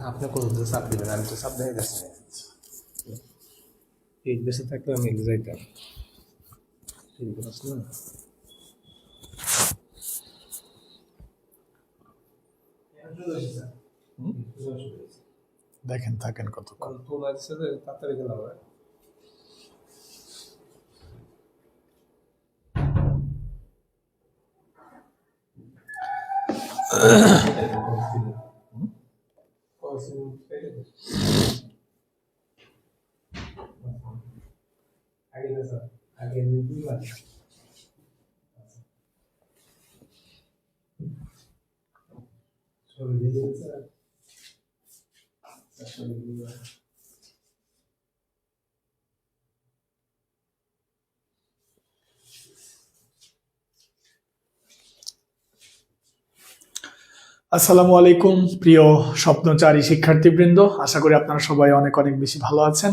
আপনি কত চাপ দিবেন, আমি তো চাপ দিয়ে যাচ্ছি না। এই বেশি থাকলে আমি যাইতাম ঠিক আছে না। দেখেন থাকেন কতক্ষণ। তোলা দিচ্ছে যে তাড়াতাড়ি গেলাম। আসসালামু আলাইকুম প্রিয় স্বপ্নচারী শিক্ষার্থীবৃন্দ, আশা করি আপনারা সবাই অনেক অনেক বেশি ভালো আছেন।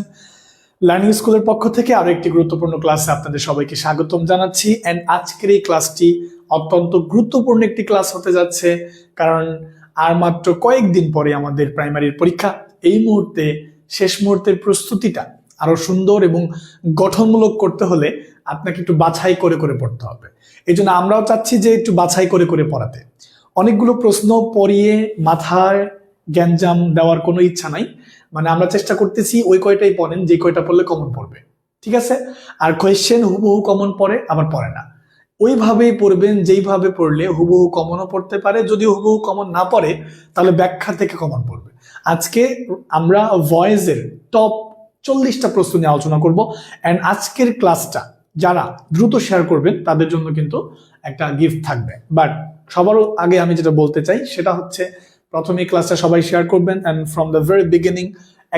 লার্নিং স্কুলের পক্ষ থেকে আরো একটি গুরুত্বপূর্ণ ক্লাসে আপনাদের সবাইকে স্বাগতম জানাচ্ছি। এন্ড আজকের এই ক্লাসটি অত্যন্ত গুরুত্বপূর্ণ একটি ক্লাস হতে যাচ্ছে, কারণ আর মাত্র কয়েকদিন পরে আমাদের প্রাইমারির পরীক্ষা। এই মুহূর্তে শেষ মুহূর্তের প্রস্তুতিটা আরো সুন্দর এবং গঠনমূলক করতে হলে আপনাকে একটু বাছাই করে করে পড়তে হবে। এই জন্য আমরাও চাচ্ছি যে একটু বাছাই করে করে পড়াতে। অনেকগুলো প্রশ্ন পড়িয়ে মাথায় গ্যাঞ্জাম দেওয়ার কোনো ইচ্ছা নাই। মানে আমরা চেষ্টা করতেছি ওই কয়টাই পড়েন যে কয়টা পড়লে কমন পড়বে, ঠিক আছে? আর কোয়েশ্চেন হুবহু কমন পড়ে, আবার পড়ে না। ওইভাবেই পড়বেন যেইভাবে পড়লে হুবহু কমনও পড়তে পারে। যদি হুবহু কমন না পড়ে তাহলে ব্যাখ্যা থেকে কমন পড়বে। আজকে আমরা ভয়েসের টপ 40টা প্রশ্ন নিয়ে আলোচনা করব। অ্যান্ড আজকের ক্লাসটা যারা দ্রুত শেয়ার করবেন তাদের জন্য কিন্তু একটা গিফট থাকবে। বাট সবার আগে আমি যেটা বলতে চাই সেটা হচ্ছে, প্রথমে ক্লাসটা সবাই শেয়ার করবেন and from the very beginning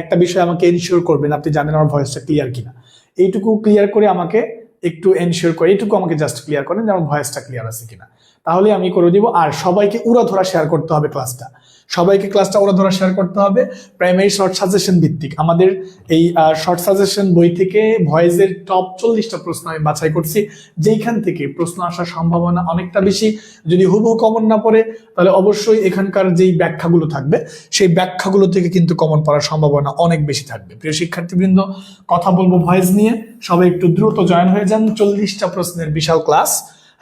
একটা বিষয় আমাকে এনশিওর করবেন আপনি জানেন আমার ভয়েসটা ক্লিয়ার কিনা। এইটুকু ক্লিয়ার করে আমাকে একটু এনশিওর করে, এইটুকু আমাকে জাস্ট ক্লিয়ার করেন যে আমার ভয়েসটা ক্লিয়ার আছে কিনা, তাহলে আমি করে দিব। আর সবাইকে উড়াধরা শেয়ার করতে হবে ক্লাসটা, সবাইকে ক্লাসটা উড়াধরা শেয়ার করতে হবে। প্রাইমারি শর্ট সাজেশন ভিত্তিক আমাদের এই শর্ট সাজেশন বই থেকে ভয়েসের টপ 40টা প্রশ্ন আমি বাছাই করছি, যেইখান থেকে প্রশ্ন আসার সম্ভাবনা অনেকটা বেশি। যদি হুবহু কমন না পড়ে তাহলে অবশ্যই এখানকার যেই ব্যাখ্যাগুলো থাকবে সেই ব্যাখ্যাগুলো থেকে কিন্তু কমন পড়ার সম্ভাবনা অনেক বেশি থাকবে। প্রিয় শিক্ষার্থীবৃন্দ, কথা বলবো ভয়েস নিয়ে, সবাই একটু দ্রুত জয়েন হয়ে যান। 40টা প্রশ্নের বিশাল ক্লাস।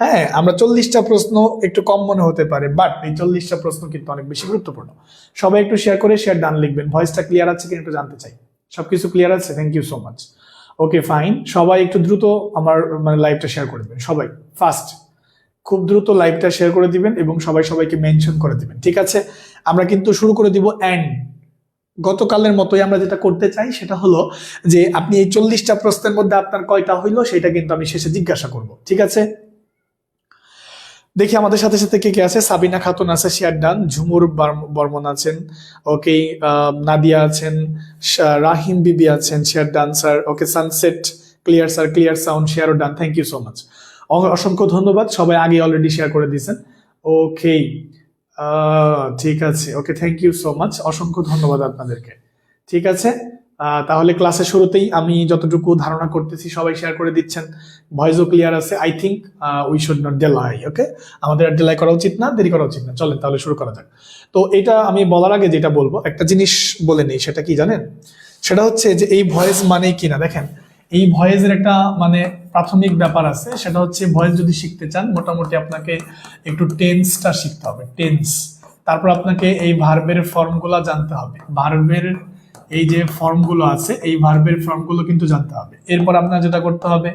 হ্যাঁ, আমরা 40টা প্রশ্ন একটু কম মনে হতে পারে, বাট এই 40টা প্রশ্ন কিন্তু অনেক বেশি গুরুত্বপূর্ণ। সবাই একটু শেয়ার করে শেয়ার ডান লিখবেন। ভয়েসটা ক্লিয়ার আছে কিনা একটু জানতে চাই। সবকিছু ক্লিয়ার আছে? Thank you so much. Okay fine, সবাই একটু দ্রুত আমার লাইভটা শেয়ার করে দিবেন। সবাই ফাস্ট, খুব দ্রুত লাইভটা শেয়ার করে দিবেন এবং সবাই সবাইকে মেনশন করে দিবেন, ঠিক আছে? আমরা কিন্তু শুরু করে দিব। এন্ড গতকালের মতোই আমরা যেটা করতে চাই সেটা হলো যে আপনি এই 40টা প্রশ্নের মধ্যে আপনার কয়টা হইলো সেটা কিন্তু আমি শেষে জিজ্ঞাসা করব, ঠিক আছে? দেখি আমাদের সাথে সাথে কে কে আছে। সাবিনা খাতুন আছে, শেয়ার ডান। ঝুমুর বর্মন আছেন, ওকে। নাদিয়া আছেন, রাহিম বিবি আছেন, share done sir. Okay, sunset clear sir, clear sound, শেয়ারও done. Thank you so much, অসংখ্য ধন্যবাদ। সবাই আগে অলরেডি শেয়ার করে দিয়েছেন। ওকে, ঠিক আছে। ওকে, থ্যাংক ইউ সো মাচ, অসংখ্য ধন্যবাদ আপনাদেরকে। ঠিক আছে, তাহলে ক্লাসের শুরুতেই আমি যতটুকু ধারণা করতেছি সবাই শেয়ার করে দিচ্ছেন। ভয়েসও ক্লিয়ার আছে। I think we should not delay. Okay, আমাদের আর ডেলাই করা উচিত না, দেরি করা উচিত না। চলেন তাহলে শুরু করা যাক। তো এটা আমি বলার আগে যেটা বলবো, একটা জিনিস বলে নেই। সেটা কি জানেন? সেটা হচ্ছে যে এই ভয়েস মানে কি না, দেখেন এই ভয়েসের একটা প্রাথমিক ব্যাপার আছে। সেটা হচ্ছে ভয়েস যদি শিখতে চান মোটামুটি আপনাকে একটু টেন্সটা শিখতে হবে, টেন্স। তারপর আপনাকে এই ভার্বের ফর্মগুলো জানতে হবে। ভার্বের এই যে ফর্মগুলো আছে এই ভার্বের ফর্মগুলো কিন্তু জানতে হবে। এরপর আপনার যেটা করতে হবে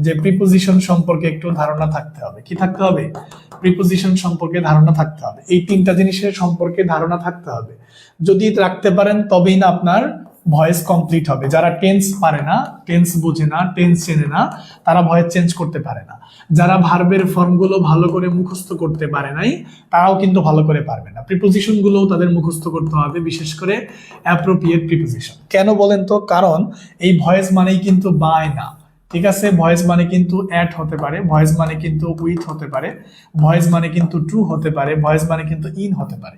যে প্রিপোজিশন সম্পর্কে একটু ধারণা থাকতে হবে। কি থাকতে হবে? প্রিপোজিশন সম্পর্কে ধারণা থাকতে হবে। এই তিনটা জিনিসের সম্পর্কে ধারণা থাকতে হবে। যদি রাখতে পারেন তবেই না আপনার ভয়েস কমপ্লিট হবে। যারা টেন্স পারে না, টেন্স বোঝে না, টেন্স চেনে না, তারা ভয়েস চেঞ্জ করতে পারে না। যারা ভার্বের ফর্মগুলো ভালো করে মুখস্থ করতে পারে নাই তারাও কিন্তু ভালো করে পারবে না। প্রিপোজিশন গুলোও তাদের মুখস্থ করতে হবে, বিশেষ করে অ্যাপ্রোপ্রিয়েট প্রিপোজিশন। কেন বলেন তো? কারণ এই ভয়েস মানেই কিন্তু বাই না, ঠিক আছে? ভয়েস মানে কিন্তু অ্যাট হতে পারে, ভয়েস মানে কিন্তু উইথ হতে পারে, ভয়েস মানে কিন্তু ট্রু হতে পারে, ভয়েস মানে কিন্তু ইন হতে পারে,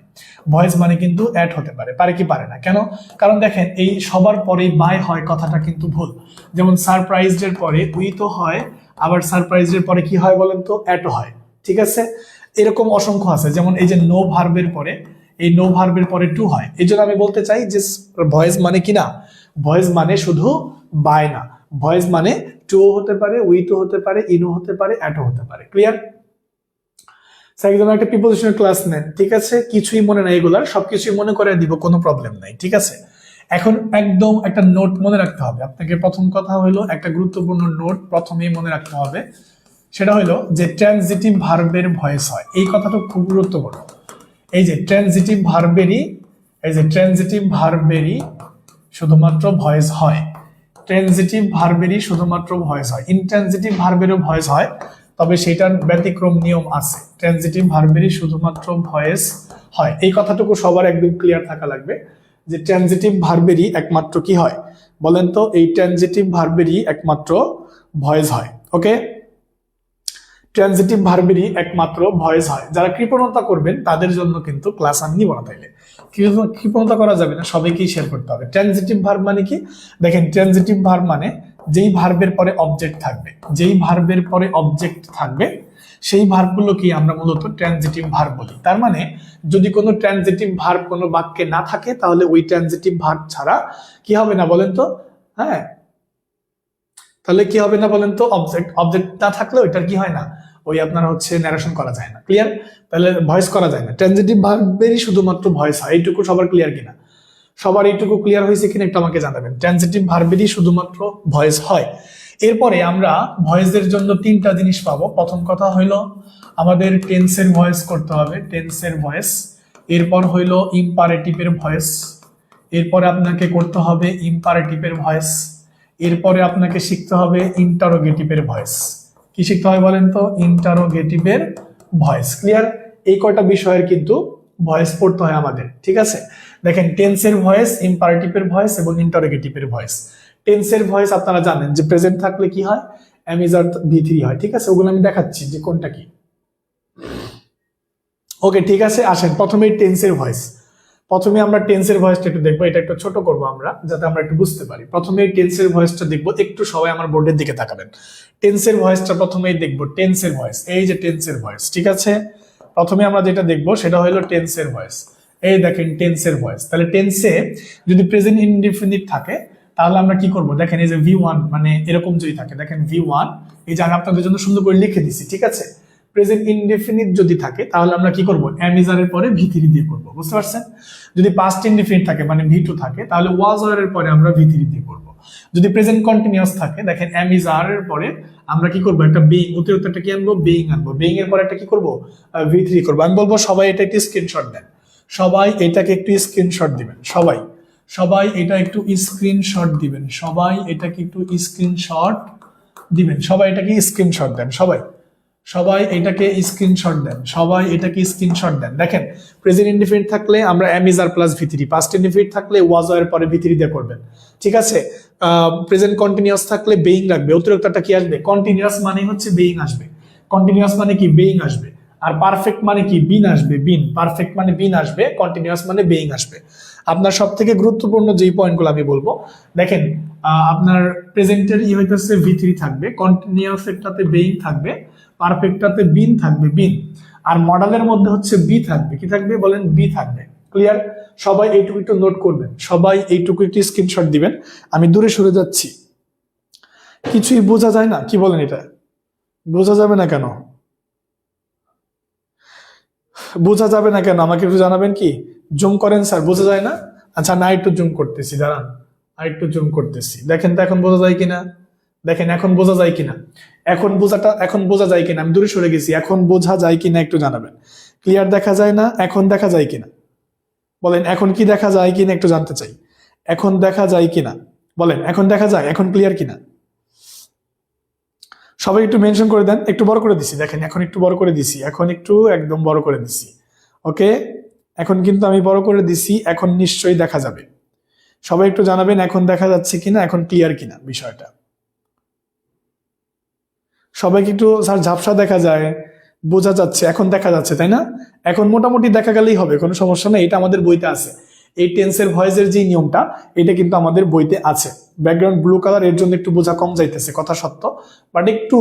ভয়েস মানে কিন্তু অ্যাট হতে পারে। পারে কি পারে না? কেন? কারণ দেখেন এই সবার পরেই বাই হয় কথাটা কিন্তু ভুল। যেমন সারপ্রাইজড এর পরে উইথও হয়, আবার সারপ্রাইজড এর পরে কি হয় বলেন তো? অ্যাটও হয়, ঠিক আছে? এরকম অসংখ্য আছে। যেমন এই যে নো ভার্বের পরে এই নো ভার্বের পরে টু হয়। এই জন্য আমি বলতে চাই যে ভয়েস মানে কি না, ভয়েস মানে শুধু বাই না, ভয়েস মানে টু হতে পারে, উইথও হতে পারে, ইনও হতে পারে, অ্যাটও হতে পারে। ক্লিয়ার? একদম একটা প্রিপোজিশনের ক্লাস নেন, ঠিক আছে, কিছুই মনে নাই, এগুলার সবকিছুই মনে করে দিব, কোনো প্রবলেম নাই, ঠিক আছে। এখন একদম একটা নোট মনে রাখতে হবে আপনাকে। প্রথম কথা হলো একটা গুরুত্বপূর্ণ নোট প্রথমেই মনে রাখতে হবে, সেটা হলো যে ট্রানজিটিভ ভার্বের ভয়েস হয়। এই কথাটা খুব গুরুত্বপূর্ণ। এই যে ট্রানজিটিভ ভার্বেরই শুধুমাত্র ভয়েস হয়, ট্রানজিটিভ ভার্বেরই শুধুমাত্র ভয়েস হয়। ইনট্রানজিটিভ ভার্বেরও ভয়েস হয়, তবে সেটার ব্যতিক্রম নিয়ম আছে। ট্রানজিটিভ ভার্বেরই শুধুমাত্র ভয়েস হয়, এই কথাটুকু সবার একদম ক্লিয়ার থাকা লাগবে যে ট্রানজিটিভ ভার্বেরই একমাত্র কি হয় বলেন তো, এই ট্রানজিটিভ ভার্বেরই একমাত্র ভয়েস হয়। ওকে, ট্রানজিটিভ ভার্বেরই একমাত্র ভয়েস হয়। যারা কৃপণতা করবেন তাদের জন্য কিন্তু ক্লাস আমি নিব না, তাইলে কৃপণতা করা যাবে না, সবাইকেই শেয়ার করতে হবে। ট্রানজিটিভ ভার্ব মানে কি দেখেন, ট্রানজিটিভ ভার্ব মানে যেই ভার্বের পরে অবজেক্ট থাকবে, সেই ভার্বগুলো কি আমরা মূলত ট্রানজিটিভ ভার্ব বলি। তার মানে যদি কোনো ট্রানজিটিভ ভার্ব কোনো বাক্যে না থাকে, তাহলে ওই ট্রানজিটিভ ভার্ব ছাড়া কি হবে না বলেন তো, হ্যাঁ, তাহলে কি হবে না বলেন তো, অবজেক্ট না থাকলে ওইটার কি হয় না, ওই আপনার হচ্ছে ন্যারেশন করা যায় না। ক্লিয়ার? তাহলে ভয়েস করা যায় না, ট্রানজিটিভ ভার্বেরই শুধুমাত্র ভয়েস হয়। এইটুকু সবার ক্লিয়ার কিনা? সবার এইটুকু ক্লিয়ার হয়েছে কিনা একটু আমাকে জানাবেন। ট্রানজিটিভ ভার্বেরই শুধুমাত্র ভয়েস হয়। এরপরে আমরা ভয়েসের জন্য তিনটা জিনিস পাবো। প্রথম কথা হইলো আমাদের টেন্সের ভয়েস করতে হবে, টেন্সের ভয়েস। এরপর হইলো ইম্পারেটিভের ভয়েস, এরপরে আপনাকে করতে হবে ইম্পারেটিভের ভয়েস। এরপরে আপনাকে শিখতে হবে ইন্টারোগেটিভের ভয়েস। কি শিখতে হবে বলেন তো? ইন্টারোগেটিভের ভয়েস। ক্লিয়ার? এই কয়টা বিষয়ের কিন্তু ভয়েস পড়তে হয় আমাদের, ঠিক আছে। দেখেন, টেন্সের ভয়েস, ইম্পারেটিভের ভয়েস এবং ইন্টারোগেটিভের ভয়েস। টেন্সের ভয়েস আপনারা জানেন যে প্রেজেন্ট থাকলে কি হয়, এম ইজ আর V3 হয়, ঠিক আছে। ওগুলো আমি দেখাচ্ছি যে কোনটা কি। ওকে, ঠিক আছে, আসেন প্রথমে টেন্সের ভয়েস। প্রথমে আমরা টেন্সের ভয়েসটা একটু দেখবো, এটা একটু ছোট করবো আমরা যাতে আমরা একটু বুঝতে পারি। প্রথমে টেন্সের ভয়েসটা দেখবো, একটু সবাই আমার বোর্ডের দিকে তাকাবেন। টেন্সের ভয়েসটা প্রথমেই দেখবো, টেন্সের ভয়েস, এই যে টেন্সের ভয়েস, ঠিক আছে। প্রথমে আমরা যেটা দেখবো সেটা হলো টেন্সের ভয়েস। এই দেখেন টেন্সের ভয়েস। তাহলে টেন্সে যদি প্রেজেন্ট ইনডিফিনিট থাকে তাহলে আমরা কি করব, দেখেন এই যে V1 মানে এরকম যদি থাকে, দেখেন V1, এই যে আমি আপনাদের জন্য সুন্দর করে লিখে দিছি, ঠিক আছে। প্রেজেন্ট ইনডিফিনিট যদি থাকে তাহলে আমরা কি করব, এম ইজ আর এর পরে V3 দিয়ে করব, বুঝতে পারছেন। যদি পাস্ট ইনডিফিনিট থাকে মানে V2 থাকে, তাহলে ওয়াজ আর এর পরে আমরা V3 দিয়ে করব। যদি প্রেজেন্ট কন্টিনিউয়াস থাকে, দেখেন এম ইজ আর এর পরে আমরা কি করব, একটা বিইং, অতিরিক্ত একটা কি আনবো, বিইং আনবো। বিইং এর পরে একটা কি করব, V3 করব। আমি বলবো সবাই এটা একটু স্ক্রিনশট দেন, সবাই এটাকে একটু স্ক্রিনশট দিবেন, সবাই এটা একটু স্ক্রিনশট দিবেন, সবাই এটাকে একটু স্ক্রিনশট দিবেন, সবাই এটাকে স্ক্রিনশট দেন, সবাই এটাকে স্ক্রিনশট দেন, সবাই এটাকে স্ক্রিনশট দেন। দেখেন, প্রেজেন্ট ইনডিফিনিট থাকলে আমরা am is are plus V3, past indefinite থাকলে ওয়াজ এর পরে V3 দিয়ে করবেন, ঠিক আছে। প্রেজেন্ট কন্টিনিউয়াস থাকলে বেইং রাখবে, অতিরিক্তটা কি আসবে, কন্টিনিউয়াস মানে হচ্ছে বেইং আসবে, কন্টিনিউয়াস মানে কি বেইং আসবে। আর পারফেক্ট মানে কি, বিন আসবে, বিন, পারফেক্ট মানে বিন আসবে, কন্টিনিউয়াস মানে বেইং আসবে। আপনার সব থেকে গুরুত্বপূর্ণ যেই পয়েন্টগুলো আমি বলবো, দেখেন আপনার প্রেজেন্টের হইতেছে V3 থাকবে, কন্টিনিউয়াসটাতে বেইং থাকবে, পারফেক্টটাতে বিন থাকবে, বিন। আর মডেলের মধ্যে হচ্ছে বি থাকবে, কি থাকবে বলেন, বি থাকবে। ক্লিয়ার? সবাই এইটুকু একটু নোট করবেন, সবাই এইটুকু একটু স্ক্রিনশট দিবেন। আমি দূরে সরে যাচ্ছি, কিছুই বোঝা যায় না, কি বলেন, এটা বোঝা যাবে না কেন? বোঝা যাবে না কেন আমাকে একটু জানাবেন। কি জুম করেন স্যার, বোঝা যায় না? আচ্ছা, না একটু জুম করতেছি, দাঁড়ান, আর একটু জুম করতেছি, দেখেন তো এখন বোঝা যায় কিনা, দেখেন এখন বোঝা যায় কিনা, এখন বোঝা যায় কিনা। আমি দূরে সরে গেছি, এখন বোঝা যায় কিনা একটু জানাবেন। ক্লিয়ার দেখা যায় না? এখন দেখা যায় কিনা বলেন, এখন কি দেখা যায় কিনা একটু জানতে চাই। এখন দেখা যায় কিনা বলেন, এখন দেখা যায়, এখন ক্লিয়ার কিনা? সবাই একটু মেনশন করে দেন। একটু বড় করে দিছি, দেখেন এখন একটু বড় করে দিছি, এখন একটু একদম বড় করে দিছি। ওকে, এখন কিন্তু আমি বড় করে দিছি, এখন নিশ্চয়ই দেখা যাবে। সবাই একটু জানাবেন এখন দেখা যাচ্ছে কিনা, এখন ক্লিয়ার কিনা বিষয়টা। সবাইকে একটু, স্যার ঝাপসা দেখা যায়, বোঝা যাচ্ছে, এখন দেখা যাচ্ছে তাই না? এখন মোটামুটি দেখা গেলেই হবে, কোনো সমস্যা নেই, এটা আমাদের বইতে আছে। এই টেন্সের ভয়েসের যে নিয়মটা, এটা কিন্তু আমাদের বইতে আছে। ব্যাকগ্রাউন্ড ব্লু কালার, এর জন্য একটু বোঝা কম যাইতেছে, কথা সত্য, বাট একটু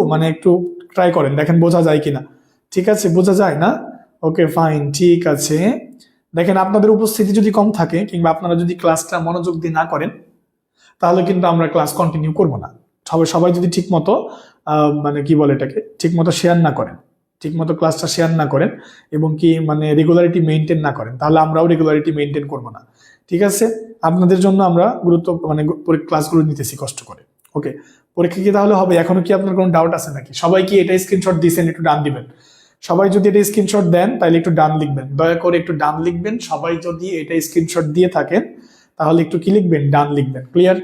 ট্রাই করেন, দেখেন বোঝা যায় কিনা। ঠিক আছে, বোঝা যায় না? ওকে ফাইন, ঠিক আছে, দেখেন আপনাদের উপস্থিতি যদি কম থাকে কিংবা আপনারা যদি ক্লাসটা মনোযোগ দিয়ে না করেন তাহলে কিন্তু আমরা ক্লাস কন্টিনিউ করব না। সবাই যদি ঠিক মতো মানে কি বলে এটাকে ঠিক মতো শেয়ার না করেন, ঠিক মতো ক্লাসটা শেয়ার না করেন এবং কি মানে রেগুলারিটি মেনটেন না করেন, তাহলে আমরাও রেগুলারিটি মেনটেন করব না। ঠিক আছে, আপনাদের জন্য আমরা মানে ক্লাসগুলো নিতেছি কষ্ট করে। ওকে, পরীক্ষা কি তাহলে হবে? এখনো কি আপনার কোনো ডাউট আছে নাকি? সবাই কি এটা স্ক্রিনশট দিয়েছেন? একটু ডান দিবেন। সবাই যদি এটা স্ক্রিনশট দেন তাহলে একটু ডান লিখবেন, দয়া করে একটু ডান লিখবেন। সবাই যদি এটা স্ক্রিনশট দিয়ে থাকেন তাহলে একটু কি লিখবেন? ডান লিখবেন। ক্লিয়ার?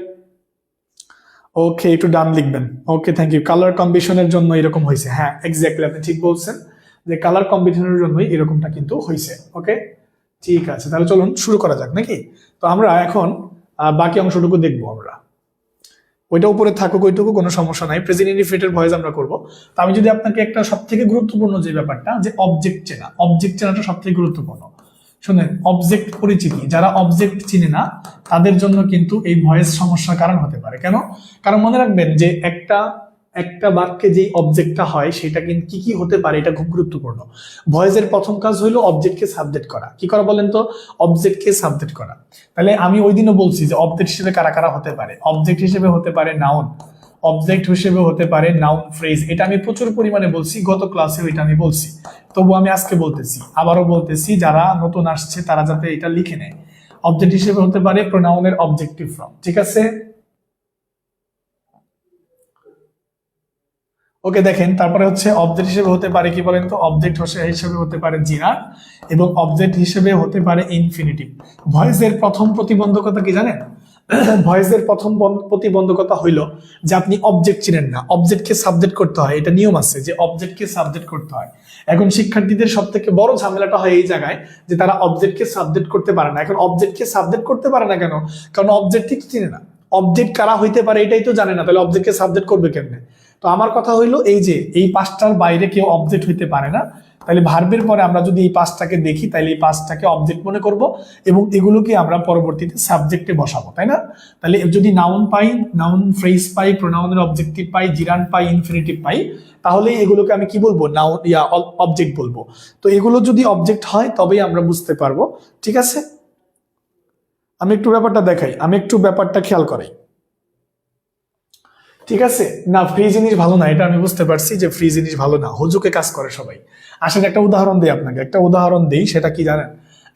ওকে, একটু ডান লিখবেন। ওকে, থ্যাংক ইউ। কালার কম্বিনেশনের জন্য এরকম হয়েছে। হ্যাঁ, এক্স্যাক্টলি, আপনি ঠিক বলছেন যে কালার কম্বিনেশনের জন্যই এরকমটা কিন্তু হয়েছে। ওকে, ঠিক আছে, তাহলে চলুন শুরু করা যাক নাকি। তো আমরা এখন বাকি অংশটুকু দেখবো। আমরা ওইটা উপরে থাকুক, ওইটুকু কোনো সমস্যা নাই। প্রেজেন্ট ইনডিফিনিটের ভয়েস আমরা করবো। তো আমি যদি আপনাকে একটা সবথেকে গুরুত্বপূর্ণ যে ব্যাপারটা, যে অবজেক্ট চেনা, অবজেক্ট চেনাটা সবথেকে গুরুত্বপূর্ণ। শুনেন, অবজেক্ট পরিচিতি, যারা অবজেক্ট চিনে না তাদের জন্য কিন্তু এই ভয়েস সমস্যার কারণ হতে পারে। কেন? কারণ মনে রাখবেন যে একটা বাক্যে যে অবজেক্টটা হয় সেটা কিন্তু কি কি হতে পারে, এটা খুব গুরুত্বপূর্ণ। ভয়েসের প্রথম কাজ হলো অবজেক্টকে সাবজেক্ট করা। কি করা বলেন তো? অবজেক্টকে সাবজেক্ট করা। তাহলে আমি ওই দিনও বলছি যে অবজেক্ট হিসেবে কারা কারা হতে পারে। অবজেক্ট হিসেবে হতে পারে নাউন, অবজেক্ট হিসেবে হতে পারে নাউন ফ্রেজ। এটা আমি প্রচুর পরিমাণে বলছি, গত ক্লাসেও এটা আমি বলছি, তবু আমি আজকে বলতেছি, আবারও বলতেছি, যারা নতুন আসছে তারা যাতে এটা লিখে নেয়। অবজেক্ট হিসেবে হতে পারে প্রোনাউনের অবজেক্টিভ ফর্ম। ঠিক আছে? ওকে, দেখেন তারপরে হচ্ছে অবজেক্ট হিসেবে হতে পারে কি বলেন তো? অবজেক্ট হিসেবে হতে পারে জিরার এবং অবজেক্ট হিসেবে হতে পারে ইনফিনিটিভ। ভয়েসের প্রথম প্রতিবন্ধকতা কি জানেন? ভয়েসের প্রথম প্রতিবন্ধকতা হইল যে আপনি অবজেক্ট চিনেন না। অবজেক্টকে সাবজেক্ট করতে হয়, এটা নিয়ম আছে যে অবজেক্টকে সাবজেক্ট করতে হয়। এখন শিক্ষার্থীদের সব থেকে বড় ঝামেলাটা হয় এই জায়গায় যে তারা অবজেক্টকে সাবজেক্ট করতে পারে না। এখন অবজেক্টকে সাবজেক্ট করতে পারে না কেন? কারণ অবজেক্ট ঠিক চিনে না। অবজেক্ট কারা হইতে পারে এটাই তো জানে না, তাহলে অবজেক্টকে সাবজেক্ট করবে কেমনে? তো আমার কথা হইলো এই যে এই পাঁচটার বাইরে কেউ অবজেক্ট হইতে পারে না। তাহলে ভার্বের পরে আমরা যদি এই পাঁচটাকে দেখি তাহলে এই পাঁচটাকে অবজেক্ট মনে করব এবং এগুলোকে আমরা পরবর্তীতে সাবজেক্টে বসাবো, তাই না? তাহলে যদি নাউন পাই, নাউন ফ্রেজ পাই, প্রোনাউনের অবজেক্টিভ পাই, জিরান পাই, ইনফিনিটিভ পাই, তাহলে এগুলোকে আমি কি বলবো? নাউন অবজেক্ট বলবো। তো এগুলো যদি অবজেক্ট হয় তবেই আমরা বুঝতে পারবো। ঠিক আছে, আমি একটু ব্যাপারটা দেখাই, আমি একটু ব্যাপারটা খেয়াল করাই। ঠিক আছে, না ফ্রি জিনিস ভালো না, এটা আমি বুঝতে পারছি যে ফ্রি জিনিস ভালো না, হুজুকে কাজ করে সবাই। আসলে একটা উদাহরণ দিই আপনাকে, একটা উদাহরণ দিই, সেটা কি জানেন?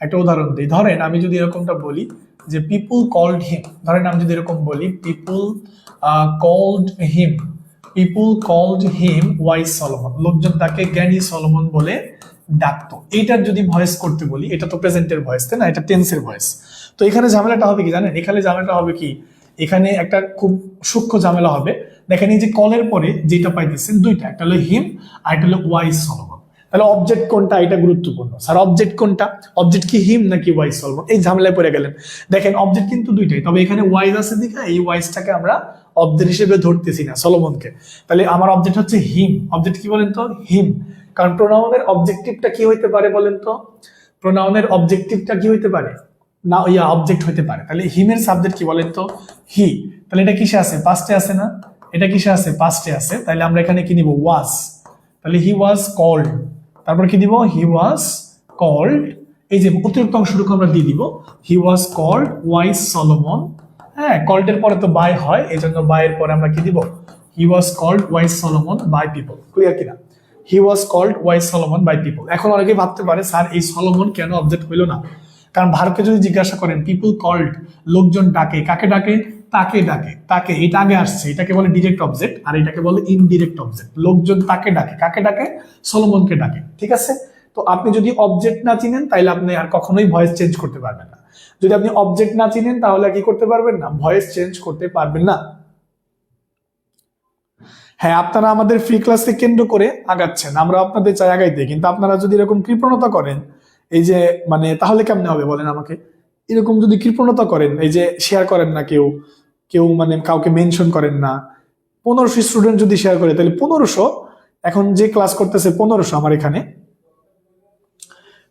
একটা উদাহরণ দিই, ধরেন আমি যদি এরকমটা বলি যে পিপুল কল্ড হিম, ধরেন আমি যদি এরকম বলি পিপুল কল্ড হিম, পিপুল কল্ড হিম ওয়াইজ সলোমন, লোকজন তাকে জ্ঞানী সলোমন বলে ডাকতো। এইটার যদি ভয়েস করতে বলি, এটা তো প্রেজেন্টের ভয়েস, তাই না? এটা টেন্সের ভয়েস। তো এখানে ঝামেলাটা হবে কি জানেন? এখানে ঝামেলাটা হবে কি, এখানে একটা খুব সূক্ষ্ম ঝামেলা হবে। দেখেন এই যে কলের পরে যেটা পাইতেছেন দুইটা, একটা হলো হিম আর একটা হলো ওয়াইজ সলোমন। তাহলে অবজেক্ট কোনটা, এটা গুরুত্বপূর্ণ। স্যার অবজেক্ট কোনটা? অবজেক্ট কি হিম নাকি ওয়াইজ সলোমন? এই ঝামেলায় পড়ে গেলেন। দেখেন অবজেক্ট কিন্তু দুইটাই, তবে এখানে ওয়াইজ আছে দিকে এই ওয়াইজটাকে আমরা অবজেক্ট হিসেবে ধরতেছি না, সলোমনকে। তাহলে আমার অবজেক্ট হচ্ছে হিম। অবজেক্ট কি বলেন তো? হিম। কারণ প্রোনাউনের অবজেক্টিভটা কি হইতে পারে বলেন তো? প্রোনাউনের অবজেক্টিভটা কি হইতে পারে? না অবজেক্ট হইতে পারে। তাহলে হিমের সাবজেক্ট কি বলেন তো? হি। তাহলে এটা কিসে আছে? পাস্টে আছে না? এটা কিসে আছে? পাস্টে আছে। তাহলে আমরা এখানে কি নিব? ওয়াজ। তাহলে হি ওয়াজ কল্ড, তারপর কি দিব? He was called. এই যে অতিরিক্ত অংশটুকু আমরা দিয়ে দিব, he was called wise Solomon. হ্যাঁ, কল্ডের পরে তো বাই হয়, এই জন্য বাইয়ের পরে আমরা কি দিব? He was called wise Solomon by people. Clear কিনা? He was called wise Solomon by people. এখন অনেকে ভাবতে পারে স্যার এই সলোমন কেন অবজেক্ট হইল না? কারণ ভারতকে যদি জিজ্ঞাসা করেন পিপল কল্ড, লোকজন ডাকে, কাকে ডাকে? তাকে ডাকে। তাকে এটা আগে আসছে, এটাকে বলে ডিরেক্ট অবজেক্ট আর এটাকে বলে ইনডিরেক্ট অবজেক্ট। লোকজন তাকে ডাকে, কাকে ডাকে? সলোমনকে ডাকে। ঠিক আছে, তো আপনি যদি অবজেক্ট না চিনেন তাহলে আপনি আর কখনোই ভয়েস চেঞ্জ করতে পারবেন না। যদি আপনি অবজেক্ট না চিনেন তাহলে কি করতে পারবেন না? ভয়েস চেঞ্জ করতে পারবেন না। হ্যাঁ, আপনারা আমাদের ফ্রি ক্লাসকে কেন্দ্র করে আগাচ্ছেন, আমরা আপনাদের চাই আগাইতে, কিন্তু আপনারা যদি এরকম কৃপণতা করেন, এই যে মানে তাহলে কেমনে হবে বলেন আমাকে? এরকম যদি কৃপণতা করেন, এই যে শেয়ার করেন না কেউ কেউ মানে কাউকে মেনশন করেন না, 1500 স্টুডেন্ট যদি শেয়ার করে তাহলে 1500, এখন যে ক্লাস করতেছে 1500, আমার এখানে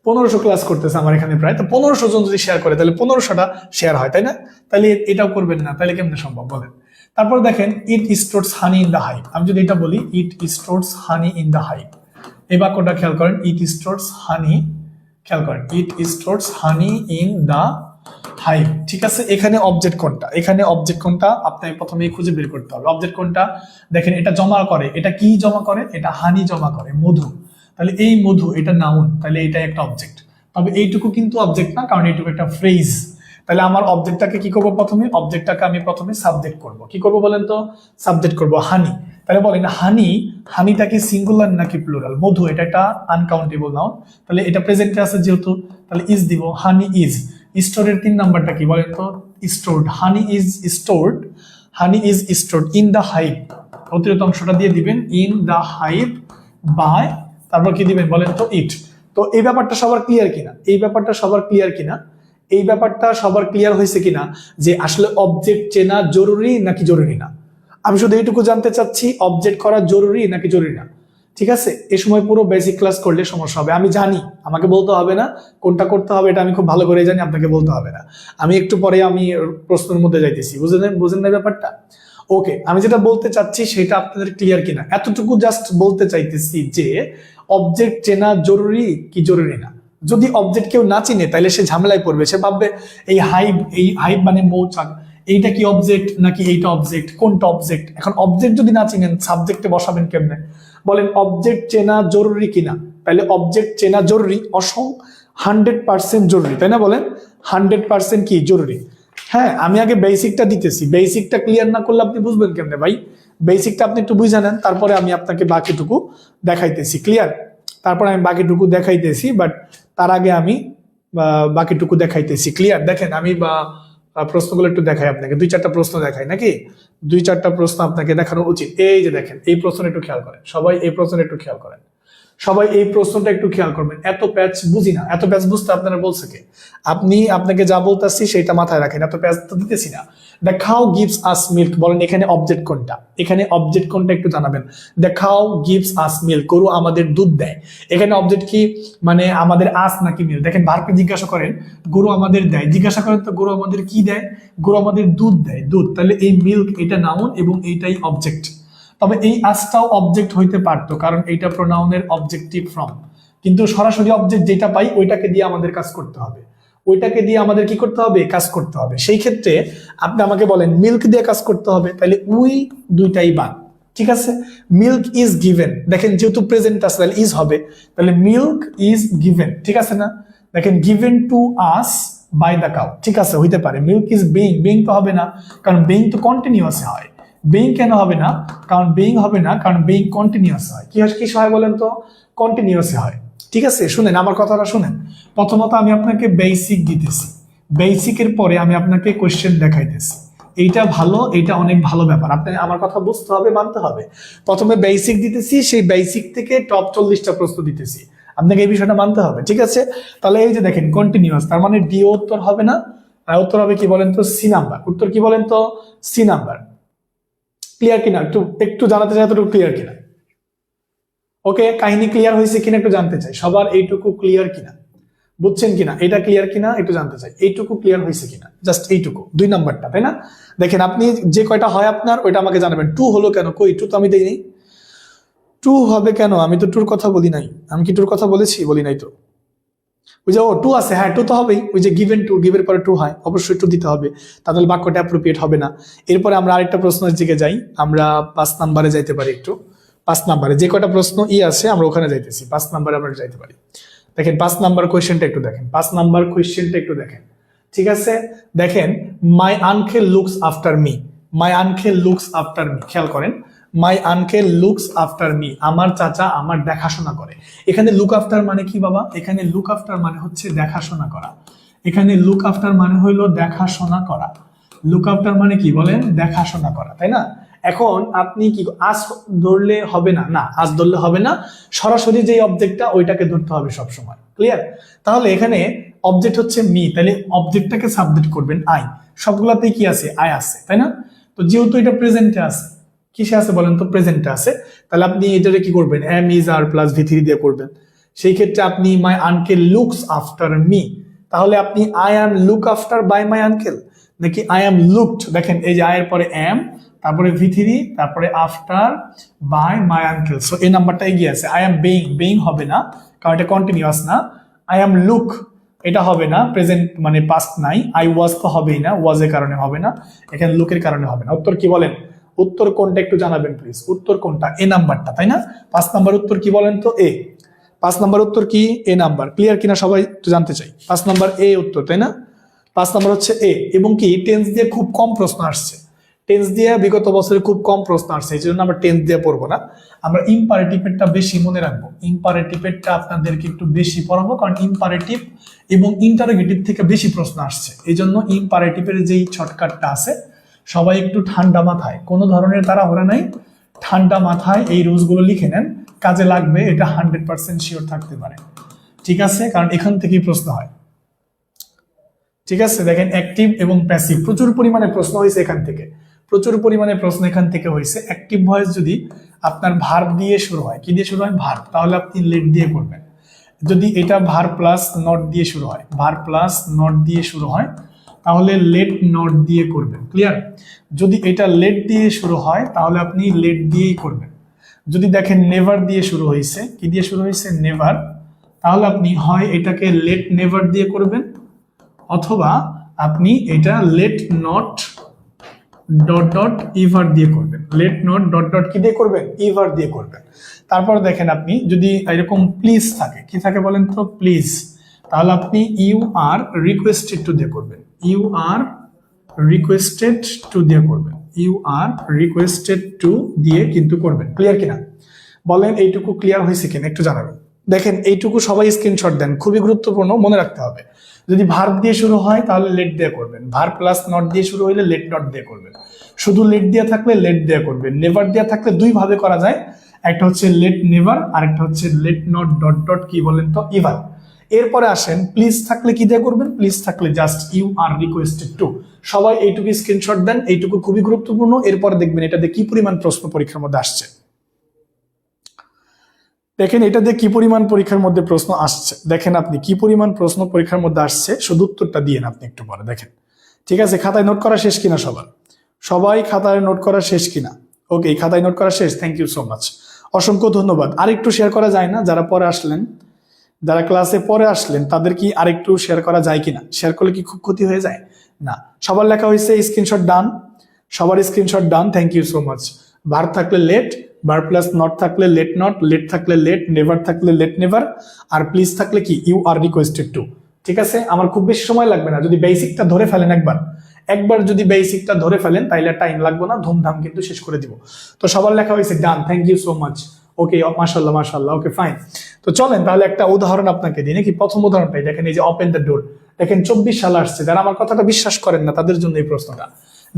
1500 ক্লাস করতেছে আমার এখানে প্রায়, তো 1500 জন যদি শেয়ার করে তাহলে 1500টা শেয়ার হয়, তাই না? তাহলে এটাও করবেন না, তাহলে কেমনে সম্ভব বলেন? তারপর দেখেন it stores honey in the hive. আমি যদি এটা বলি it stores honey in the hive, এই বাক্যটা খেয়াল করেন, ইট স্টোরস হানি খেয়াল করেন, it stores honey in the hive. ঠিক আছে, এখানে অবজেক্ট কোনটা, এখানে অবজেক্ট কোনটা আপনাকে প্রথমেই খুঁজে বের করতে হবে। অবজেক্ট কোনটা দেখেন, এটা জমা করে, এটা কি জমা করে, এটা হানি জমা করে, মধু। তাহলে এই মধু এটা নাউন, তাহলে এটা একটা অবজেক্ট। তবে এইটুকু কিন্তু অবজেক্ট না, কারণ এইটুকু একটা ফ্রেজ। তাহলে আমার অবজেক্টটাকে কি করবো, প্রথমে অবজেক্টটাকে আমি প্রথমে সাবজেক্ট করব। কি করব বলেন তো, সাবজেক্ট করব হানি। তাহলে বলেন হানি, হানিটা কি সিঙ্গুলার নাকি প্লুরাল? মধু এটা একটা আনকাউন্টেবল নাউন, তাহলে এটা প্রেজেন্টে আছে যেহেতু, তাহলে ইজ দিব, হানি ইজ। স্টোরের 3 নাম্বারটা কি বলেন তো, stored. Honey is stored, honey is stored in the hive, অতিরিক্ত অংশটা দিয়ে দিবেন, ইন দা হাইভ বাই, তারপর কি দিবেন বলেন তো, ইট। তো এই ব্যাপারটা সবার ক্লিয়ার কিনা, এই ব্যাপারটা সবার ক্লিয়ার কিনা, এই ব্যাপারটা সবার ক্লিয়ার হয়েছে কিনা যে আসলে অবজেক্ট চেনা জরুরি নাকি জরুরি না? আমি শুধু এইটুকু জানতে চাচ্ছি, অবজেক্ট করা জরুরি নাকি জরুরি না। ঠিক আছে, এই সময় পুরো বেসিক ক্লাস করলে সমস্যা হবে, আমি জানি, আমাকে বলতে হবে না কোনটা করতে হবে, এটা আমি খুব ভালো করে জানি, আপনাকে বলতে হবে না। আমি একটু পরে আমি প্রশ্নের মধ্যে যাইতেছি, বুঝেন না ব্যাপারটা? ওকে, আমি যেটা বলতে চাচ্ছি সেটা আপনাদের ক্লিয়ার কিনা, এতটুকু জাস্ট বলতে চাইতেছি যে অবজেক্ট চেনা জরুরি কি জরুরি না। যদি অবজেক্ট কেউ না চিনে তাহলে সে ঝামেলায় পড়বে, সে ভাববে এই হাইভ মানে মৌচাক, এইটা কি অবজেক্ট নাকি এইটা অবজেক্ট, কোনটা অবজেক্ট। এখন অবজেক্ট যদি না চিনেন সাবজেক্টে বসাবেন কেমনে? বলেন অবজেক্ট চেনা জরুরি কিনা, তাহলে অবজেক্ট চেনা জরুরি, 100% জরুরি, তাই না? বলেন 100% কি জরুরি? হ্যাঁ, আমি আগে বেসিকটা দিতেছি, বেসিকটা ক্লিয়ার না করলে আপনি বুঝবেন কেমনে ভাই? বেসিকটা আপনি একটু বুঝে নেন, তারপরে আমি আপনাকে বাকিটুকু দেখাইতেছি। ক্লিয়ার? তারপরে আমি বাকিটুকু দেখাইতেছি, বাট তার আগে আমি বাকিটুকু দেখাইতেছি। ক্লিয়ার? দেখেন আমি প্রশ্নগুলো একটু দেখাই আপনাকে, 2-4টা প্রশ্ন দেখাই নাকি? 2-4টা প্রশ্ন আপনাকে দেখানো উচিত। এই যে দেখেন, এই প্রশ্নটা একটু খেয়াল করেন সবাই, এই প্রশ্নটা একটু খেয়াল করেন সবাই, এই প্রশ্নটা একটু খেয়াল করবেন। এত প্যাচ বুঝি না, এত প্যাচ বুঝতে আপনারা বলছে কে? আপনাকে যা বলতেছি সেটা মাথায় রাখেন, এত প্যাচ তো দিতেছি না। দ্য খাও গিভস আস মিল্ক, বলেন এখানে অবজেক্ট কোনটা, এখানে অবজেক্ট কোনটা একটু জানাবেন। দ্য খাও গিভস আস মিল্ক, গরু আমাদের দুধ দেয়। এখানে অবজেক্ট কি, মানে আমাদের আস নাকি মিল্ক? দেখেন ভার্বকে জিজ্ঞাসা করেন, গরু আমাদের দেয়, জিজ্ঞাসা করেন তো গরু আমাদের কি দেয়? গরু আমাদের দুধ দেয়, দুধ। তাহলে এই মিল্ক এটা নাউন এবং এইটাই অবজেক্ট। তবে এই আসটাও অবজেক্ট হইতে পারতো, কারণ এইটা প্রোনাউনের অবজেক্টিভ ফর্ম, কিন্তু সরাসরি অবজেক্ট যেটা পাই ওইটাকে দিয়ে আমাদের কাজ করতে হবে, ওইটাকে দিয়ে আমাদের কি করতে হবে, কাজ করতে হবে। সেই ক্ষেত্রে আপনি আমাকে বলেন মিল্ক দিয়ে কাজ করতে হবে, তাহলে উই দুইটাই বাদ। ঠিক আছে, মিল্ক ইজ গিভেন, দেখেন যেহেতু প্রেজেন্ট আছে তাহলে ইজ হবে, তাহলে মিল্ক ইজ গিভেন। ঠিক আছে না? দেখেন given to us by the cow, ঠিক আছে হইতে পারে। মিল্ক ইজ বিইং, বিইং তো হবে না, কারণ বিইং তো কন্টিনিউয়াস হয়। বিইং কেন হবে না? কারণ বিইং হবে না, কারণ বিইং কন্টিনিউয়াস হয়। কি হয় বলেন তো? কন্টিনিউয়াস হয়। ঠিক আছে, শুনেন আমার কথাটা শুনেন। প্রথমত আমি আপনাকে বেসিক দিতেছি, বেসিকের পরে আমি আপনাকে কোশ্চেন দেখাইতেছি। এইটা ভালো, এইটা অনেক ভালো ব্যাপার, আপনি আমার কথা বুঝতে হবে, মানতে হবে। প্রথমে বেসিক দিতেছি, সেই বেসিক থেকে টপ 40টা প্রশ্ন দিতেছি, আপনাকে এই বিষয়টা মানতে হবে। ঠিক আছে, তাহলে এই যে দেখেন কন্টিনিউয়াস, তার মানে ডি উত্তর হবে না, আর উত্তর হবে কি বলেন তো, সি নাম্বার। উত্তর কি বলেন তো, সি নাম্বার। ক্লিয়ার কিনা? একটু জানাতে চাই এতটুকু ক্লিয়ার কিনা? ওকে, কাহিনী ক্লিয়ার হয়েছে কিনা একটু জানতে চাই, সবার এইটুকু ক্লিয়ার কিনা, বুঝছেন কিনা, এটা ক্লিয়ার কিনা একটু জানতে চাই, এইটুকু ক্লিয়ার হয়েছে কিনা, জাস্ট এইটুকু 2 নাম্বারটা, তাই না? দেখেন আপনি যে কয়টা হয় আপনার ওইটা আমাকে জানাবেন। 2 হলো কেন? কই 2 তো আমি দেইনি। 2 হবে কেন? আমি তো 2-র কথা বলি নাই। আমি কি 2-র কথা বলেছি? বলি নাই তো। ওই যে 2 আছে, হ্যাঁ 2 তো হবেই। ওই যে গিভেন টু, গিভের পরে 2 হয়, অবশ্যই 2 দিতে হবে, তাহলে বাক্যটা অ্যাপ্রোপ্রিয়েট হবে না। এরপরে আমরা আরেকটা প্রশ্নের দিকে যাই, আমরা 5 নাম্বারে যাইতে পারি একটু। 5 নাম্বারে যে কয়টা প্রশ্ন আছে আমরা ওখানে যাইতেছি, 5 নাম্বারে আমরা যাইতে পারি। দেখেন 5 নাম্বার কোয়েশ্চেনটা একটু দেখেন, 5 নাম্বার কোয়েশ্চেনটা একটু দেখেন। ঠিক আছে, দেখেন মাই আঙ্কেল লুকস আফটার মি, মাই আঙ্কেল লুকস আফটার মি, খেয়াল করেন, মাই আঙ্কেল লুকস আফটার মি, আমার চাচা আমার দেখাশোনা করে। এখানে লুক আফটার মানে কি বাবা? এখানে লুক আফটার মানে হচ্ছে দেখাশোনা করা। এখানে লুক আফটার মানে হইলো দেখাশোনা করা। লুক আফটার মানে কি বলেন? দেখাশোনা করা, তাই না? এখন আপনি কি আজ ধরলে হবে না, না আজ ধরলে হবে না, সরাসরি যে অবজেক্টটা ওইটাকে ধরতে হবে সব সময়। ক্লিয়ার? তাহলে এখানে অবজেক্ট হচ্ছে মি, তাহলে অবজেক্টটাকে সাবজেক্ট করবেন আই। সবগুলাতেই কি আছে? আই আছে, তাই না? তো যেহেতু এটা প্রেজেন্টে আছে, কিসে আছে বলেন তো? প্রেজেন্টে আছে, তাহলে আপনি এটাকে কি করবেন? এম ইজ আর প্লাস ভি3 দিয়ে করবেন। সেই ক্ষেত্রে আপনি my uncle looks after me, তাহলে আপনি I am look after by my uncle, নাকি আই অ্যাম লুকড? দেখেন এই যে আয়ের পরে এম, তারপরে ভি3, তারপরে after by my uncle. So এই নাম্বারটা এগিয়ে আছে। আই অ্যাম বেইং, বেইং হবে না কারণ এটা কন্টিনিউয়াস না। আই অ্যাম লুক, এটা হবে না, প্রেজেন্ট মানে পাস্ট নাই। আই ওয়াজ তো হবেই না, ওয়াজ এর কারণে হবে না, এখানে লুকের কারণে হবে না। উত্তর কি বলেন? উত্তর কোনটা একটু জানাবেন প্লিজ। উত্তর কোনটা? এ নাম্বারটা, তাই না? 5 নাম্বার উত্তর কি বলেন তো? এ। 5 নাম্বার উত্তর কি? এ নাম্বার। ক্লিয়ার কিনা সবাই একটু জানতে চাই। 5 নাম্বার এ উত্তর, তাই না? 5 নাম্বার হচ্ছে এ। এবং কি টেন্স দিয়ে খুব কম প্রশ্ন আসছে, টেন্স দিয়ে বিগত বছরে খুব কম প্রশ্ন আসছে, এই জন্য আমরা টেন্স দিয়ে পড়বো না, আমরা ইম্পারেটিভেরটা বেশি মনে রাখবো। ইম্পারেটিভেরটা আপনাদেরকে একটু বেশি পড়াবো, কারণ ইম্পারেটিভ এবং ইন্টারোগেটিভ থেকে বেশি প্রশ্ন আসছে। এই জন্য ইম্পারেটিভের যেই শর্টকাটটা আছে, সবাই একটু ঠান্ডা মাথায়, কোনো ধরনের তাড়াহুড়া নাই, ঠান্ডা মাথায় এই রুলসগুলো লিখে নেন, কাজে লাগবে, এটা 100% শিওর থাকতে পারে। ঠিক আছে, কারণ এখান থেকেই প্রশ্ন হয়। ঠিক আছে, দেখেন অ্যাক্টিভ এবং প্যাসিভ প্রচুর পরিমাণে প্রশ্ন হয়েছে এখান থেকে, প্রচুর পরিমাণে প্রশ্ন এখান থেকে হয়েছে। অ্যাক্টিভ ভয়েস যদি আপনার ভার্ব দিয়ে শুরু হয়, কি দিয়ে শুরু হয়? ভার্ব, তাহলে আপনি লেট দিয়ে করবেন। যদি এটা ভার্ব প্লাস নট দিয়ে শুরু হয়, ভার্ব প্লাস নট দিয়ে শুরু হয়, তাহলে লেট নট দিয়ে করবেন। ক্লিয়ার? যদি এটা লেট দিয়ে শুরু হয়, তাহলে আপনি লেট দিয়েই করবেন। যদি দেখেন নেভার দিয়ে শুরু হয়েছে, কি দিয়ে শুরু হয়েছে? নেভার, তাহলে আপনি হয় এটাকে লেট নেভার দিয়ে করবেন, অথবা আপনি এটা late not dot dot ever দিয়ে করবেন। লেট নট ডট ডট কি দিয়ে করবেন? ইভার দিয়ে করবেন। তারপর দেখেন আপনি যদি এরকম প্লিজ থাকে, কি থাকে বলেন তো? প্লিজ, তাহলে আপনি ইউ আর রিকোয়েস্টেড টু দিয়ে করবেন। ইউ আর রিকোয়েস্টেড টু দিয়ে করবেন। ইউ আর রিকোয়েস্টেড টু দিয়ে কিন্তু করবেন। ক্লিয়ার কিনা বলেন? এইটুকু ক্লিয়ার হয়েছে কিনা একটু জানাবেন। দেখেন এইটুকু সবাই স্ক্রিনশট দেন, খুবই গুরুত্বপূর্ণ, মনে রাখতে হবে। যদি ভার্ব দিয়ে শুরু হয় তাহলে লেট দিয়ে করবেন, ভার্ব প্লাস নট দিয়ে শুরু হইলে লেট নট দিয়ে করবেন, শুধু লেট দিয়ে থাকলে লেট দিয়ে করবেন। নেভার দিয়ে থাকলে দুই ভাবে করা যায়, একটা হচ্ছে লেট নেভার, আর একটা হচ্ছে লেট নট ডট ডট কি বলেন তো? ইভার। এরপরে আসেন প্লিজ থাকলে কি দিয়ে করবেন? প্লিজ থাকলে just you are requested to. সবাই এইটুকু স্ক্রিনশট দেন, এইটুকু খুবই গুরুত্বপূর্ণ। এরপরে দেখবেন এটা দিয়ে কি পরিমাণ প্রশ্ন পরীক্ষার মধ্যে আসছে। দেখেন এটা দিয়ে কি পরিমাণ পরীক্ষার মধ্যে প্রশ্ন আসছে, দেখেন আপনি কি পরিমাণ প্রশ্ন পরীক্ষার মধ্যে আসছে, শুধু উত্তরটা দিয়ে আপনি একটু পরে দেখেন। ঠিক আছে, খাতায় নোট করা শেষ কিনা সবার? সবাই খাতায় নোট করা শেষ কিনা? ওকে, খাতায় নোট করা শেষ, থ্যাংক ইউ সো মাচ, অসংখ্য ধন্যবাদ। আরেকটু শেয়ার করা যায় না? যারা পরে আসলেন, যারা ক্লাসে পরে আসলেন, তাদের কি আরেকটু শেয়ার করা যায় কিনা? শেয়ার করলে কি খুব ক্ষতি হয়ে যায়? না, সবার লেখা হয়েছে, স্ক্রিনশট ডান, সবার screenshot done, thank you so much. Verb থাকলে লেট, ভার্ব প্লাস নট থাকলে লেট নট, লেট থাকলে লেট, নেভার থাকলে লেট নেভার, আর প্লিজ থাকলে কি? You are requested to. ঠিক আছে, আমার খুব বেশি সময় লাগবে না, যদি বেসিকটা ধরে ফেলেন একবার যদি বেসিকটা ধরে ফেলেন তাইলে টাইম লাগবে না, ধুমধাম কিন্তু শেষ করে দিব। তো সবার লেখা হয়েছে ডান, থ্যাংক ইউ সো মাচ। ওকে, মাশাআল্লাহ মাশাআল্লাহ, ওকে ফাইন। তো চলেন তাহলে একটা উদাহরণ আপনাকে দিই নাকি? প্রথম উদাহরণটাই দেখেন, এই যে ওপেন দ্য ডোর, দেখেন 24 সাল আসছে। যারা আমার কথাটা বিশ্বাস করেন না তাদের জন্য এই প্রশ্নটা।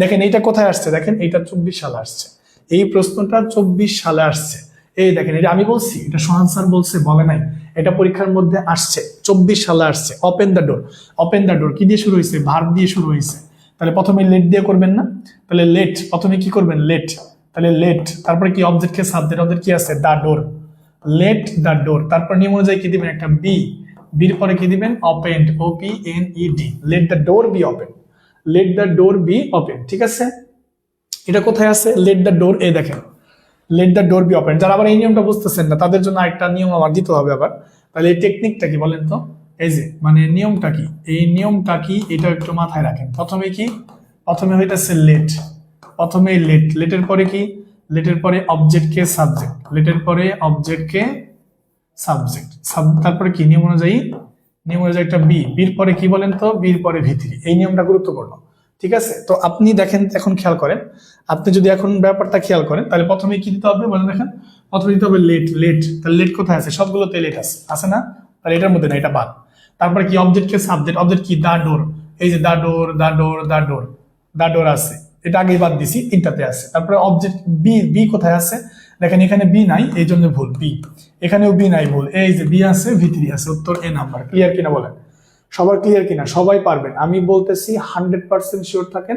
দেখেন এইটা কোথায় আসছে, দেখেন এইটা 24 সালে আসছে, এই প্রশ্নটা 24 সালে আসছে। এই দেখেন, এটা আমি বলছি, এটা সোহান স্যার বলছে, বলে নাই, এটা পরীক্ষার মধ্যে আসছে, 24 সালে আসছে। Open the door, open the ডোর কি দিয়ে শুরু হয়েছে? ভার্ব দিয়ে শুরু হয়েছে, তাহলে প্রথমে লেট দিয়ে করবেন না? তাহলে লেট, প্রথমে কি করবেন? লেট, তাহলে লেট, তারপরে কি অবজেক্টকে সাবজেক্ট, অবজেক্ট কি আছে? দা ডোর, লেট দা ডোর। তারপর নিয়ম অনুযায়ী কি দিবেন? একটা বি, বির পরে কি দিবেন? Opened, OPENED, let the door be open, let the door be open. ঠিক আছে, এটা কোথায় আছে? লেট দ্য ডোর, এই দেখেন, let the door be open. যারা আবার এই নিয়মটা বুঝতেছেন না তাদের জন্য আরেকটা নিয়ম আমার দিতে হবে আবার। তাহলে এই টেকনিকটা কি বলেন তো? এই যে মানে নিয়মটা কি, এই নিয়মটা কি, এটা একটু মাথায় রাখেন। প্রথমে কি? প্রথমে হইতেছে লেট, প্রথমে লেট, লেটের পরে কি? লেটের পরে অবজেক্টকে সাবজেক্ট, লেটের পরে অবজেক্টকে সাবজেক্ট, তারপরে কি নিয়ম অনুযায়ী? নিয়ম অনুযায়ী একটা বি, বির পরে কি বলেন তো? বির পরে ভিত্তি। এই নিয়মটা গুরুত্বপূর্ণ। ঠিক আছে, তো আপনি দেখেন, এখন খেয়াল করেন, আপনি যদি এখন ব্যাপারটা খেয়াল করেন, তাহলে প্রথমে কি দিতে হবে বলেন? দেখেন, প্রথমে দিতে হবে লেট, লেট, তাহলে লেট কোথায় আছে? সবগুলোতে লেট আছে না? তাহলে এটার মধ্যে না, এটা বাদ। তারপরে কি? অবজেক্টকে সাবজেক্ট, অবজেক্ট কি? দা ডোর, এই যে দা ডোর, দা ডোর, দা ডোর, দা ডোর আছে, এটা আগেই বাদ দিছি, তিনটাতে আছে। তারপরে অবজেক্ট বি, বি কোথায় আছে? দেখেন এখানে বি নাই, এই জন্য ভুল, বি, এখানেও বি নাই, ভুল, এই যে বি আছে, ভিতরি আছে, উত্তর এ নাম্বার। ক্লিয়ার কিনা বলেন? সবার ক্লিয়ার কিনা? সবাই পারবেন, আমি বলতেছি 100% শিওর থাকেন।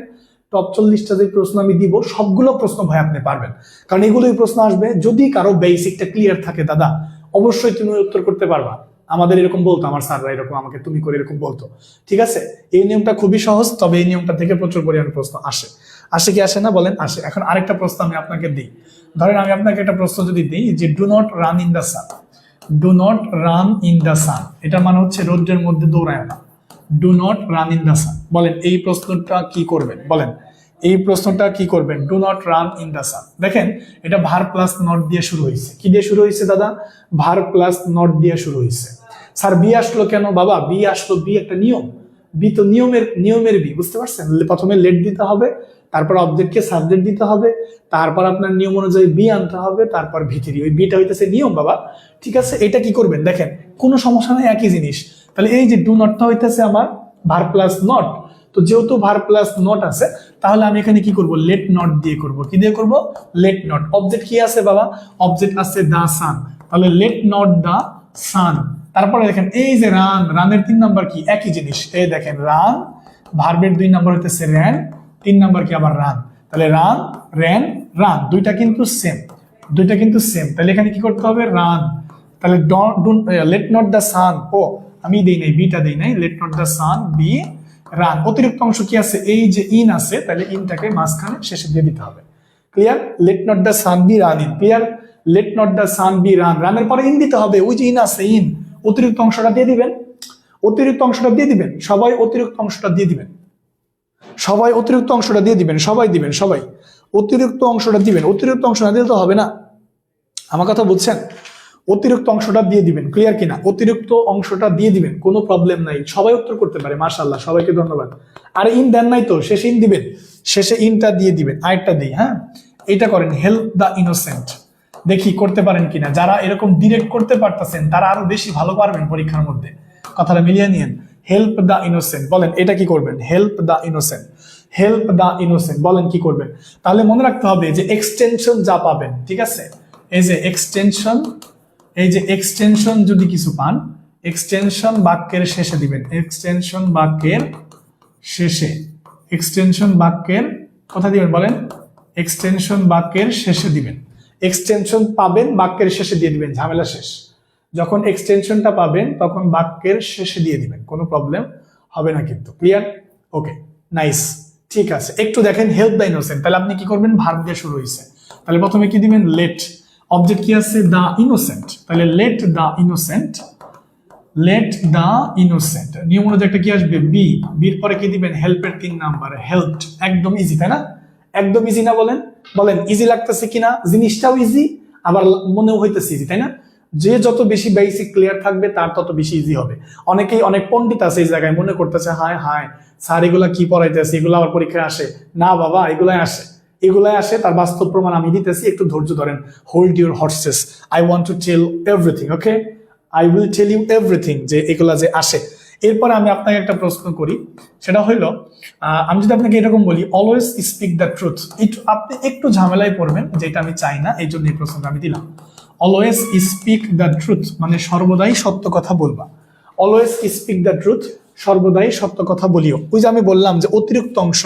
টপ 40টা যে প্রশ্ন আমি দিব, সবগুলো প্রশ্ন ভাই আপনি পারবেন, কারণ এগুলোই প্রশ্ন আসবে। যদি কারো বেসিকটা ক্লিয়ার থাকে, দাদা অবশ্যই তুমি উত্তর করতে পারবা। আমাদের এরকম বলতো, আমার স্যাররা এরকম আমাকে তুমি করে এরকম বলতো। ঠিক আছে, এই নিয়মটা খুবই সহজ, তবে এই নিয়মটা থেকে প্রচুর পরিমাণে প্রশ্ন আসে কি আসে না বলেন? আসে। এখন আরেকটা প্রশ্ন আমি আপনাকে দিই, ধরেন আমি আপনাকে একটা প্রশ্ন যদি দিই যে do not run in the sun, do not run in the sun, এটা মানে হচ্ছে রোদ্রের মধ্যে দৌড়ায় না। Do not run in the sun, বলেন এই প্রশ্নটা কি করবেন, বলেন এই প্রশ্নটা কি করবেন? Do not run in the sun. দেখেন এটা ভার প্লাস নট দিয়ে শুরু হয়েছে। কি দিয়ে শুরু হয়েছে দাদা? ভার প্লাস নট দিয়ে শুরু হয়েছে। স্যার বি আসলো কেন? বাবা বি আসলো, বি একটা নিয়ম, বি তো নিয়মের বি, বুঝতে পারছেন? প্রথমে লেট দিতে হবে, তারপর অবজেক্টকে সাবজেক্ট দিতে হবে, তারপর আপনার নিয়ম অনুযায়ী বি আনতে হবে, তারপর ভিতরি, ওই বিটা হইতেছে নিয়ম বাবা। ঠিক আছে, এটা কি করবেন দেখেন, কোনো সমস্যা নেই, একই জিনিস। তাহলে এই যে ডু নটটা হইতেছে আমার ভার প্লাস নট, তো যেহেতু ভার প্লাস নট আছে তাহলে আমি এখানে কি করব? লেট নট দিয়ে করব। কি দিয়ে করব? Let not. অবজেক্ট কি আছে বাবা? অবজেক্ট আছে দা সান, তাহলে লেট নট দা সান। তারপরে দেখেন এই যে রান, রানের 3 নাম্বার কি? একই জিনিস। এই দেখেন রান, ভার্বের 2 নাম্বার হইতেছে র্যান, 3 নাম্বার কি আবার রান। তাহলে রান র্যান রান, দুইটা কিন্তু সেম, দুইটা কিন্তু সেম। তাহলে এখানে কি করতে হবে? রান। তাহলে লেট নট দ্য সান, ও আমি দেই নাই, বিটা দেই নাই, late not the sun B run. অতিরিক্ত অংশ কি আছে? এই যে ইন আছে, তাহলে ইনটাকে মাঝখানে শেষে দিয়ে দিতে হবে। Clear? Late not the sun B run in. Clear? Late not the sun B run, রানের পরে ইন দিতে হবে, ওই যে ইন আছে ইন, অতিরিক্ত অংশটা দিয়ে দিবেন, অতিরিক্ত অংশটা দিয়ে দিবেন, সবাই অতিরিক্ত অংশটা দিয়ে দিবেন, সবাই অতিরিক্ত অংশটা দিয়ে দিবেন, সবাই দিবেন, সবাই অতিরিক্ত অংশটা দিবেন। অতিরিক্ত অংশ না দিলে তো হবে না, আমার কথা বুঝছেন? অতিরিক্ত অংশটা দিয়ে দিবেন। ক্লিয়ার কিনা? অতিরিক্ত অংশটা দিয়ে দিবেন, কোনো প্রবলেম নাই, সবাই উত্তর করতে পারে, মাশাআল্লাহ, সবাইকে ধন্যবাদ। আর ইন দেন নাই তো, শেষে ইন দিবেন, শেষে ইনটা দিয়ে দিবেন। আরেকটা দিই, হ্যাঁ এটা করেন, হেল্প দ্য ইনোসেন্ট। দেখি করতে পারেন কিনা, যারা এরকম ডিরেক্ট করতে পারতেছেন তারা আরো বেশি ভালো পারবেন পরীক্ষার মধ্যে। কথাটা মিলিয়ে নিয়েন। হেল্প দ্য ইনোসেন্ট, বলেন এটা কি করবেন? Help the innocent, help the innocent, বলেন কি করবেন? তাহলে মনে রাখতে হবে যে এক্সটেনশন যা পাবেন, ঠিক আছে, এই যে এক্সটেনশন, এই যে এক্সটেনশন যদি কিছু পান, এক্সটেনশন বাক্যের শেষে দিবেন, এক্সটেনশন বাক্যের শেষে, এক্সটেনশন বাক্যের কোথায় দিবেন বলেন? এক্সটেনশন বাক্যের শেষে দিবেন। এক্সটেনশন পাবেন বাক্যের শেষে দিয়ে দিবেন, ঝামেলা শেষ। যখন এক্সটেনশনটা পাবেন তখন বাক্যের শেষে দিয়ে দিবেন, কোনো প্রবলেম হবে না কিন্তু। ক্লিয়ার? ওকে, নাইস, ঠিক আছে। একটু দেখেন হেল্প দ্য ইনোসেন্ট, তাহলে আপনি কি করবেন? ভার্ব দিয়ে শুরু হয়েছে, তাহলে প্রথমে কি দিবেন? লেট। অবজেক্ট কি আছে? দা ইনোসেন্ট, তাহলে লেট দা ইনোসেন্ট, লেট দা ইনোসেন্ট। নিয়ম অনুযায়ী একটা কি আসবে? বি। বির পরে কি দিবেন? হেল্পের 3 নাম্বার, হেল্পড। একদম ইজি, তাই না? একদম ইজি না? বলেন বলেন, ইজি লাগতেছে কিনা? জিনিসটাও ইজি, আবার মনেও হইতেছে ইজি, তাই না? যে যত বেশি বেসিক ক্লিয়ার থাকবে তার তত বেশি ইজি হবে। অনেকেই, অনেক পণ্ডিত আছে এই জায়গায়, মনে করতেছে হায় হায় স্যার এগুলা কি পড়াইতেছে, এগুলো আবার পরীক্ষায় আসে না। বাবা এগুলাই আসে, এগুলাই আসে, তার বাস্তব প্রমাণ আমি দিতেছি, একটু ধৈর্য ধরেন। Hold your horses, I want to tell everything, okay, I will tell you everything, যে এগুলা যে আসে। এরপরে আমি আপনাকে একটা প্রশ্ন করি, সেটা হইল, আমি যদি আপনাকে এরকম বলি অলওয়েজ স্পিক দ্য ট্রুথ, আপনি একটু ঝামেলায় পড়বেন, যেটা আমি চাই না, এই জন্য এই প্রশ্নটা আমি দিলাম। অলওয়েজ স্পিক দ্য ট্রুথ মানে সর্বদাই সত্য কথা বলবা। অলওয়েজ স্পিক দ্য ট্রুথ, সর্বদাই সত্য কথা বলিও। ওই যে আমি বললাম যে অতিরিক্ত অংশ,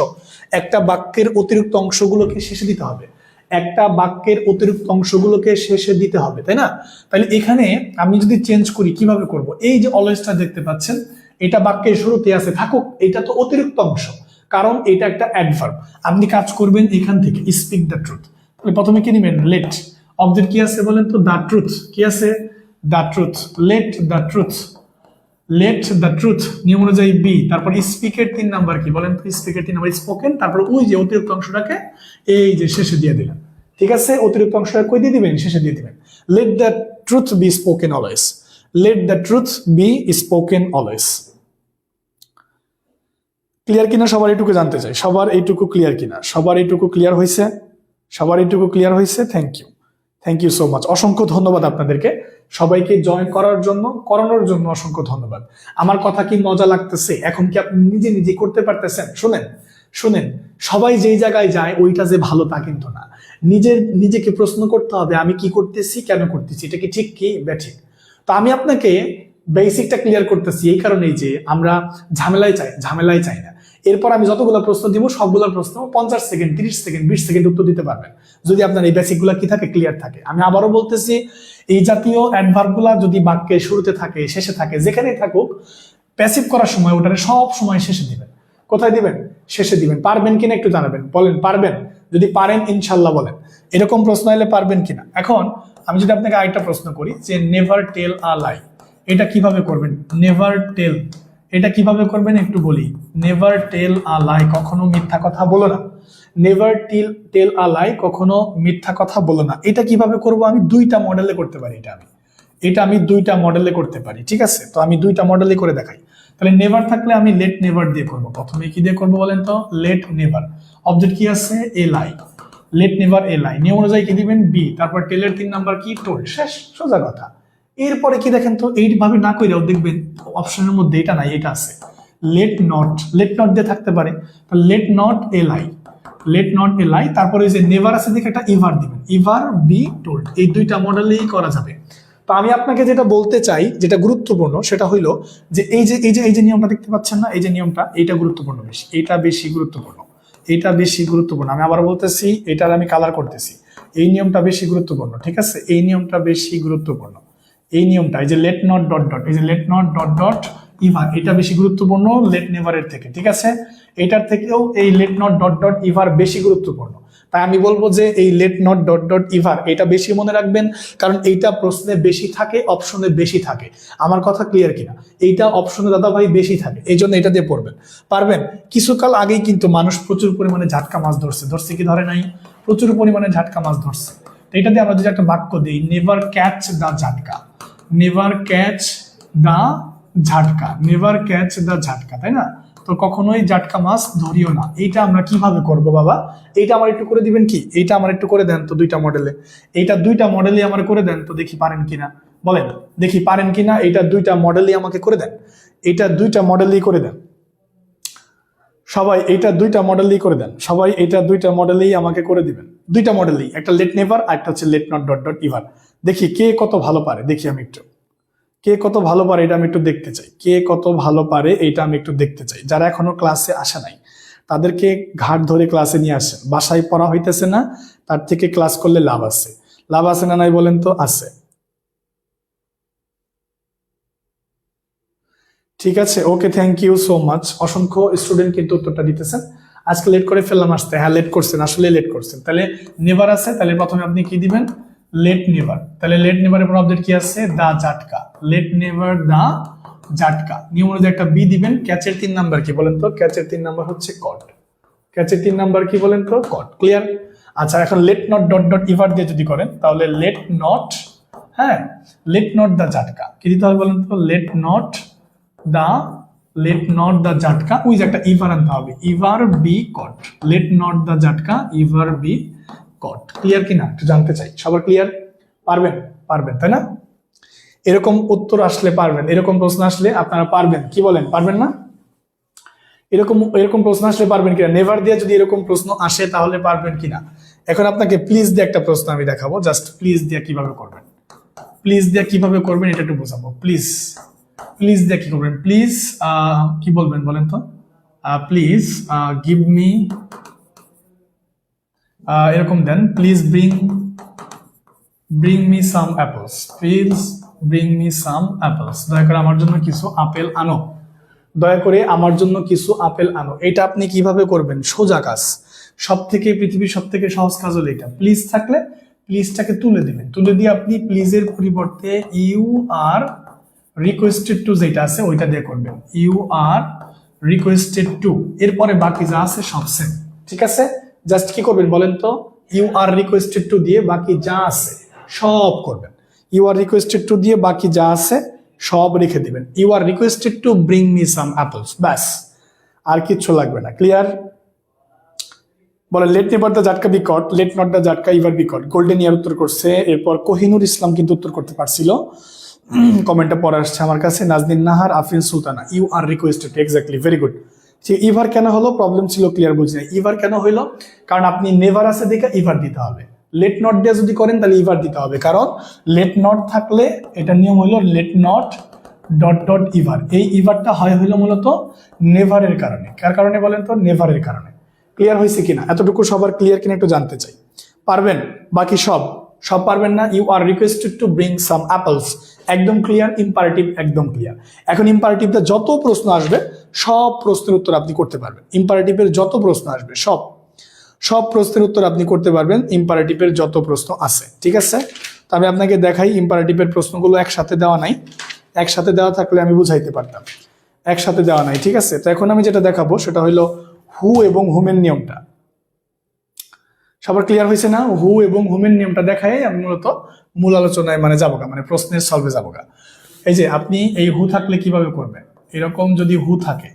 একটা বাক্যের অতিরিক্ত অংশগুলোকে শেষে দিতে হবে, একটা বাক্যের অতিরিক্ত অংশগুলোকে শেষে দিতে হবে, তাই না? তাহলে এখানে আমি যদি চেঞ্জ করি, কিভাবে করব? এই যে অলওয়েজটা দেখতে পাচ্ছেন, এটা বাক্যের শুরুতে আছে, থাকুক, এটা তো অতিরিক্ত অংশ, কারণ এটা একটা অ্যাডভার্ব। আপনি কাজ করবেন এখান থেকে, স্পিক দ্য ট্রুথ। তাহলে প্রথমে কি নেবেন? লেট। অবজেক্ট কি আছে বলেন তো? The truth. কি আছে? The truth. Let the truth, let the truth, নিয়ম অনুযায়ী বি। তারপর স্পিকের 3 নাম্বার কি বলেন তো? স্পিকের 3 নাম্বার স্পোকেন, তারপর ওই যে অতিরিক্ত অংশটাকে এই যে শেষে দিয়ে দিলেন, ঠিক আছে? অতিরিক্ত অংশটা কই দিয়ে দিবেন? শেষে দিয়ে দিবেন। Let the truth B spoken always, let the truth B spoken always. Clear কিনা? সবার এইটুকু জানতে চাই, সবার এইটুকু ক্লিয়ার কিনা? সবার এইটুকু ক্লিয়ার হয়েছে? সবার এইটুকু ক্লিয়ার হয়েছে? Thank you, thank you so much. অসংখ্য ধন্যবাদ আপনাদেরকে, সবাইকে জয়েন করার জন্য, করানোর জন্য অসংখ্য ধন্যবাদ। আমার কথা কি মজা লাগতেছে? এখন কি আপনি নিজে নিজে করতে পারতেছেন? শুনেন শুনেন, সবাই যেই জায়গায় যায় ওইটা যে ভালো তা কিন্তু না। নিজেকে প্রশ্ন করতে হবে, আমি কি করতেছি, কেন করতেছি, এটা কি ঠিক কি ব্যাঠিক? তো আমি আপনাকে বেসিকটা ক্লিয়ার করতেছি এই কারণেই যে আমরা ঝামেলাই চাই না। এরপর আমি যতগুলো প্রশ্ন দিব সবগুলোর প্রশ্ন 50 সেকেন্ড, 30 সেকেন্ড, 20 সেকেন্ড উত্তর দিতে পারবেন, যদি আপনার এই বেসিক গুলা কি থাকে, ক্লিয়ার থাকে। আমি আবারও বলতেছি, এই জাতীয় অ্যাডভার্ব গুলা যদি বাক্যের শুরুতে থাকে, শেষে থাকে, যেখানেই থাকুক, প্যাসিভ করার সময় ওটারে সব সময় শেষে দিবেন। কোথায় দিবেন? শেষে দিবেন। পারবেন কিনা একটু জানাবেন, বলেন পারবেন? যদি পারেন ইনশাল্লাহ বলেন। এরকম প্রশ্ন এলে পারবেন কিনা? এখন আমি যদি আপনাকে আরেকটা প্রশ্ন করি যে নেভার টেল আ লাই, এটা কিভাবে করবেন? নেভার টেল, এটা কিভাবে করবেন একটু বলি। নেভার টেল আ লাই, কখনো মিথ্যা কথা বলো না। নেভার টেল আ লাই, কখনো মিথ্যা কথা বলো না। এটা কিভাবে করব? আমি দুইটা মডেলে করতে পারি। এটা আমি দুইটা মডেলে করতে পারি, ঠিক আছে? তো আমি দুইটা মডেলে করে দেখাই। তাহলে নেভার থাকলে আমি লেট নেভার দিয়ে করব। প্রথমে কি দিয়ে করব বলেন তো? Late never. অবজেক্ট কি আছে? এ লাই। লেট নেভার এ লাই। নিয়ম অনুযায়ী কি দিবেন? বি। তারপর টেলের 3 নাম্বার কি? টোল্ড। শেষ, সোজা কথা। এরপরে কি দেখেন তো, এইভাবে না কইরাও দেখবেন অপশনের মধ্যে এটা নাই, এটা আছে লেট নট। লেট নট দিয়ে থাকতে পারে, let not a lie, let not a lie. তারপরে যে নেভার আছে দেখে একটা ইভার দিবেন, ইভার বি টোল্ড। এই দুইটা মডেলেই করা যাবে। তো আমি আপনাকে যেটা বলতে চাই, যেটা গুরুত্বপূর্ণ, সেটা হইলো যে এই যে নিয়মটা দেখতে পাচ্ছেন না, এই যে নিয়মটা, এইটা গুরুত্বপূর্ণ বেশি, এটা বেশি গুরুত্বপূর্ণ, এটা বেশি গুরুত্বপূর্ণ। আমি আবার বলতেছি, এটার আমি কালার করতেছি। এই নিয়মটা বেশি গুরুত্বপূর্ণ, ঠিক আছে? এই নিয়মটা বেশি গুরুত্বপূর্ণ। এই নিয়মটা, এই যে লেট নট ডট ডট, এই যে লেট নট ডট ডট ইভার, এটা বেশি গুরুত্বপূর্ণ লেট নেভারের থেকে, ঠিক আছে? এটার থেকেও এই লেট নট ডট ডট ইভার বেশি গুরুত্বপূর্ণ। তাই আমি বলবো যে এই লেট নট ডট ডট ইভার এটা বেশি মনে রাখবেন, কারণ এইটা প্রশ্নে বেশি থাকে, অপশনে বেশি থাকে। আমার কথা ক্লিয়ার কিনা? এইটা অপশনে দাদা ভাই বেশি থাকে, এই জন্য এটা দিয়ে পড়বেন। পারবেন? কিছুকাল আগেই কিন্তু মানুষ প্রচুর পরিমাণে ঝাটকা মাছ ধরছে কি ধরে নাই? প্রচুর পরিমাণে ঝাটকা মাছ ধরছে। এটা দিয়ে আমরা যদি একটা বাক্য দিই, নেভার ক্যাচ দ্য ঝাটকা, নেভার ক্যাচ দ্য ঝাটকা, নেভার ক্যাচ দ্য ঝাটকা, তাই না? তো কখনোই জাটকা মাছ ধরিও না। এইটা আমরা কিভাবে করব বাবা? এইটা আমার একটু করে দিবেন কি? এইটা আমার একটু করে দেন তো দুইটা মডেলে। এইটা দুইটা মডেলই আমার করে দেন তো, দেখি পারেন কিনা। বলেন দেখি পারেন কিনা। এইটা দুইটা মডেলই আমাকে করে দেন, এইটা দুইটা মডেলই করে দেন সবাই। এইটা দুইটা মডেলই করে দেন সবাই, এইটা দুইটা মডেলই আমাকে করে দিবেন। দুইটা মডেলই, একটা লেট নেভার আর একটা হচ্ছে লেট নট ডট ডট ইভার। দেখি কে কত ভালো পারে, দেখি আমি একটু কে কত ভালো পারে এটা আমি একটু দেখতে চাই। কে কত ভালো পারে এটা আমি একটু দেখতে চাই। যারা এখনো ক্লাসে আসে নাই তাদেরকে ঘাট ধরে ক্লাসে নিয়ে আসেন। বাসায় পড়া হইতেছে না, তার থেকে ক্লাস করলে লাভ আছে। লাভ আছে না নাই বলেন তো? আছে। ঠিক আছে, ওকে, থ্যাংক ইউ সো মাচ। অসংখ্য স্টুডেন্ট কিন্তু উত্তরটা দিতেছেন। আজকে লেট করে ফেললাম আসতে। হ্যাঁ লেট করছেন, আসলে লেট করছেন। তাহলে নেভার আছে, তাহলে প্রথমে আপনি কি দিবেন? Late never. তাহলে লেট নেভারের পর অবজেক্ট কি আছে? দা জাটকা। লেট নেভার দা জাটকা। নিয়ম অনুযায়ী একটা বি দিবেন। ক্যাচের 3 নাম্বার কি বলেন তো? ক্যাচের 3 নাম্বার হচ্ছে কট। ক্যাচের 3 নাম্বার কি বলেন তো? কট। ক্লিয়ার? আচ্ছা, এখন let not dot dot ever দিয়ে যদি করেন তাহলে লেট নট, হ্যাঁ, লেট নট দা জাটকা কি দিতে হবে বলেন তো? লেট নট দা জাটকা। ওই যে একটা ইভার আনতে হবে, ever be caught. Let not the জাটকা, ইভার বি কট। ক্লিয়ার কিনা একটু জানতে চাই। সবার ক্লিয়ার? পারবেন? পারবেন তাই না? এরকম উত্তর আসলে পারবেন, এরকম প্রশ্ন আসলে আপনারা পারবেন। কি বলেন, পারবেন না? এরকম প্রশ্ন আসলে পারবেন কিনা? নেভার দিয়ে যদি এরকম প্রশ্ন আসে তাহলে পারবেন কিনা? এখন আপনাকে প্লিজ দিয়ে একটা প্রশ্ন আমি দেখাবো। জাস্ট প্লিজ দিয়ে কিভাবে করবেন, প্লিজ দিয়ে কিভাবে করবেন এটা একটু বোঝাবো। প্লিজ, প্লিজ দিয়ে কি করবেন? প্লিজ কি বলবেন বলেন তো? প্লিজ গিভ মি, এরকম দেন। Please bring me some apples, please bring me some apples. দয়া করে আমার জন্য কিছু আপেল আনো, দয়া করে আমার জন্য কিছু আপেল আনো। এটা আপনি কিভাবে করবেন? সোজা কাজ। পৃথিবীর সব থেকে সহজ কাজ হলো এটা। প্লিজ থাকলে প্লিজটাকে তুলে দিবেন, তুলে দিয়ে আপনি প্লিজের পরিবর্তে ইউ আর রিকোয়েস্টেড টু যেটা আছে ওইটা দিয়ে করবেন। ইউ আর রিকোয়েস্টেড টু, এরপরে বাকি যা আছে সব সেম, ঠিক আছে? জাস্ট কি করবেন বলেন তো? ইউ আর রিকোয়েস্টেড টু দিয়ে বাকি যা আছে সব করবেন। ইউ আর রিকোয়েস্টেড টু দিয়ে বাকি যা আছে সব রেখে দিবেন। You are requested to bring me some apples, ব্যাস, আর কিচ্ছু লাগবে না। ক্লিয়ার? বলে লেট নেভার দ্য জাটকা be caught, let not the জাটকা ever be caught. Golden year উত্তর করছে। এরপর কোহিনুর ইসলাম কিন্তু উত্তর করতে পারছিল, কমেন্টটা পড়ে আসছে আমার কাছে। Naznin Nahar, Afrin Sultana, you are requested, exactly, very good. ঠিক, ইভার কেন হলো? প্রবলেম ছিল, ক্লিয়ার বুঝি না। ইভার কেন হইলো? কারণ আপনি নেভার আছে দেখে ইভার দিতে হবে। লেট নট দিয়ে যদি করেন তাহলে ইভার দিতে হবে, কারণ লেট নট থাকলে এটা নিয়ম হইলো লেট নট ডট ডট ইভার। এই ইভারটা হইলো মূলত নেভারের কারণে। কার কারণে বলেন তো? নেভারের কারণে। ক্লিয়ার হয়েছে কিনা? এতটুকু সবার ক্লিয়ার কিনা একটু জানতে চাই। পারবেন? বাকি সব পারবেন না? You are requested to bring some apples, একদম ক্লিয়ার। ইম্পারেটিভ একদম ক্লিয়ার। এখন ইম্পারেটিভটা যত প্রশ্ন আসবে সব প্রশ্নের উত্তর আপনি করতে পারবেন। ইম্পারেটিভের যত প্রশ্ন আসবে সব প্রশ্নের উত্তর আপনি করতে পারবেন ইম্পারেটিভের যত প্রশ্ন আছে, ঠিক আছে। তো আমি আপনাকে দেখাই, ইম্পারেটিভের প্রশ্নগুলো একসাথে দেওয়া নাই, একসাথে দেওয়া থাকলে আমি বুঝাইতে পারতাম, একসাথে দেওয়া নাই, ঠিক আছে। তো এখন আমি যেটা দেখাবো সেটা হলো হু এবং হুমের নিয়মটা। সবার ক্লিয়ার হয়েছে না? হু এবং হুমের নিয়মটা দেখাই আমি মূলত মূল আলোচনায় মানে যাবো, মানে প্রশ্নের সলভে যাবো। এই যে আপনি এই হু থাকলে কিভাবে করবেন, এরকম যদি হু থাকে,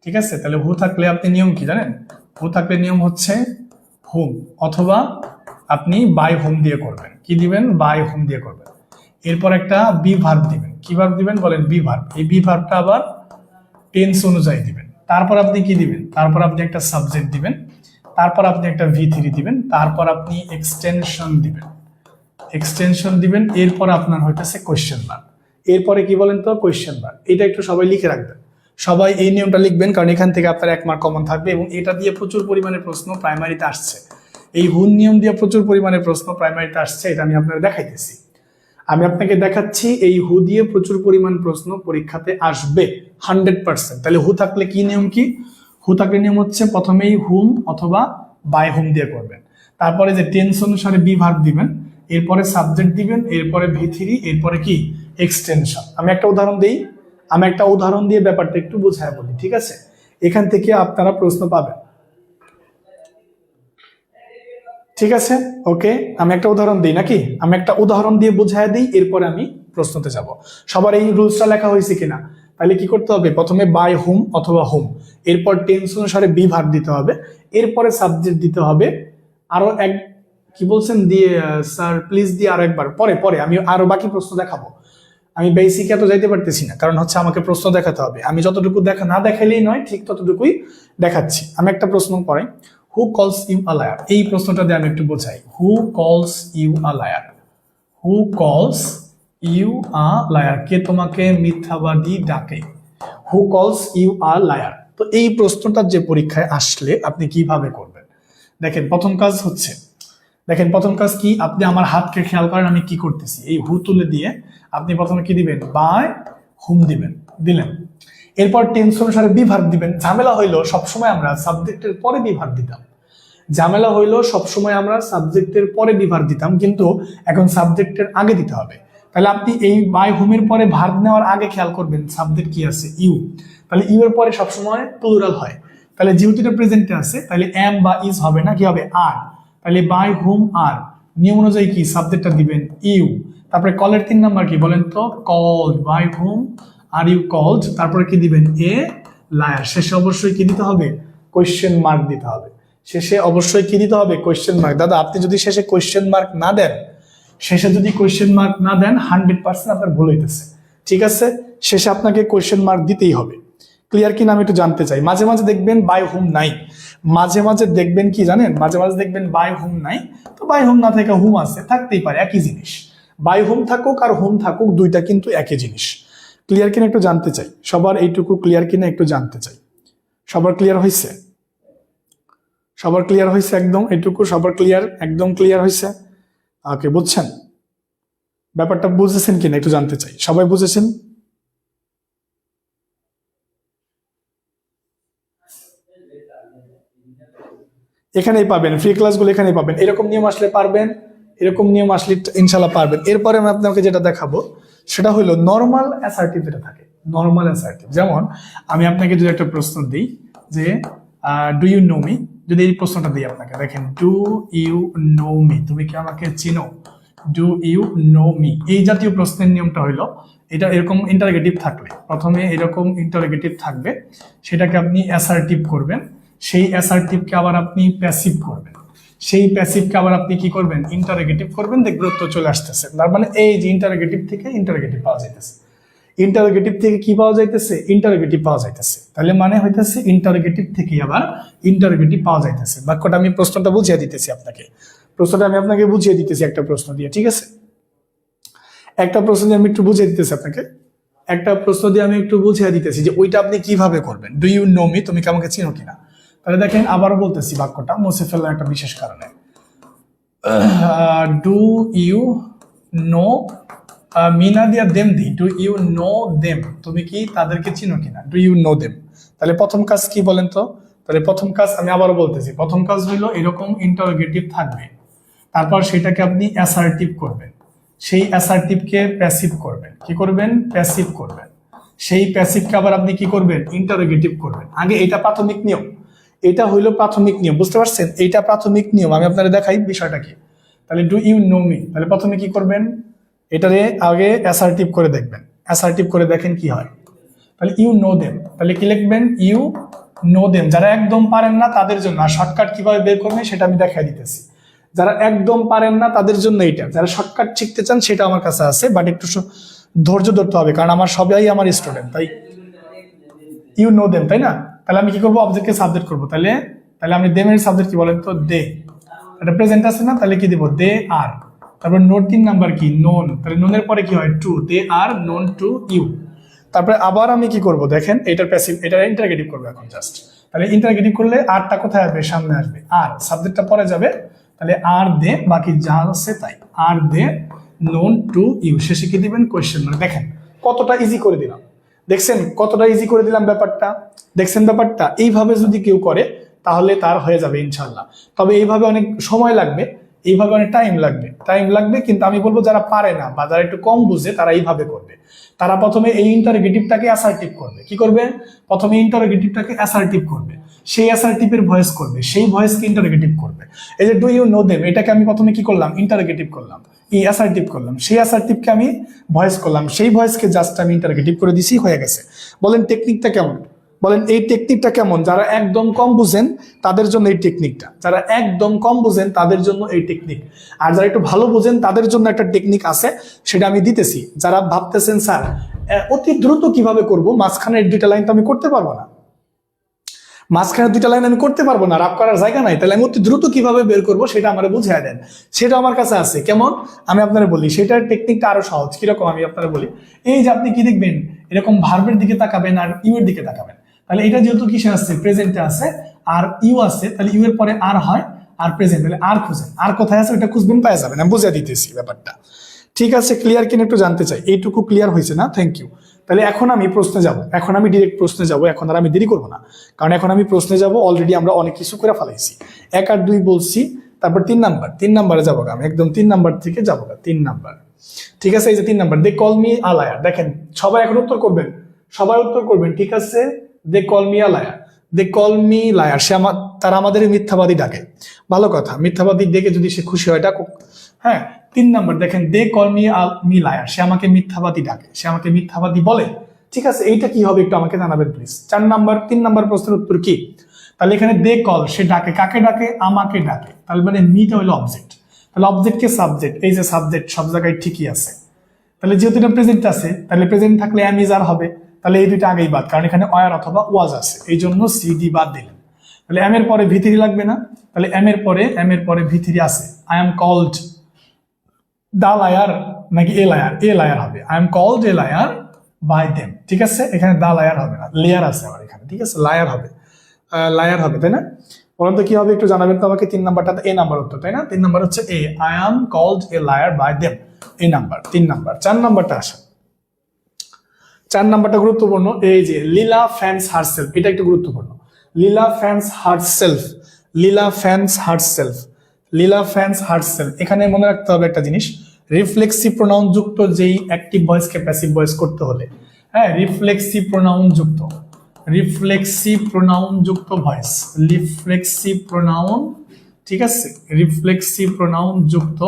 ঠিক আছে, তাহলে হু থাকলে আপনি নিয়ম কি জানেন? হু থাকলে নিয়ম হচ্ছে হুম, অথবা আপনি বাই হুম দিয়ে করবেন। কি দিবেন? বাই হুম দিয়ে করবেন। এরপর একটা বি ভার্ব দিবেন। কি ভার্ব দিবেন বলেন? Be verb. এই বি ভার্বটা আবার টেন্স অনুযায়ী দিবেন। তারপর আপনি কি দিবেন? তারপর আপনি একটা সাবজেক্ট দিবেন, তারপর আপনি একটা V3 দিবেন, তারপর আপনি এক্সটেনশন দিবেন, এক্সটেনশন দিবেন। এরপর আপনার হইতেছে কোয়েশ্চেন মার্ক। এরপরে কি বলেন তো? Question mark. এটা একটু সবাই লিখে রাখবেন, সবাই এই নিয়মটা লিখবেন, কারণ এখান থেকে আপনার 1 মার্ক কমন থাকবে এবং এটা দিয়ে প্রচুর পরিমাণে প্রশ্ন প্রাইমারিতে আসছে। এই হুন নিয়ম দিয়ে প্রচুর পরিমাণে প্রশ্ন প্রাইমারিতে আসছে, এটা আমি আপনাকে দেখাইতেছি। আমি আপনাকে দেখাচ্ছি এই হু দিয়ে প্রচুর পরিমাণ প্রশ্ন পরীক্ষাতে আসবে 100%। তাহলে হু থাকলে কি নিয়ম? কি হু থাকলে নিয়ম হচ্ছে প্রথমেই হুম অথবা বাই হুম দিয়ে করবেন, তারপরে যে টেন্স অনুসারে বি ভার্ব দিবেন, এরপরে সাবজেক্ট দিবেন, এরপরে V3, এরপরে কি এক্সটেনশন। আমি একটা উদাহরণ দিই, আমি একটা উদাহরণ দিয়ে ব্যাপারটা একটু বোঝায় বলি, ঠিক আছে। এখান থেকে আপনারা প্রশ্ন পাবেন, ঠিক আছে। ওকে, আমি একটা উদাহরণ দিই নাকি? আমি একটা উদাহরণ দিয়ে বোঝায় দিই, এরপরে আমি প্রশ্নতে যাব। সবার এই রুলসটা লেখা হয়েছে কিনা? তাহলে কি করতে হবে? প্রথমে বাই হুম অথবা হুম, এরপর টেন্স অনুসারে বি ভার্ব দিতে হবে, এরপরে সাবজেক্ট দিতে হবে, আরো এক কি বলছেন দিয়ে স্যার প্লিজ দিয়ে আরো একবার পরে পরে আমি আরো বাকি প্রশ্ন দেখাবো। আমি বেসিক এত যাইতে পারতেছি না, কারণ হচ্ছে আমাকে প্রশ্ন দেখাতে হবে। আমি যতটুকু না দেখাইলেই নয়, ঠিক ততটুকুই দেখাচ্ছি। আমি একটা প্রশ্ন পড়াই, হু কলস ইউ আ লায়ার। এই প্রশ্নটা দিয়ে আমি একটু বোঝাই। হু কলস ইউ আ লায়ার? হু কলস ইউ আ লায়ার? কে তোমাকে মিথ্যাবাদী ডাকে? হু কলস ইউ আ লায়ার? তো এই প্রশ্নটা যে পরীক্ষায় আসলে আপনি কিভাবে করবেন? দেখেন প্রথম কাজ হচ্ছে, দেখেন প্রথম কাজ কি, আপনি আমার হাতকে খেয়াল করেন আমি কি করতেছি। এই হু তুলে দিয়ে আপনি প্রথমে কি দিবেন? বাই হুম দিবেন, দিলেন। এরপর টেন্স অনুসারে বি ভার্ব দিবেন। ঝামেলা হইলো সবসময় আমরা সাবজেক্টের পরে বি ভার্ব দিতাম, ঝামেলা হইলো সবসময় আমরা সাবজেক্টের পরে বি ভার্ব দিতাম, কিন্তু এখন সাবজেক্টের আগে দিতে হবে। তাহলে আপনি এই বাই হুমের পরে ভার্ব নেওয়ার আগে খেয়াল করবেন সাবজেক্ট কি আছে? ইউ। তাহলে ইউ এর পরে সবসময় প্লুরাল হয়, তাহলে যেহেতু এটা প্রেজেন্টে আছে তাহলে এম বা ইজ হবে না, কি হবে? আর। তাহলে বাই হুম আর, নিয়ম অনুযায়ী কি সাবজেক্টটা দিবেন? ইউ। তারপরে কলের 3 নাম্বার কি বলেন তো? Called. By whom are you called, তারপরে কি দিবেন? A liar. শেষে অবশ্যই কি দিতে হবে? কোয়েশ্চেন মার্ক দিতে হবে। শেষে অবশ্যই কি দিতে হবে? Question mark. দাদা আপনি যদি শেষে কোয়েশ্চেন মার্ক না দেন, শেষে যদি কোয়েশ্চেন মার্ক না দেন 100% আপনার ভুল হইতেছে, ঠিক আছে। শেষে আপনাকে কোয়েশ্চেন মার্ক দিতেই হবে। ক্লিয়ার কিনা আমি একটু জানতে চাই। মাঝে মাঝে দেখবেন বাই হুম নাই, মাঝে মাঝে দেখবেন কি জানেন, মাঝে মাঝে দেখবেন বাই হুম নাই, তো বাই হুম না থেকে হুম আছে, থাকতেই পারে, একই জিনিস। বাই হুম থাকুক আর হুম থাকুক, দুইটা কিন্তু একই জিনিস। ক্লিয়ার কিনা একটু জানতে চাই, সবার এইটুকু ক্লিয়ার কিনা একটু জানতে চাই। সবার ক্লিয়ার হয়েছে? সবার ক্লিয়ার হয়েছে একদম? এইটুকু সবার ক্লিয়ার, একদম ক্লিয়ার হয়েছে? ওকে, বুঝছেন ব্যাপারটা? বুঝেছেন কিনা একটু জানতে চাই। সবাই বুঝেছেন? এখানেই পাবেন, ফ্রি ক্লাসগুলো এখানেই পাবেন। এরকম নিয়ম আসলে পারবেন, এরকম নিয়ম আসলে ইনশাল্লাহ পারবেন। এরপরে আমি আপনাকে যেটা দেখাবো সেটা হলো নর্মাল অ্যাসার্টিভ যেটা থাকে, নর্মাল অ্যাসার্টিভ। যেমন আমি আপনাকে যদি একটা প্রশ্ন দিই যে ডু ইউ নো মি, যদি এই প্রশ্নটা দিই আপনাকে, দেখেন ডু ইউ নো মি, তুমি কি আমাকে চিনো? ডু ইউ নো মি, এই জাতীয় প্রশ্নের নিয়মটা হইলো এটা এরকম ইন্টারোগেটিভ থাকলে প্রথমে এরকম ইন্টারোগেটিভ থাকবে, সেটাকে আপনি অ্যাসার্টিভ করবেন, সেই অ্যাসার্টিভকে আবার আপনি প্যাসিভ করবেন, সেই প্যাসিভকে আবার আপনি কি করবেন? ইন্টারোগেটিভ করবেন, দেখবেন উত্তর চলে আসতেছে। তার মানে এই যে ইন্টারোগেটিভ থেকে ইন্টারোগেটিভ পাওয়া যাইতেছে, ইন্টারোগেটিভ থেকে কি পাওয়া যাইতেছে? ইন্টারোগেটিভ পাওয়া যাইতেছে। তাহলে মানে হইতেছে ইন্টারোগেটিভ থেকে আবার ইন্টারোগেটিভ পাওয়া যাইতেছে। বাক্যটা আমি প্রশ্নটা বুঝিয়ে দিতেছি আপনাকে, প্রশ্নটা আমি আপনাকে বুঝিয়ে দিতেছি একটা প্রশ্ন দিয়ে, ঠিক আছে। একটা প্রশ্ন দিয়ে আমি একটু বুঝিয়ে দিতেছি আপনাকে, একটা প্রশ্ন দিয়ে আমি একটু বুঝিয়ে দিতেছি যে ওইটা আপনি কিভাবে করবেন। ডু ইউ নো মি, তুমি কি আমাকে চিনো কিনা? তাহলে দেখেন আবারও বলতেছি, বাক্যটা মুছে ফেলার একটা বিশেষ কারণে। ডু ইউ নো মিনা দিয়া them the, do you know them, তুমি কি তাদেরকে চিনো কিনা? Do you know them. তাহলে প্রথম কাজ কি বলেন তো? তাহলে প্রথম কাজ আমি আবারও বলতেছি, প্রথম কাজ হইলো এরকম ইন্টারোগেটিভ থাকবে, তারপর সেটাকে আপনি অ্যাসার্টিভ করবেন, সেই অ্যাসার্টিভকে প্যাসিভ করবেন, কি করবেন? প্যাসিভ করবেন। সেই প্যাসিভকে আবার আপনি কি করবেন? ইন্টারোগেটিভ করবেন। আগে এটা প্রাথমিক নিয়ম, এটা হইলো প্রাথমিক নিয়ম, বুঝতে পারছেন? এইটা প্রাথমিক নিয়ম, আমি আপনাদের দেখাই বিষয়টা কি। তাহলে ডু ইউ নো মি, তাহলে প্রথমে কি করবেন? এটারে আগে অ্যাসার্টিভ করে দেখবেন, অ্যাসার্টিভ করে দেখেন কি হয়। তাহলে ইউ নো দেম, তাহলে কি লিখবেন? You know them. যারা একদম পারেন না তাদের জন্য, আর শর্টকাট কিভাবে বের করবেন সেটা আমি দেখাই দিতেছি। যারা একদম পারেন না তাদের জন্য এইটা, যারা শর্টকাট শিখতে চান সেটা আমার কাছে আছে, বাট একটু ধৈর্য ধরতে হবে, কারণ আমার সবাই আমার স্টুডেন্ট, তাই ইউ নো দেম, তাই না? তাহলে আমি কি করবো? অবজেক্টকে সাবজেক্ট করবো। তাহলে তাহলে আমি দেমের সাবজেক্ট কি বলেন তো? দে। এটা প্রেজেন্ট আছে না, তাহলে কি দিব? দে আর। তারপর নোট 3 নাম্বার কি? নোন। তাহলে নোনের পরে কি হয়? To. They are known to you. তারপরে আবার আমি কি করব? দেখেন, এটার প্যাসিভ, এটা ইন্টারগেটিভ করবো এখন জাস্ট। তাহলে ইন্টারগেটিভ করলে আরটা কোথায় আসবে? সামনে আসবে। আর সাবজেক্টটা পরে যাবে, তাহলে আর দে, বাকি যা আছে তাই। আর দে নোন টু ইউ, শেষে কি দিবেন? Question mark. দেখেন কতটা ইজি করে দিলাম, দেখছেন কতটা ইজি করে দিলাম ব্যাপারটা? দেখছেন ব্যাপারটা? এইভাবে যদি কেউ করে তাহলে তার হয়ে যাবে ইনশাল্লাহ। তবে এইভাবে অনেক সময় লাগবে, এইভাবে অনেক টাইম লাগবে, কিন্তু আমি বলবো যারা পারে না বা যারা একটু কম বুঝে তারা এইভাবে করবে। তারা প্রথমে এই ইন্টারোগেটিভটাকে অ্যাসার্টিভ করবে। কি করবে? প্রথমে ইন্টারোগেটিভটাকে অ্যাসার্টিভ করবে, সেই অ্যাসার্টিভের ভয়েস করবে, সেই ভয়েসকে ইন্টারোগেটিভ করবে। এই যে ডু ইউ নো দেম, এটাকে আমি প্রথমে কি করলাম? ইন্টারোগেটিভ করলাম, অ্যাসার্টিভ করলাম, সেই অ্যাসার্টিভকে আমি ভয়েস করলাম, সেই ভয়েসকে জাস্ট আমি ইন্টারোগেটিভ করে দিছি, হয়ে গেছে। বলেন টেকনিকটা কেমন? বলেন এই টেকনিকটা কেমন? যারা একদম কম বুঝেন তাদের জন্য এই টেকনিকটা, যারা একদম কম বুঝেন তাদের জন্য এই টেকনিক, আর যারা একটু ভালো বুঝেন তাদের জন্য একটা টেকনিক আছে, সেটা আমি দিতেছি। যারা ভাবতেছেন স্যার অতি দ্রুত কিভাবে করব, মাঝখানের 2টা লাইন তো আমি করতে পারবো না, মাঝখানে 2টা লাইন আমি করতে পারবো না, রাপ করার জায়গা নাই, তাহলে আমি অতি দ্রুত কিভাবে বের করবো সেটা আমার বুঝিয়ে দেন। সেটা আমার কাছে আছে। কেমন? আমি আপনারা বলি, সেটার টেকনিকটা আরো সহজ। কিরকম? আমি আপনারা বলি, এই যে আপনি কি দেখবেন, এরকম ভার্বের দিকে তাকাবেন আর ইউ এর দিকে তাকাবেন। তাহলে এটা যেহেতু কিসে আছে? প্রেজেন্টে আছে, আর ইউ আছে, তাহলে ইউ এর পরে আর হয়, আর প্রেজেন্ট, তাহলে আর খুঁজেন, আর কোথায় আছে ওটা খুঁজবেন, পাওয়া যাবেন। আমি বুঝিয়ে দিতেছি ব্যাপারটা, ঠিক আছে? ক্লিয়ার কিনা একটু জানতে চাই। এইটুকু ক্লিয়ার হয়েছে না? Thank you. তাহলে এখন আমি প্রশ্নে যাব, এখন আমি ডিরেক্ট প্রশ্নে যাব, এখন আর আমি দেরি করবো না, কারণ এখন আমি প্রশ্নে যাব। অলরেডি আমরা অনেক কিছু করে ফেলাইছি, 1 আর 2 বলছি, তারপর 3 নাম্বারে যাবো, আমি একদম 3 নাম্বার থেকে যাবো, 3 নাম্বার। ঠিক আছে, এই যে 3 number, they call me a liar. দেখেন সবাই এখন উত্তর করবেন, সবাই উত্তর করবেন, ঠিক আছে? They call me a liar, they call me liar. তারা আমাদের মিথ্যাবাদী ডাকে। ভালো কথা, মিথ্যাবাদী ডেকে যদি সে খুশি হয় ডাকুক। হ্যাঁ, 3 নাম্বার দেখেন, দে কল মি লায়ার, সে আমাকে মিথ্যাবাদী ডাকে, সে আমাকে মিথ্যাবাদী বলে। ঠিক আছে, এইটা কি হবে একটু আমাকে জানাবেন প্লিজ। 4 নাম্বার, 3 নাম্বার প্রশ্নের উত্তর কি? তাহলে এখানে দে কল, সে ডাকে, কাকে ডাকে? আমাকে ডাকে। তাহলে মানে মিটা হলো অবজেক্ট, তাহলে অবজেক্টকে সাবজেক্ট, এই যে সাবজেক্ট সব জায়গায় ঠিকই আছে। তাহলে যেহেতু এটা প্রেজেন্ট আছে, তাহলে প্রেজেন্ট থাকলে এম ইজ আর হবে, তাহলে এই 2টা আগেই বাদ, কারণ এখানে ওয়ার অথবা ওয়াজ আছে, এই জন্য সিডি বাদ দিলেন। তাহলে এম এর পরে ভি3 লাগবে না? তাহলে এম এর পরে ভি3 আছে। I am called the liar নাকি এ লায়ার? এ লায়ার হবে। I am called a liar by them. ঠিক আছে, এখানে দা লায়ার হবে না, লেয়ার আছে আবার এখানে। ঠিক আছে, লায়ার হবে, লায়ার হবে, তাই না? বলুন তো কি হবে একটু জানাবেন তো আমাকে। 3 নাম্বারটা এ নাম্বার উত্তর, তাই না? 3 নাম্বার হচ্ছে a, I am called a liar by them, এই নাম্বার 3 নাম্বার। 4 নাম্বারটা আসে, 4 নাম্বারটা গুরুত্বপূর্ণ। এই যে লীলা ফ্যান্স হারসেলফ, এটা একটু গুরুত্বপূর্ণ। লীলা ফ্যান্স হারসেলফ, লীলা ফ্যান্স হারসেলফ, লীলা ফ্যান্স হারসেলফ। এখানে মনে রাখতে হবে একটা জিনিস, রিফ্লেক্সিভ প্রোনাউন যুক্ত যেই অ্যাক্টিভ ভয়েসকে প্যাসিভ ভয়েস করতে হলে, হ্যাঁ, রিফ্লেক্সিভ প্রোনাউন যুক্ত, রিফ্লেক্সিভ প্রোনাউন যুক্ত ভয়েস, রিফ্লেক্সিভ প্রোনাউন, ঠিক আছে, রিফ্লেক্সিভ প্রোনাউন যুক্ত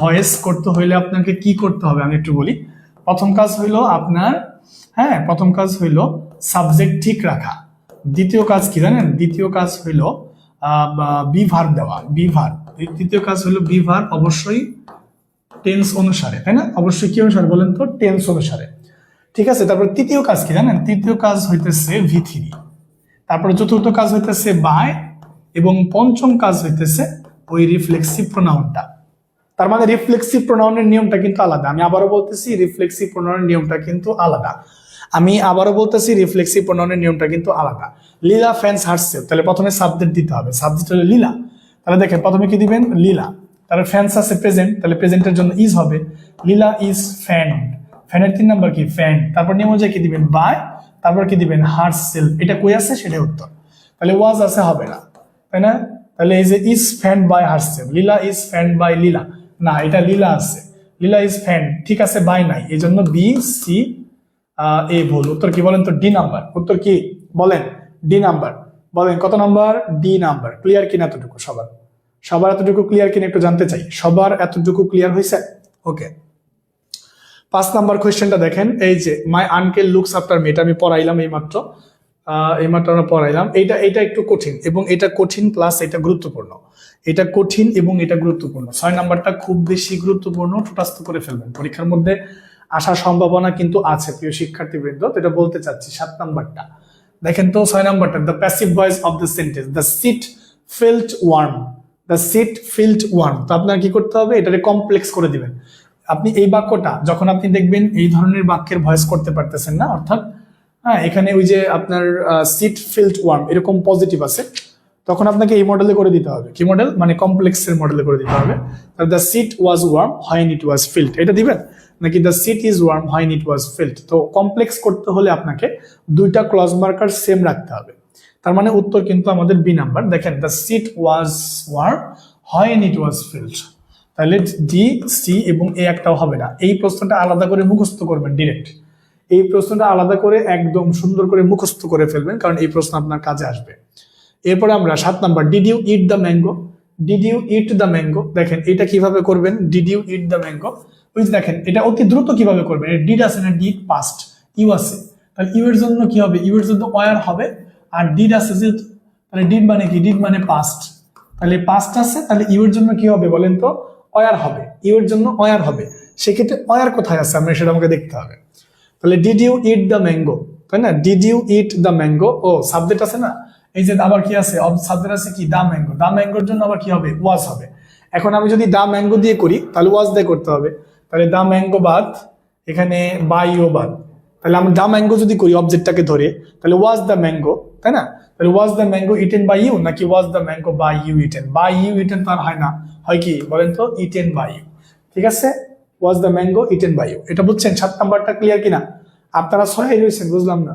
ভয়েস করতে হইলে আপনাকে কি করতে হবে আমি একটু বলি। প্রথম কাজ হইলো আপনার, হ্যাঁ, প্রথম কাজ হইলো সাবজেক্ট ঠিক রাখা। দ্বিতীয় কাজ কি জানেন? দ্বিতীয় কাজ হইলো বিভার দেওয়া, বিভার। তৃতীয় কাজ হলো বিভার, অবশ্যই টেন্স অনুসারে, তাই না? অবশ্যই কি অনুসারে বলেন তো? টেন্স অনুসারে। ঠিক আছে, তারপর তৃতীয় কাজ কি জানেন? তৃতীয় কাজ হইতেছে ভি3, তারপরে চতুর্থ কাজ হইতেছে বাই, এবং পঞ্চম কাজ হইতেছে ওই রিফ্লেক্সিভ প্রোনাউনটা। তার মানে রিফ্লেক্সিভ প্রোনাউনের নিয়মটা কিন্তু আলাদা। আমি আবারও বলতেছি, রিফ্লেক্সিভ প্রোনাউনের নিয়মটা কিন্তু আলাদা। আমি আবারও বলতেছি, রিফ্লেক্সিভ প্রোনাউনের নিয়মটা কিন্তু আলাদা। লীলা ফ্যান্স হারসেলফ, তাহলে প্রথমে সাবজেক্ট দিতে হবে, সাবজেক্ট হলো লীলা। তাহলে দেখেন প্রথমে কি দিবেন? লীলা। তাহলে ফ্যান্স আছে প্রেজেন্ট, তাহলে প্রেজেন্টের জন্য ইজ হবে। লীলা ইজ ফ্যান্ড, ফ্যানের 3 নাম্বার কি? ফ্যান্ড। তারপর নিয়ম অনুযায়ী কি দিবেন? বাই, তারপর কি দিবেন? হারসেলফ। এটা কই আছে সেটাই উত্তর। তাহলে ওয়াজ আছে, হবে না, তাই না? তাহলে এই যে is fanned by herself, Leela is fanned by Leela, না এটা লীলা আছে, লীলা ইজ ফ্যান্ড, ঠিক আছে, বাই নাই, এই জন্য বি সি এ ভুল। উত্তর কি বলেন তো? D number. উত্তর কি বলেন? D number. বলেন কত নাম্বার? D number. ক্লিয়ার কিনা এতটুকু সবার? সবার এতটুকু ক্লিয়ার কিনা একটু জানতে চাই। সবার এতটুকু ক্লিয়ার হয়েছে? ওকে। 5 নাম্বার কোয়েশ্চেনটা দেখেন, এই যে মাই আঙ্কেল লুকস আফটার মি, এটা আমি পড়াইলাম এইমাত্র আমরা পড়াইলাম। এটা একটু কঠিন, এবং এটা কঠিন প্লাস এটা গুরুত্বপূর্ণ, এটা কঠিন এবং এটা গুরুত্বপূর্ণ। 6 নাম্বারটা খুব বেশি গুরুত্বপূর্ণ, ঠোঁটাস্থ করে ফেলবেন, পরীক্ষার মধ্যে আসার সম্ভাবনা কিন্তু আছে প্রিয় শিক্ষার্থীবৃন্দ। তো এটা বলতে চাচ্ছি। 7 নাম্বারটা দেখেন তো, 6 নাম্বারটা, the passive voice of the sentence, the seat felt warm, the seat felt warm. তো আপনার কি করতে হবে? এটাকে কমপ্লেক্স করে দিবেন। আপনি এই বাক্যটা যখন আপনি দেখবেন এই ধরনের বাক্যের ভয়েস করতে পারতেছেন না, অর্থাৎ হ্যাঁ এখানে ওই যে আপনার সিট ফিল্ট ওয়ার্ম এরকম পজিটিভ আছে, তখন আপনাকে এই মডেলে করে দিতে হবে। কি মডেল? মানে কমপ্লেক্সের মডেলে করে দিতে হবে। The seat was warm when it was filled, এটা দিবেন, নাকি the seat is warm when it was filled? তো কমপ্লেক্স করতে হলে আপনাকে দুইটা ক্লজ মার্কার সেম রাখতে হবে। তার মানে উত্তর কিন্তু আমাদের বি নাম্বার। দেখেন, the seat was warm when it was filled, তাহলে ডি, সি এবং এ একটাও হবে না। এই প্রশ্নটা আলাদা করে মুখস্থ করবেন ডিরেক্ট, এই প্রশ্নটা আলাদা করে একদম সুন্দর করে মুখস্থ করে ফেলবেন, কারণ এই প্রশ্ন আপনার কাজে আসবে। এরপরে আমরা 7 number, did you eat the mango, did you eat the mango. দেখেন এটা কিভাবে করবেন? Did you eat the mango, ওই যে দেখেন এটা অতি দ্রুত কিভাবে করবেন? ডিড আছে না, ডিড পাস্ট, ইউ আছে, তাহলে ইউ এর জন্য কি হবে? ইউ এর জন্য ওয়ার হবে, আর ডিড আছে যেহেতু, তাহলে ডিড মানে কি? ডিড মানে পাস্ট, তাহলে পাস্ট আছে, তাহলে ইউ এর জন্য কি হবে বলেন তো? ওয়ার হবে, ইউ এর জন্য ওয়ার হবে। সেক্ষেত্রে ওয়ার কোথায় আছে আমরা সেটা আমাকে দেখতে হবে। তাহলে did you eat the mango, তাই না? Did you eat the mango, ও সাবজেক্ট আছে না, এই যে আবার কি আছে? সাবজেক্ট আছে কি? দ্য ম্যাঙ্গো, দ্য ম্যাঙ্গোর জন্য আবার কি হবে? ওয়াজ হবে। এখন আমি যদি দ্য ম্যাঙ্গো দিয়ে করি তাহলে ওয়াজ দিয়ে করতে হবে, তাহলে দ্য ম্যাঙ্গো বাদ, এখানে বাই ও বাদ, তাহলে আমি দ্য ম্যাঙ্গো যদি করি অবজেক্টটাকে ধরে, তাহলে ওয়াজ দ্য ম্যাঙ্গো, তাই না? তাহলে was the mango eaten by you, নাকি was the mango by you eaten? By you eaten তো আর হয় না, হয় কি বলেন তো? Eaten by you. ঠিক আছে, was the mango eaten by you. এটা বুঝছেন? 7 নাম্বারটা ক্লিয়ার কিনা? আপনারা 6 রয়েছেন, বুঝলাম না।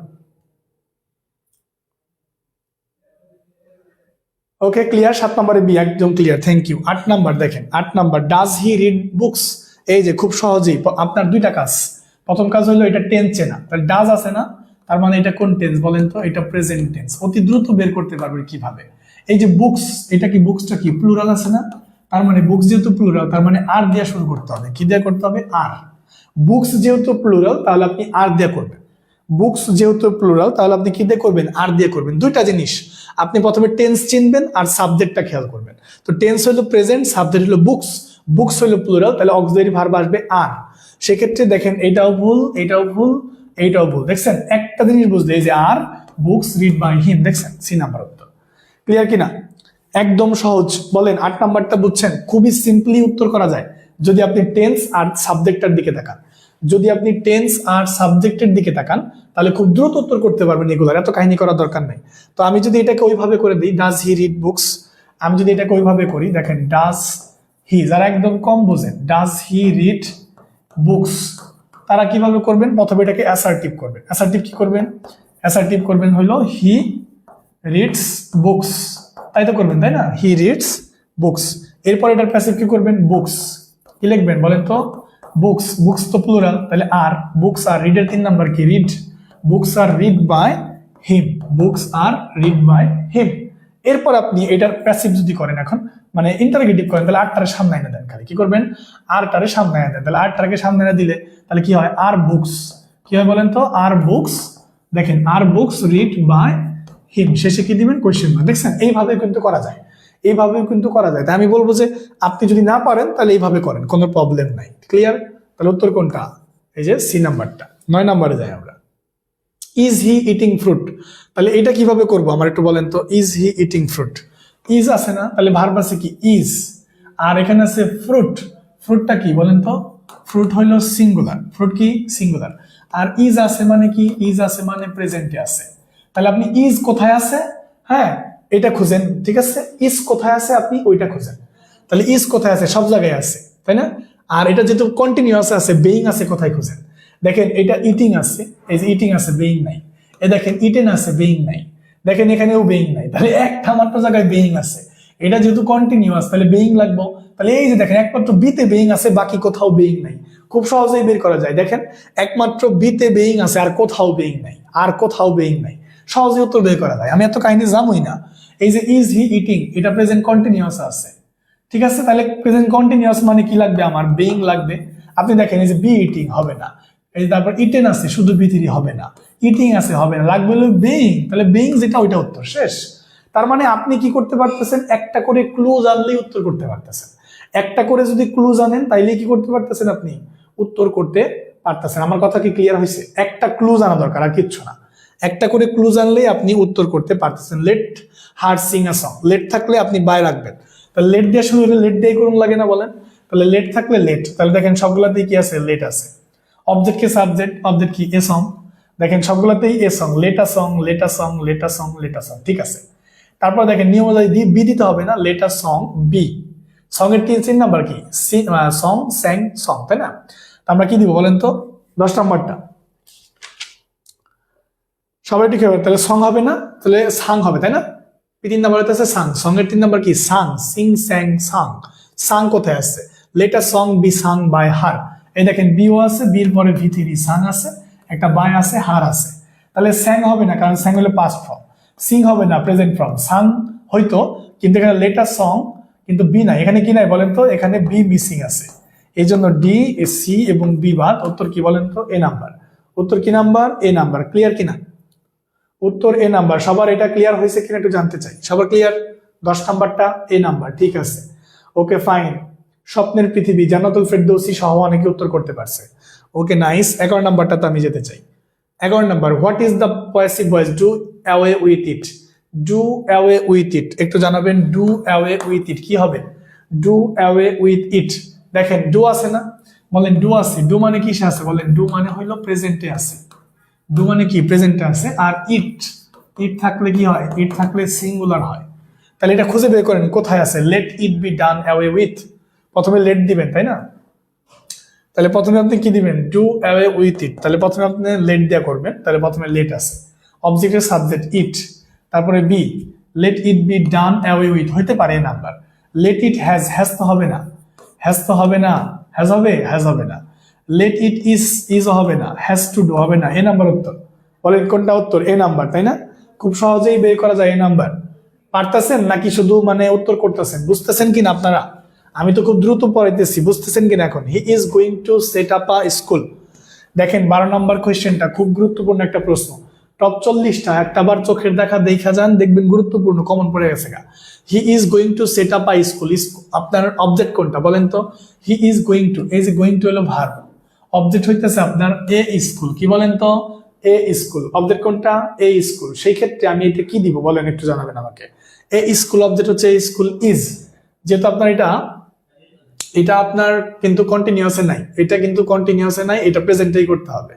ওকে, ক্লিয়ার। 7 নম্বরে বি একদম ক্লিয়ার, থ্যাংক ইউ। 8 নাম্বার দেখেন, 8 number, does he read books. এই যে খুব সহজেই আপনার দুইটা কাজ। প্রথম কাজ হলো এটা টেন্স চেনা, তাহলে ডাজ আছে না, তার মানে এটা কোন টেন্স বলেন তো? এটা প্রেজেন্ট টেন্স। অতি দ্রুত বের করতে পারবে কিভাবে? এই যে বুকস, এটা কি বুকসটা কি প্লুরাল আছে না, তার মানে বুকস যেহেতু প্লুরাল তার মানে আর দিয়ে শুরু করতে হবে। কি দিয়ে করতে হবে? আর। বুকস যেহেতু প্লুরাল তাহলে আপনি আর দিয়ে করবেন। বুকস যেহেতু প্লুরাল তাহলে আপনি কি দিয়ে করবেন? আর দিয়ে করবেন। দুইটা জিনিস, আপনি প্রথমে টেন্স চিনবেন আর সাবজেক্টটা খেয়াল করবেন। তো টেন্স হলো প্রেজেন্ট, সাবজেক্ট হলো বুকস, বুকস হলো প্লুরাল, তাহলে অক্সিলারি ভার্ব আসবে আর। সেক্ষেত্রে দেখেন এটাও ভুল, এটাও ভুল, এইটাও ভুল। দেখছেন একটা জিনিস বুঝলে, এই যে are, books read by him, দেখছেন? সি নাম্বার উত্তর। ক্লিয়ার কিনা? একদম সহজ। বলেন 8 নাম্বারটা বুঝছেন? খুবই সিম্পলি উত্তর করা যায় যদি আপনি টেন্স আর সাবজেক্টের দিকে তাকান। যদি আপনি টেন্স আর সাবজেক্টের দিকে তাকান তাহলে খুব দ্রুত উত্তর করতে পারবেন, এগুলোর এত কাহিনী করার দরকার নেই। তো আমি যদি এটাকে ওইভাবে করে দিই, ডাজ হি রিড বুকস, আমি যদি এটাকে ওইভাবে করি, দেখেন ডাজ হি, যারা একদম কম বোঝেন, ডাজ হি রিড বুকস, তারা কিভাবে করবেন? প্রথমে এটাকে অ্যাসার্টিভ করবেন। অ্যাসার্টিভ কি করবেন? অ্যাসার্টিভ করবেন হলো হি রিডস বুকস, তাই তো করবেন, তাই না? He reads books. এরপর এটার প্যাসিভ কি করবেন? বুকস। কি লিখবেন বলেন তো? বুকস, বুকস তো প্লুরাল, তাহলে আর, বুকস আর, রিডের 3 নাম্বার কি? Read, books are read by him, books are read by him. এরপর আপনি এটার প্যাসিভ যদি করেন, এখন মানে ইন্টারগেটিভ করেন, তাহলে আরটারে সামনে এনে দেন। খালি কি করবেন? আরটারে সামনে এনে দেন। তাহলে আরটাকে সামনে এনে দিলে তাহলে কি হয়? আর বুকস, কি হয় বলেন তো? আর বুকস, দেখেন আর বুকস রিড বাই হিম, শেষে কি দিবেন? Question mark. দেখছেন এইভাবে কিন্তু করা যায়, এইভাবেও কিন্তু করা যায়। তাই আমি বলবো যে আপনি যদি না পারেন তাহলে এইভাবে করেন, কোনো প্রবলেম নাই। ক্লিয়ার? তাহলে উত্তর কোনটা? এই যে সি নাম্বারটা। 9 নাম্বারে যাই আমরা। ইজ হি ইটিং ফ্রুট, তাহলে এটা কিভাবে করবো আমার একটু বলেন তো? Is he eating fruit, is আছে না, তাহলে ভার্ব আছে কি? ইজ, আর এখানে আছে ফ্রুট, ফ্রুটটা কি বলেন তো? ফ্রুট হইলো সিঙ্গুলার, ফ্রুট কি? সিঙ্গুলার। আর ইজ আছে মানে কি? ইজ আছে মানে প্রেজেন্টে আছে। তাহলে আপনি ইজ কোথায় আছে, হ্যাঁ এটা খুঁজেন, ঠিক আছে? ইজ কোথায় আছে আপনি ওইটা খুঁজেন। তাহলে ইজ কোথায় আছে? সব জায়গায় আছে, তাই না? আর এটা যেহেতু কন্টিনিউয়াস আছে, বেইং আছে, কোথায় খুঁজেন? দেখেন এটা ইটিং আছে, এই যে ইটিং আছে, বেইং নাই। এ দেখেন ইটেন আছে, বেইং নাই। দেখেন এখানেও বেইং নাই, তাহলে একটা মাত্র জায়গায় বেইং আছে, এটা যেহেতু কন্টিনিউয়াস তাহলে বেইং লাগবে। তাহলে এই যে দেখেন একমাত্র বিতে বেইং আছে, বাকি কোথাও বেইং নাই। খুব সহজেই বের করা যায়, দেখেন একমাত্র বিতে বেইং আছে, আর কোথাও বেইং নাই, আর কোথাও বেইং নাই, সহজে উত্তর বের করা যায়। আমি এত কাহিনী জানোই না। এই যে ইজ হি ইটিং, এটা প্রেজেন্ট কন্টিনিউয়াস আছে, ঠিক আছে। তাহলে প্রেজেন্ট কন্টিনিউয়াস মানে কি লাগবে, আমার বেইং লাগবে। আপনি দেখেন এই যে বি ইটিং হবে না, এই তারপর ইটেন আছে শুধু বি3 হবে না, ইটিং আছে হবে না, লাগবে হলো বেইং। তাহলে বেইং যেটা ওইটা উত্তর শেষ। তার মানে আপনি কি করতে পারতেছেন, একটা করে ক্লু জানলেই উত্তর করতে পারতেছেন। একটা করে যদি ক্লু জানেন তাইলে কি করতে পারতেছেন, আপনি উত্তর করতে পারতেছেন। আমার কথা কি ক্লিয়ার হয়েছে? একটা ক্লু জানা দরকার, আর কিচ্ছু না। একটা করে ক্লু জানলেই আপনি উত্তর করতে পারতেছেন। Let her sing a song, let থাকলে আপনি বাই রাখবেন, তাহলে লেট দিয়ে শুরু হলে লেট দিয়ে করুন লাগে না বলেন? তাহলে লেট থাকলে লেট, তাহলে দেখেন সবগুলাতেই কি আছে, লেট আছে। অবজেক্ট কে সাবজেক্ট, অবজেক্ট কি এ সং, দেখেন সবগুলাতেই এ সং, লেটা সং লেটা সং লেটা সং লেটা সং, ঠিক আছে। তারপর দেখেন নিয়ম অনুযায়ী বি দিতে হবে না, লেটা সং বি। সং এর কি চিন নাম্বার কি, সং স্যাং সং, তাই না? আমরা কি দিব বলেন তো, 10 নাম্বারটা সবাই ঠিক হবে। তাহলে সং হবে না, তাহলে সাং হবে, তাই না? 3 নাম্বার হচ্ছে সাং, সং এর 3 নাম্বার কি সাং, সিং স্যাং সাং। সাং কোথায় আছে, let her song be sang by her. এই দেখেন বিও আছে, বির পরে ভি3 সাং আছে, একটা বাই আছে, হার আছে। তাহলে স্যাং হবে না, কারণ স্যাং হলো পাস্ট ফর্ম। সিং হবে না, প্রেজেন্ট ফর্ম। সাং হয়তো, কিন্তু এখানে লেটার সং কিন্তু বি নাই। এখানে কি নাই বলেন তো, এখানে বি মিসিং আছে, এই জন্য ডি সি এবং বি বাদ। উত্তর কি বলেন তো, এ নাম্বার। উত্তর কি নাম্বার, এ নাম্বার। ক্লিয়ার কিনা? উত্তর এ নাম্বার। সবার এটা ক্লিয়ার হয়েছে কিনা একটু জানতে চাই। সবার ক্লিয়ার? 10 নাম্বারটা এ নাম্বার, ঠিক আছে। Okay fine. স্বপ্নের পৃথিবী, জান্নাতুল ফেরদৌসী সহ অনেকে উত্তর করতে পারছে। Okay nice. 11 নাম্বারটা তো আমি যেতে চাই। 11 number, what is the passive voice, do away with it. Do away with it, একটু জানাবেন। ডু অ্যাওয়ে উইথ ইট কি হবে? Do away with it. দেখেন ডু আছে না, বলেন ডু আছে। ডু মানে কিসে আছে বলেন? ডু মানে হইলো প্রেজেন্টে আছে। ডু মানে কি, প্রেজেন্টে আছে। আর ইট, ইট থাকলে কি হয়, ইট থাকলে সিঙ্গুলার হয়। তাহলে এটা খুঁজে বের করেন কোথায় আছে। Late it be done away with, প্রথমে লেট দিবেন, তাই না? তাহলে প্রথমে আপনি কি দিবেন, ডু অ্যাওয়ে উইথ ইট। তাহলে প্রথমে আপনি লেট দেয়া করবেন, তাহলে প্রথমে লেট আছে, অবজেক্টের সাবজেক্ট ইট, তারপরে B, let it be done away with হইতে পারে number. Let it has, has তো হবে না, হ্যাজ তো হবে না, হ্যাজ হবে, হ্যাজ হবে না। লেট ইট ইজ, ইজ হবে না, হ্যাজ টু ডু হবে না। এ নাম্বার উত্তর। বলেন কোনটা উত্তর? এ নাম্বার, তাই না? খুব সহজেই বের করা যায় এ নাম্বার। পারতেছেন নাকি শুধু মানে উত্তর করতেছেন? বুঝতেছেন কিনা আপনারা? আমি তো খুব দ্রুত পড়াইতেছি, বুঝতেছেন কিনা এখন? He is going two set up a school. দেখেন 12 নম্বর কোয়েশ্চেনটা খুব গুরুত্বপূর্ণ একটা প্রশ্ন। টপ 40টা একটাবার চোখের দেখা যান, দেখবেন গুরুত্বপূর্ণ, কমন পড়ে গেছে গা। He is going two set up a school, আপনার অবজেক্ট কোনটা বলেন তো? হি ইজ গোয়িং টু, এই যে গোয়িং টু হলো ভার্ব, অবজেক্ট হইতেছে আপনার এ স্কুল। কি বলেন তো? এ স্কুল। অবজেক্ট কোনটা? এ স্কুল। সেই ক্ষেত্রে আমি এটা কি দিব বলেন, একটু জানাবেন আমাকে। এ স্কুল অবজেক্ট হচ্ছে এ স্কুল ইজ, যেহেতু আপনার এটা আপনার কিন্তু কন্টিনিউয়াসে নাই, এটা কিন্তু কন্টিনিউয়াসে নাই, এটা প্রেজেন্টেই করতে হবে।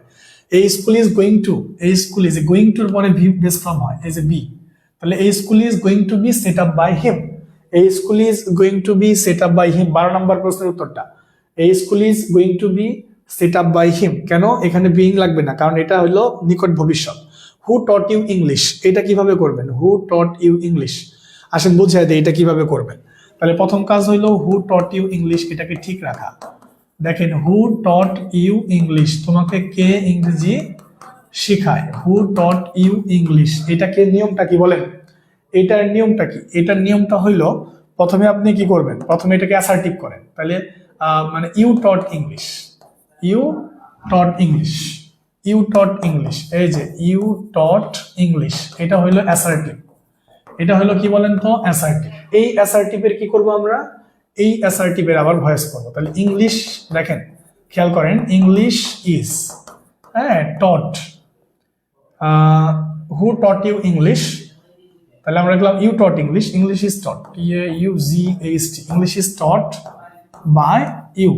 এই স্কুল ইজ গোয়িং টু, এই স্কুল ইজ, গোয়িং টুর পরে ভি বেস ফর্ম হয়, এই যে বি। তাহলে এই school is going to be set up by him, এই school is going to be set up by him. 12 number প্রশ্নের উত্তরটা, এই school is going to be set up by him. কেন এখানে বিইং লাগবে না, কারণ এটা হলো নিকট ভবিষ্যৎ। হু টট ইউ ইংলিশ, এটা কিভাবে করবেন? হু টট ইউ ইংলিশ, আসেন বুঝাই দেয় এটা কিভাবে করবেন। তাহলে প্রথম কাজ হইলো হু টট ইউ ইংলিশ, এটাকে ঠিক রাখা। দেখেন হু টট ইউ ইংলিশ, তোমাকে কে ইংরেজি শিখায়? হু টট ইউ ইংলিশ, এটাকে নিয়মটা কি বলেন? এটার নিয়মটা কি? এটার নিয়মটা হইলো প্রথমে আপনি কি করবেন, প্রথমে এটাকে অ্যাসার্টিভ করেন। তাহলে মানে you taught English, you taught English, you taught English, এই যে ইউ টট ইংলিশ, এটা হইলো অ্যাসার্টিভ। এটা হলো কি বলেন তো? অ্যাসার্টিভ। এই অ্যাসার্টিভের কি করব আমরা? এই অ্যাসার্টিভের আবার ভয়েস করবো। তাহলে ইংলিশ, দেখেন খেয়াল করেন, ইংলিশ ইজ, হ্যাঁ, টট, হু টট ইউ ইংলিশ। তাহলে আমরা লিখলাম you taught English, English is taught, UGHT, English is taught by you,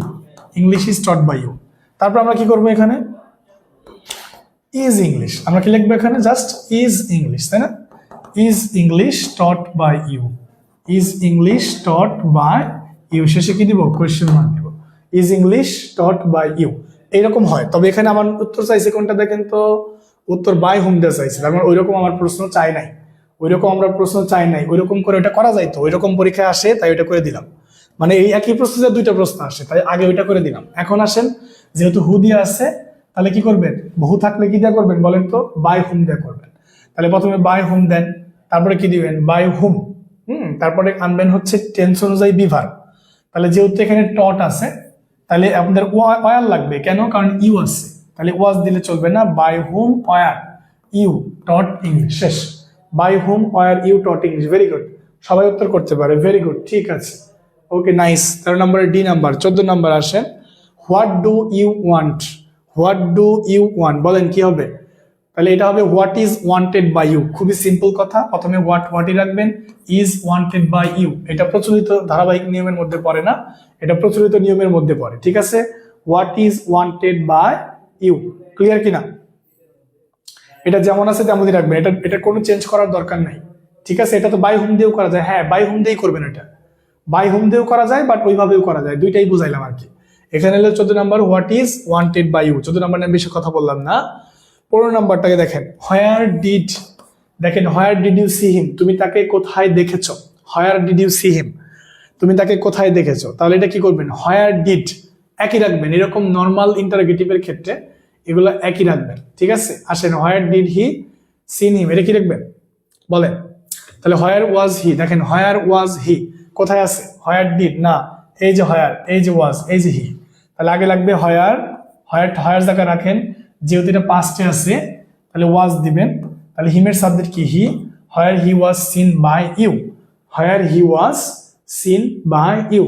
English is taught by you. তারপর আমরা কি করবো এখানে? ইজ ইংলিশ, আমরা কি লিখবো এখানে? জাস্ট ইজ ইংলিশ, তাই না? Is English taught by you, is English taught by you, শেষে কি দিব? কোয়েশ্চেন মার্ক দিব। Is English taught by you, এইরকম হয়। তবে এখানে আমার উত্তর চাইছে কোনটা দেখেন তো? উত্তর বাই হুম দা চাইছে, তার মানে ওইরকম আমার প্রশ্ন চাই নাই। ওইরকম আমরা প্রশ্ন চাই নাই, ওইরকম করে ওটা করা যাইতো, ওইরকম পরীক্ষায় আসে তাই ওইটা করে দিলাম। মানে এই একই প্রশ্নে দুইটা প্রশ্ন আসে তাই আগে ওইটা করে দিলাম। এখন আসেন, যেহেতু হু দিয়ে আসছে তাহলে কি করবেন, বহু থাকলে কি দিয়ে করবেন বলেন তো, বাই হুম দিয়ে করবেন। তাহলে প্রথমে বাই হুম দেন, তারপরে কি দিবেন, বাই হুম। তারপরে আনবেন হচ্ছে টেন্স অনুযায়ী বি ভার্ব। তাহলে যেহেতু এখানে টট আছে তাহলে আপনাদের ওয়ার লাগবে, কেন, কারণ ইউ আছে, তাহলে ওয়াজ দিলে চলবে না, by whom were you taught English, শেষ। By whom were you taught English, very good, সবাই উত্তর করতে পারে, ভেরি গুড, ঠিক আছে, ওকে, নাইস। 13 নম্বরে ডি নাম্বার। 14 নম্বর আসেন, what do you want, what do you want, বলেন কি হবে, তাহলে এটা হবে what is wanted by you. খুবই সিম্পল কথা, প্রথমে হোয়াটই রাখবেন, ইজ ওয়ান্টেড বাই ইউ, এটা প্রচলিত ধারাবাহিক নিয়মের মধ্যে পড়ে না, এটা প্রচলিত নিয়মের মধ্যে পড়ে, ঠিক আছে। What is wanted by you, clear কিনা, এটা যেমন আছে তেমনই রাখবেন, এটা কোনো চেঞ্জ করার দরকার নাই, ঠিক আছে। এটা তো বাই হুম দিয়েও করা যায়, হ্যাঁ বাই হুম দিয়েই করবেন, এটা বাই হুম দিয়েও করা যায়, বাট ওইভাবেও করা যায়, দুইটাই বুঝাইলাম আর কি। এখানে হলো 14 number, what is wanted by you. 14 number নিয়ে বেশি কথা বললাম না। 15 নম্বরটাকে দেখেন, হোয়ার ডিড, দেখেন where did you see him, তুমি তাকে কোথায় দেখেছো, where did you see him, তুমি তাকে কোথায় দেখেছো, তাহলে এটা কি করবেন, হোয়ার ডিড একই রাখবেন, এরকম নর্মাল ইন্টারোগেটিভের ক্ষেত্রে এগুলো একই রাখবেন, ঠিক আছে। আসেন, where did he seen him, এটা কি রাখবেন বলেন, তাহলে হোয়ার ওয়াজ হি, দেখেন হোয়ার ওয়াজ হি কোথায় আছে, হোয়ার ডিড না, এই যে হোয়ার, এই যে ওয়াজ, এই যে হি, তাহলে আগে লাগবে হোয়ার, হোয়ার জায়গায় রাখেন, যেহেতু এটা পাস্টে আছে তাহলে ওয়াজ দিবেন, তাহলে হিমের সাবজেক্ট কি, he, where he was seen by you, where he was seen by you,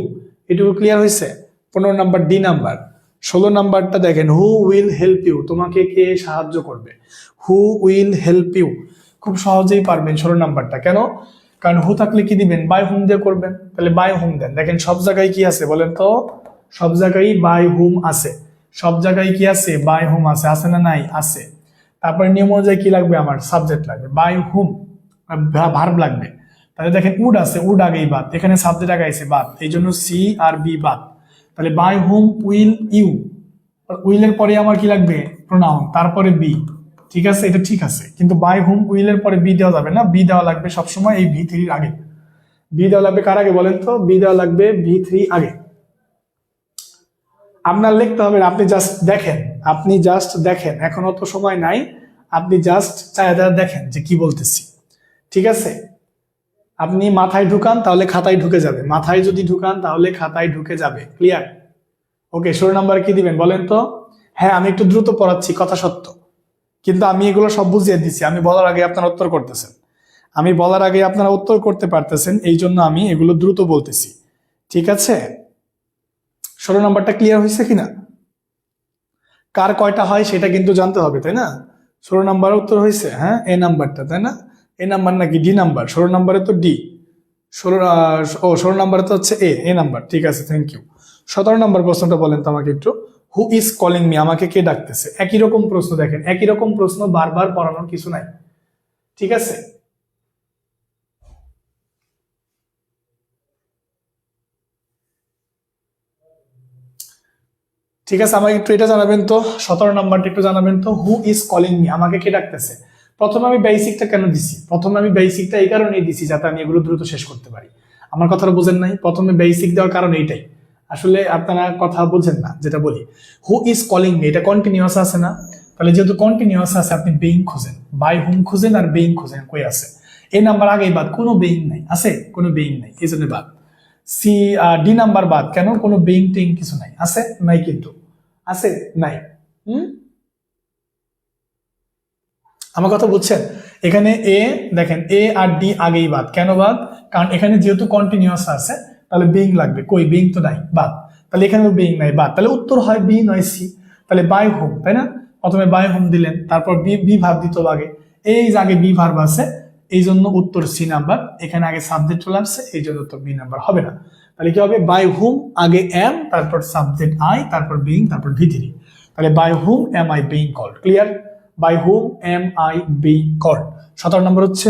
এটুকু ক্লিয়ার হয়েছে। 15 নাম্বার ডি নাম্বার। 16 নাম্বারটা দেখেন, হু উইল হেল্প ইউ, তোমাকে কে সাহায্য করবে, হু উইল হেল্প ইউ, খুব সহজেই পারবেন 16 নাম্বারটা, কেন, কারণ হু থাকলে কি দিবেন, বাই হুম দিয়ে করবেন, তাহলে বাই হুম দেন। দেখেন সব জায়গায় কি আছে বলেন তো, সব জায়গায় বাই হুম আছে, সব জায়গায় কি আছে, বাই হুম আছে, আছে না নাই, আছে। তারপরে নিয়ম অনুযায়ী কি লাগবে, আমার সাবজেক্ট লাগবে, বাই হুম, ভার্ব লাগবে, তাহলে দেখেন উড আছে, উড আগেই বাদ, এখানে সাবজেক্ট আগে আছে বাদ, এই জন্য সি আর বি বাদ, তাহলে বাই হুম উইল ইউ, উইলের পরে আমার কি লাগবে, প্রোনাউন, তারপরে বি, ঠিক আছে, এটা ঠিক আছে, কিন্তু বাই হুম উইলের পরে বি দেওয়া যাবে না, বি দেওয়া লাগবে সবসময় এই ভি থ্রির আগে, বি দেওয়া লাগবে কার আগে বলেন তো, বি দেওয়া লাগবে ভি3 আগে। আপনার লিখতে হবে, আপনি জাস্ট দেখেন, আপনি জাস্ট দেখেন, এখন অত সময় নাই, আপনি জাস্ট চাহিদা দেখেন যে কি বলতেছি, ঠিক আছে। আপনি মাথায় ঢুকান তাহলে খাতায় ঢুকে যাবে, মাথায় যদি ঢুকান তাহলে খাতায় ঢুকে যাবে, ক্লিয়ার, ওকে। 16 নাম্বার কি দিবেন বলেন তো, হ্যাঁ আমি একটু দ্রুত পড়াচ্ছি, কথা সত্য, কিন্তু আমি এগুলো সব বুঝিয়ে দিচ্ছি, আমি বলার আগে আপনারা উত্তর করতেছেন, আমি বলার আগে আপনারা উত্তর করতে পারতেছেন, এই জন্য আমি এগুলো দ্রুত বলতেছি, ঠিক আছে। 16 নাম্বারটা ক্লিয়ার হয়েছে কিনা, কার কয়টা হয় সেটা কিন্তু জানতে হবে, তাই না। 16 নাম্বার উত্তর হয়েছে, হ্যাঁ এ নাম্বারটা, তাই না, এ নাম্বার নাকি ডি নাম্বার, 16 নাম্বারে তো ডি, 16 নাম্বারে তো হচ্ছে এ নাম্বার, ঠিক আছে, থ্যাংক ইউ। 17 নাম্বার প্রশ্নটা বলেন তো আমাকে একটু, হু ইজ কলিং মি, আমাকে কে ডাকতেছে, একই রকম প্রশ্ন, দেখেন একই রকম প্রশ্ন, বারবার পড়ানোর কিছু নাই, ঠিক আছে। ঠিক আছে, আমাকে একটু এটা জানাবেন তো, 17 নাম্বারটা একটু জানাবেন তো, হু ইজ কলিং মি, আমাকে কে ডাকতেছে। প্রথমে আমি বেসিকটা কেন দিছি, প্রথমে আমি বেসিকটা এই কারণেই দিছি যাতে আমি এগুলো দ্রুত শেষ করতে পারি, আমার কথাটা বোঝেন নাই, প্রথমে বেসিক দেওয়ার কারণ এইটাই, আসলে আপনারা কথা বোঝেন না যেটা বলি। হু ইজ কলিং মি, এটা কন্টিনিউয়াস আছে না, তাহলে যেহেতু কন্টিনিউয়াস আছে আপনি বেইং খুঁজেন, বাই হুম খুঁজেন আর বেইং খুঁজেন, কই আছে, এই নাম্বার আগেই বাদ, কোনো বেইং নাই, আছে কোনো বেইং নাই, এই জন্য বাদ। সি ডি নাম্বার বাদ, কেন, কোনো বেইং টেইং কিছু নাই, আছে নাই, কিন্তু আছে নাই, আমার কথা বুঝছেন। এখানে এ দেখেন, এ আর ডি আগেই বাদ, কেন বাদ, কারণ এখানে যেহেতু কন্টিনিউয়াস আছে তাহলে বিং লাগবে, কই বিং তো নাই, বাদ, তাহলে এখানে বিং নাই, বাদ, তাহলে উত্তর হয় বি নয় সি, তাহলে বাই হোম, তাই না, প্রথমে বাই হোম দিলেন, তারপর বি ভার্ব দিত আগে, এই যে আগে বি ভার্ব আছে, এই জন্য উত্তর সি নাম্বার, এখানে আগে সাবজেক্ট চলে আসছে, এই জন্য উত্তর বি নাম্বার হবে না, তাহলে কি হবে, বাই হুম আগে এম, তারপর সাবজেক্ট আই, তারপর বিং, তারপর ভি3, তাহলে by whom am I being called, clear, by whom am I being called. 17 নম্বর হচ্ছে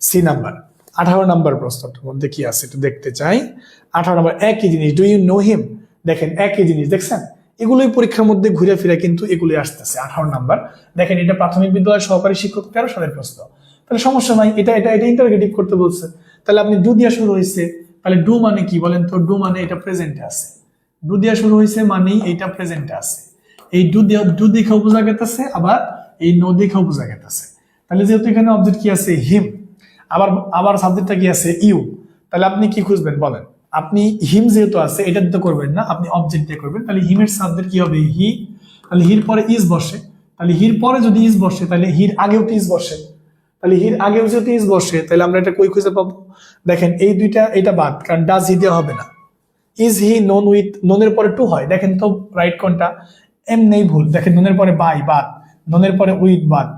সি নাম্বার। 18 নম্বর প্রশ্নটার মধ্যে কি আছে একটু দেখতে চাই। 18 নম্বর, একই জিনিস, ডু ইউ নো হিম, দেখেন একই জিনিস, দেখছেন এগুলোই পরীক্ষার মধ্যে ঘুরে ফিরে কিন্তু এগুলোই আসতেছে। 18 নাম্বার দেখেন, এটা প্রাথমিক বিদ্যালয় সহকারী শিক্ষক 13 সালের প্রশ্ন। তাহলে সমস্যা নাই, এটা এটা এটা ইন্টারোগেটিভ করতে বলছে। তাহলে আপনি ডু দিয়া শুরু হয়েছে, তাহলে ডু মানে কি বলেন তো? ডু মানে এটা প্রেজেন্টে আছে, ডু দিয়া শুরু হয়েছে মানেই এটা প্রেজেন্টে আছে। এই ডু দেখেও বোঝা গেতেছে, আবার এই নো দেখেও বোঝা গেতেছে। তাহলে যেহেতু এখানে অবজেক্ট কি আছে? হিম। আবার আবার সাবজেক্টটা কি আছে? ইউ। তাহলে আপনি কি খুঁজবেন বলেন? আপনি হিম যেহেতু আছে এটা দিতে করবেন না, আপনি অবজেক্ট দিয়ে করবেন। তাহলে হিমের সাবজেক্ট কি হবে? হি। তাহলে হির পরে ইজ বসে, তাহলে হির পরে যদি ইজ বসে তাহলে হির আগেও তো ইজ বসে, তাহলে হির আগেও যদি ইজ বসে তাহলে আমরা এটা কই খুঁজে পাবো? দেখেন এই দুইটা, এটা বাদ, কারণ ডাজ হি দেওয়া হবে না। ইজ হি নোন উইথ, নোনের পরে টু হয়, দেখেন তো রাইট কোনটা? নেই ভুল। দেখেন নোনের পরে বাই বাদ, নোনের পরে উইথ বাদ,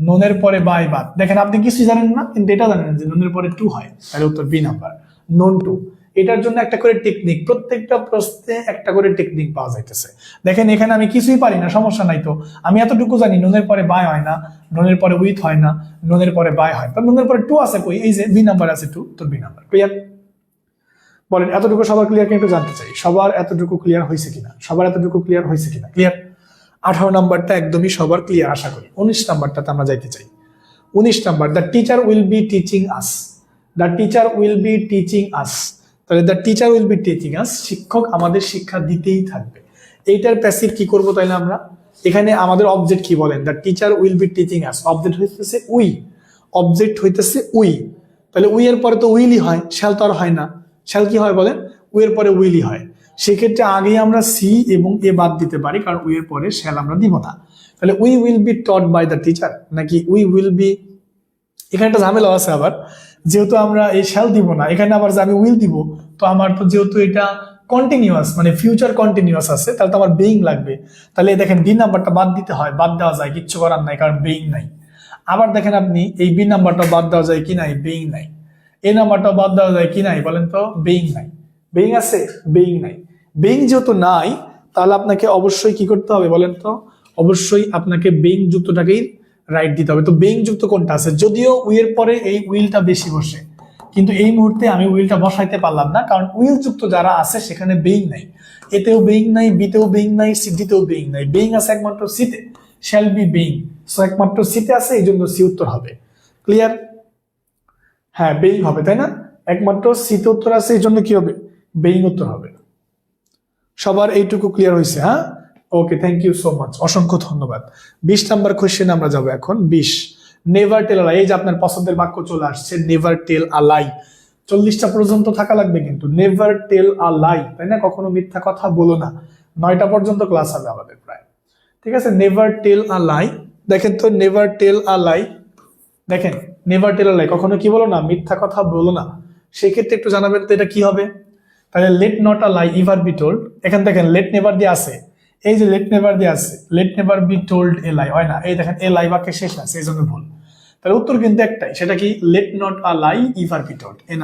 নোনের পরে বাই বাদ। দেখেন আপনি কিছুই জানেন না, কিন্তু এটা জানেন যে নোনের পরে টু হয়, তাহলে উত্তর বি নাম্বার, নোন টু। এটার জন্য একটা করে টেকনিক, প্রত্যেকটা প্রশ্নে একটা করে টেকনিক পাওয়া যাইতেছে। দেখেন এখানে আমি কিছুই পারি না, সমস্যা নাই তো, আমি এতটুকু জানি নোনের পরে বাই হয় না, নোনের পরে উইথ হয় না, নোনের পরে বাই হয়, নোনের পরে টু আছে কই? এই যে বি নাম্বার আছে টু, তো বি নাম্বার। ক্লিয়ার? বলেন এতটুকু সবার ক্লিয়ার কিনা একটু জানতে চাই, সবার এতটুকু ক্লিয়ার হয়েছে কিনা, সবার এতটুকু ক্লিয়ার হয়েছে কিনা? ক্লিয়ার? 18 নাম্বারটা একদমই সবার ক্লিয়ার আশা করি। 19 নাম্বারটাতে আমরা যাইতে চাই। 19 number, the teacher will be teaching us, the teacher will be teaching us. তাহলে the teacher will be teaching us, শিক্ষক আমাদের শিক্ষা দিতেই থাকবে। এইটার প্যাসিভ কি করব তাইলে আমরা? এখানে আমাদের অবজেক্ট কি বলেন? The teacher will be teaching us, object হইতেছে উই, অবজেক্ট হইতেছে উই। তাহলে উই এর পরে তো উইলই হয়, শ্যাল তো আর হয় না। শ্যাল কি হয় বলেন? উই এর পরে উইলই হয়। সেক্ষেত্রে আগেই আমরা সি এবং এ বাদ দিতে পারি, কারণ উই এর পরে শ্যাল আমরা দিব না। তাহলে we will be taught by the teacher, নাকি উই উইল বি, এখানে একটা ঝামেলা আছে আবার, যেহেতু আমরা এই শ্যাল দিব না, এখানে আবার যে আমি উইল দিব, তো আমার তো যেহেতু এটা কন্টিনিউয়াস মানে ফিউচার কন্টিনিউয়াস আছে, তাহলে তো আমার বেইং লাগবে। তাহলে দেখেন বি নাম্বারটা বাদ দিতে হয়, বাদ দেওয়া যায়, কিচ্ছু করার নাই, কারণ বেইং নাই। আবার দেখেন আপনি এই বি নাম্বারটা বাদ দেওয়া যায় কি নাই? বেইং নাই। এ নাম্বারটা বাদ দেওয়া যায় কি নাই বলেন তো? বেইং নাই। বেইং আছে? বেইং নাই। বেইং যেহেতু নাই, তাহলে আপনাকে অবশ্যই কি করতে হবে বলেন তো? অবশ্যই আপনাকে বেইং যুক্তটাকেই রাইট দিতে হবে। তো বেইং যুক্ত কোনটা আছে? যদিও উইয়ের পরে এই উইলটা বেশি বসে, কিন্তু এই মুহূর্তে আমি উইলটা বসাইতে পারলাম না, কারণ উইল যুক্ত যারা আছে সেখানে বেইং নাই। এতেও বেইং নাই, বিতেও বেইং নাই, সিডিতেও বেইং নাই। বেইং আছে একমাত্র সিতে, শ্যাল বি বেইং। সো একমাত্র সিতে আছে, এই জন্য সি উত্তর হবে। ক্লিয়ার? হ্যাঁ বেইং হবে, তাই না? একমাত্র সিতে উত্তর আছে, এই জন্য কি হবে? বেইং উত্তর হবে। সবার এইটুকু ক্লিয়ার হয়েছে? হ্যাঁ, ওকে, থ্যাংক ইউ সো মাচ, অসংখ্য ধন্যবাদ। 20 নাম্বার কোশ্চেন আমরা যাবো এখন। 20, নেভার টেল আ লাই। এই যে আপনার পছন্দের বাক্য চলে আসছে, নেভার টেল আ লাই। 40টা পর্যন্ত থাকা লাগবে কিন্তু। নেভার টেল আ লাই, তাই না? কখনো মিথ্যা কথা বলো না। 9টা পর্যন্ত ক্লাস হবে আমাদের প্রায়, ঠিক আছে? নেভার টেল আ লাই, দেখেন তো, নেভার টেল আ লাই, দেখেন নেভার টেল আ লাই, কখনো কি বলো না? মিথ্যা কথা বলো না। সেক্ষেত্রে একটু জানাবেন তো এটা কি হবে? তাহলে let not a lie ever be told, এখানে দেখেন লেট নেভার দিয়ে আছে, এই যে লেট নেভার দিয়ে আছে, let never be told a lie হয় না, এই দেখেন এ লাই বাক্যে শেষ আছে, এই জন্য ভুল। তাহলে উত্তর কিন্তু একটাই, সেটা কি? Let not a lie ever be told. A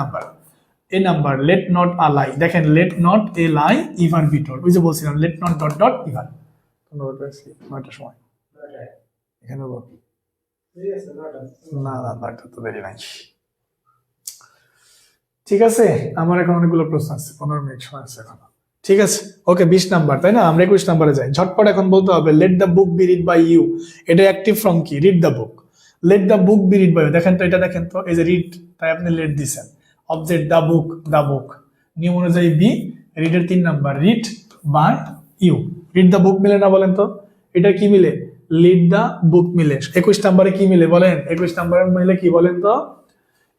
number let not a lie, দেখেন let not a lie ever be told, ওই যে বলছিলাম let not dot dot ever. 9টার সময় এখানে না না, 9টা তো দেরি নাই। ঠিক আছে, আমার এখন অনেকগুলো প্রশ্ন আছে, 15 মিনিট সময় আছে এখন। ঠিক আছে, ওকে, 20 নাম্বার, তাই না? আমরা 21 নাম্বারে যাই। ঝটপট এখন বলতে হবে let the book be read by you. এটা অ্যাক্টিভ ফর্ম কি? Read the book. Let the book be read by you, দেখেন তো, এটা দেখেন তো, এই যে রিড, তাই আপনি লেট দিছেন। অবজেক্ট দ্য বুক, নিয়ম অনুযায়ী বি, রিডের 3 number, read by you. Read the book মিলে না বলেন তো? এটা কি মিলে? লিড দ্য বুক মিলে। 21 নাম্বারে কি মিলে বলেন? 21 নাম্বারে মিলে কি বলেন তো?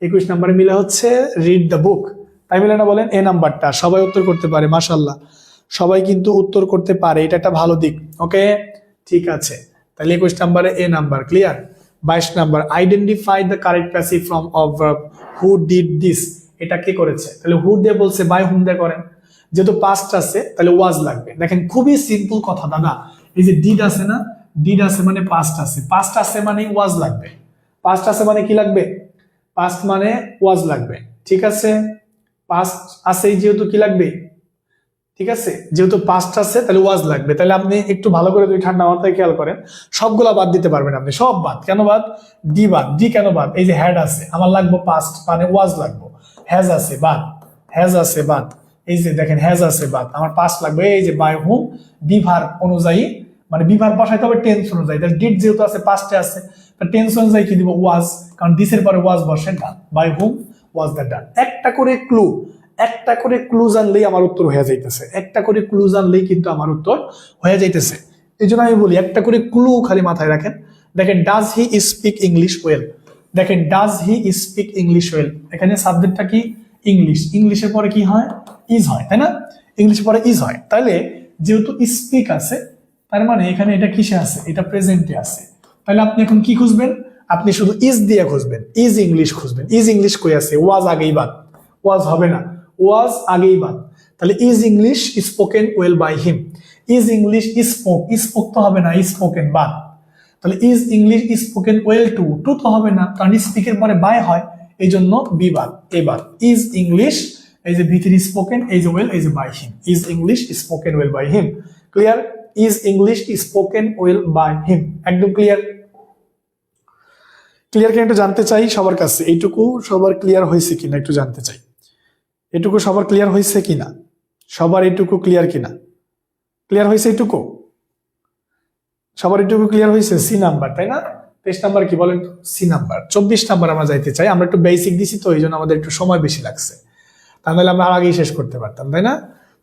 21 নাম্বারে মিলে হচ্ছে রিড দ্য বুক, তাই মিলে না বলেন? এ নাম্বারটা সবাই উত্তর করতে পারে, মাশাআল্লাহ, সবাই কিন্তু উত্তর করতে পারে, এটা একটা ভালো দিক। ওকে, ঠিক আছে, তাহলে 21 নাম্বারে A number clear. 22 number, identify the correct passive form of verb who did this. এটা কে করেছে? তাহলে হু দিয়ে বলছে, বাই হুম দিয়ে করেন। যেহেতু পাস্ট আছে তাহলে ওয়াজ লাগবে। দেখেন খুবই সিম্পল কথা দাদা, এই যে ডিড আছে না, ডিড আছে মানে পাস্ট আছে, পাস্ট আছে মানে ওয়াজ লাগবে, পাস্ট আছে মানে কি লাগবে? পাস্ট মানে ওয়াজ লাগবে, ঠিক আছে? পাস্ট আছে যেহেতু কি লাগবে? ঠিক আছে, যেহেতু পাস্ট আছে তাহলে ওয়াজ লাগবে। তাহলে আপনি একটু ভালো করে দুই ঠান্ডা মাথায় খেয়াল করেন, সবগুলা বাদ দিতে পারবেন আপনি, সব বাদ। কেন বাদ? ডি বাদ। ডি কেন বাদ? এই যে হ্যাড আছে, আমার লাগবে পাস্ট মানে ওয়াজ লাগবে। হ্যাজ আছে বাদ, হ্যাজ আছে বাদ, এই যে দেখেন হ্যাজ আছে বাদ, আমার পাস্ট লাগবে। এই যে বাই হুম, বিভার অনুযায়ী, মানে বিভার বসাইতে হবে টেন্স অনুযায়ী। ডিড যেহেতু আছে পাস্টে আছে, টেন্স অনুযায়ী কি দিব ওয়াজ, কারণ দিস এর পরে ওয়াজ বসে ডান, বাই হুম ওয়াজ দ্য ডান। একটা করে ক্লু জানলেই আমার উত্তর হয়ে যাইতেছে, একটা করে ক্লু জানলেই কিন্তু আমার উত্তর হয়ে যাইতেছে। এই জন্য আমি বলি একটা করে ক্লু খালি মাথায় রাখেন। দেখেন does he speak English well, দেখেন does he speak English well, এখানে সাবজেক্টটা কি ইংলিশ, ইংলিশের পরে কি হয় ইজ হয়, তাই না, ইংলিশের পরে ইজ হয়। তাহলে যেহেতু স্পিক আছে তার মানে এখানে এটা কিসে আছে, এটা প্রেজেন্টে আছে। তাহলে আপনি এখন কি খুঁজবেন, আপনি শুধু ইজ দিয়ে খুঁজবেন, ইজ ইংলিশ খুঁজবেন। ইজ ইংলিশ কই আছে, ওয়াজ আগেই বাদ, ওয়াজ হবে না, ওয়াজ আগেই বাদ। তাহলে is English spoken well by him, is English spoke, spoke তো হবে না, স্পোকেন বাদ। তাহলে is English spoken well to, to তো হবে না কারণ স্পিকের পরে বাই হয়, এই জন্য বি বাদ, এ বাদ। ইজ ইংলিশ, এই যে ভিতর স্পোকেন, এই যে ওয়েল, এই যে by him, is English spoken well by him. Clear, is English spoken well by him, একদম ক্লিয়ার। ক্লিয়ার কিনা একটু জানতে চাই সবার কাছে, এইটুকু সবার ক্লিয়ার হয়েছে কিনা একটু জানতে চাই, এটুকু সবার ক্লিয়ার হয়েছে কিনা, সবার এইটুকু ক্লিয়ার কিনা, ক্লিয়ার হয়েছে এইটুকু, সবার এইটুকু ক্লিয়ার হয়েছে। সি নাম্বার, তাই না, 23 নাম্বার কি বলেন, সি নাম্বার। 24 নাম্বার আমরা যাইতে চাই, আমরা একটু বেসিক দিছি তো এই জন্য আমাদের একটু সময় বেশি লাগছে, তাহলে আমরা আগেই শেষ করতে পারতাম, তাই না।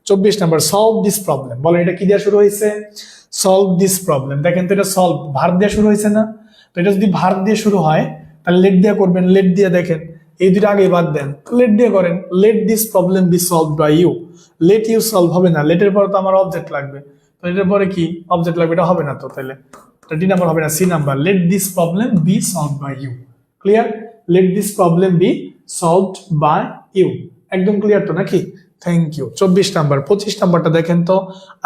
24 নাম্বার, সলভ দিস প্রবলেম, বলেন এটা কি দিয়ে শুরু হয়েছে, সলভ দিস প্রবলেম। দেখেন তো এটা সলভ ভার্ব দিয়ে শুরু হয়েছে না, তো এটা যদি ভার্ব দিয়ে শুরু হয় তাহলে লেট দিয়ে করবেন, লেট দিয়ে দেখেন এই দুটো আগে বাদ দেন, লেট দিয়ে করেন, let this problem be solve by you. Let you solve হবে না, লেটের পরে তো আমার অবজেক্ট লাগবে, তো এটার পরে কি অবজেক্ট লাগবে, এটা হবে না, তো তাহলে ডি নাম্বার হবে না, C number, let this problem be solve by you. Clear, let this problem be solved by you, একদম ক্লিয়ার তো নাকি, থ্যাংক ইউ। 24 নাম্বার। 25 নাম্বারটা দেখেন তো,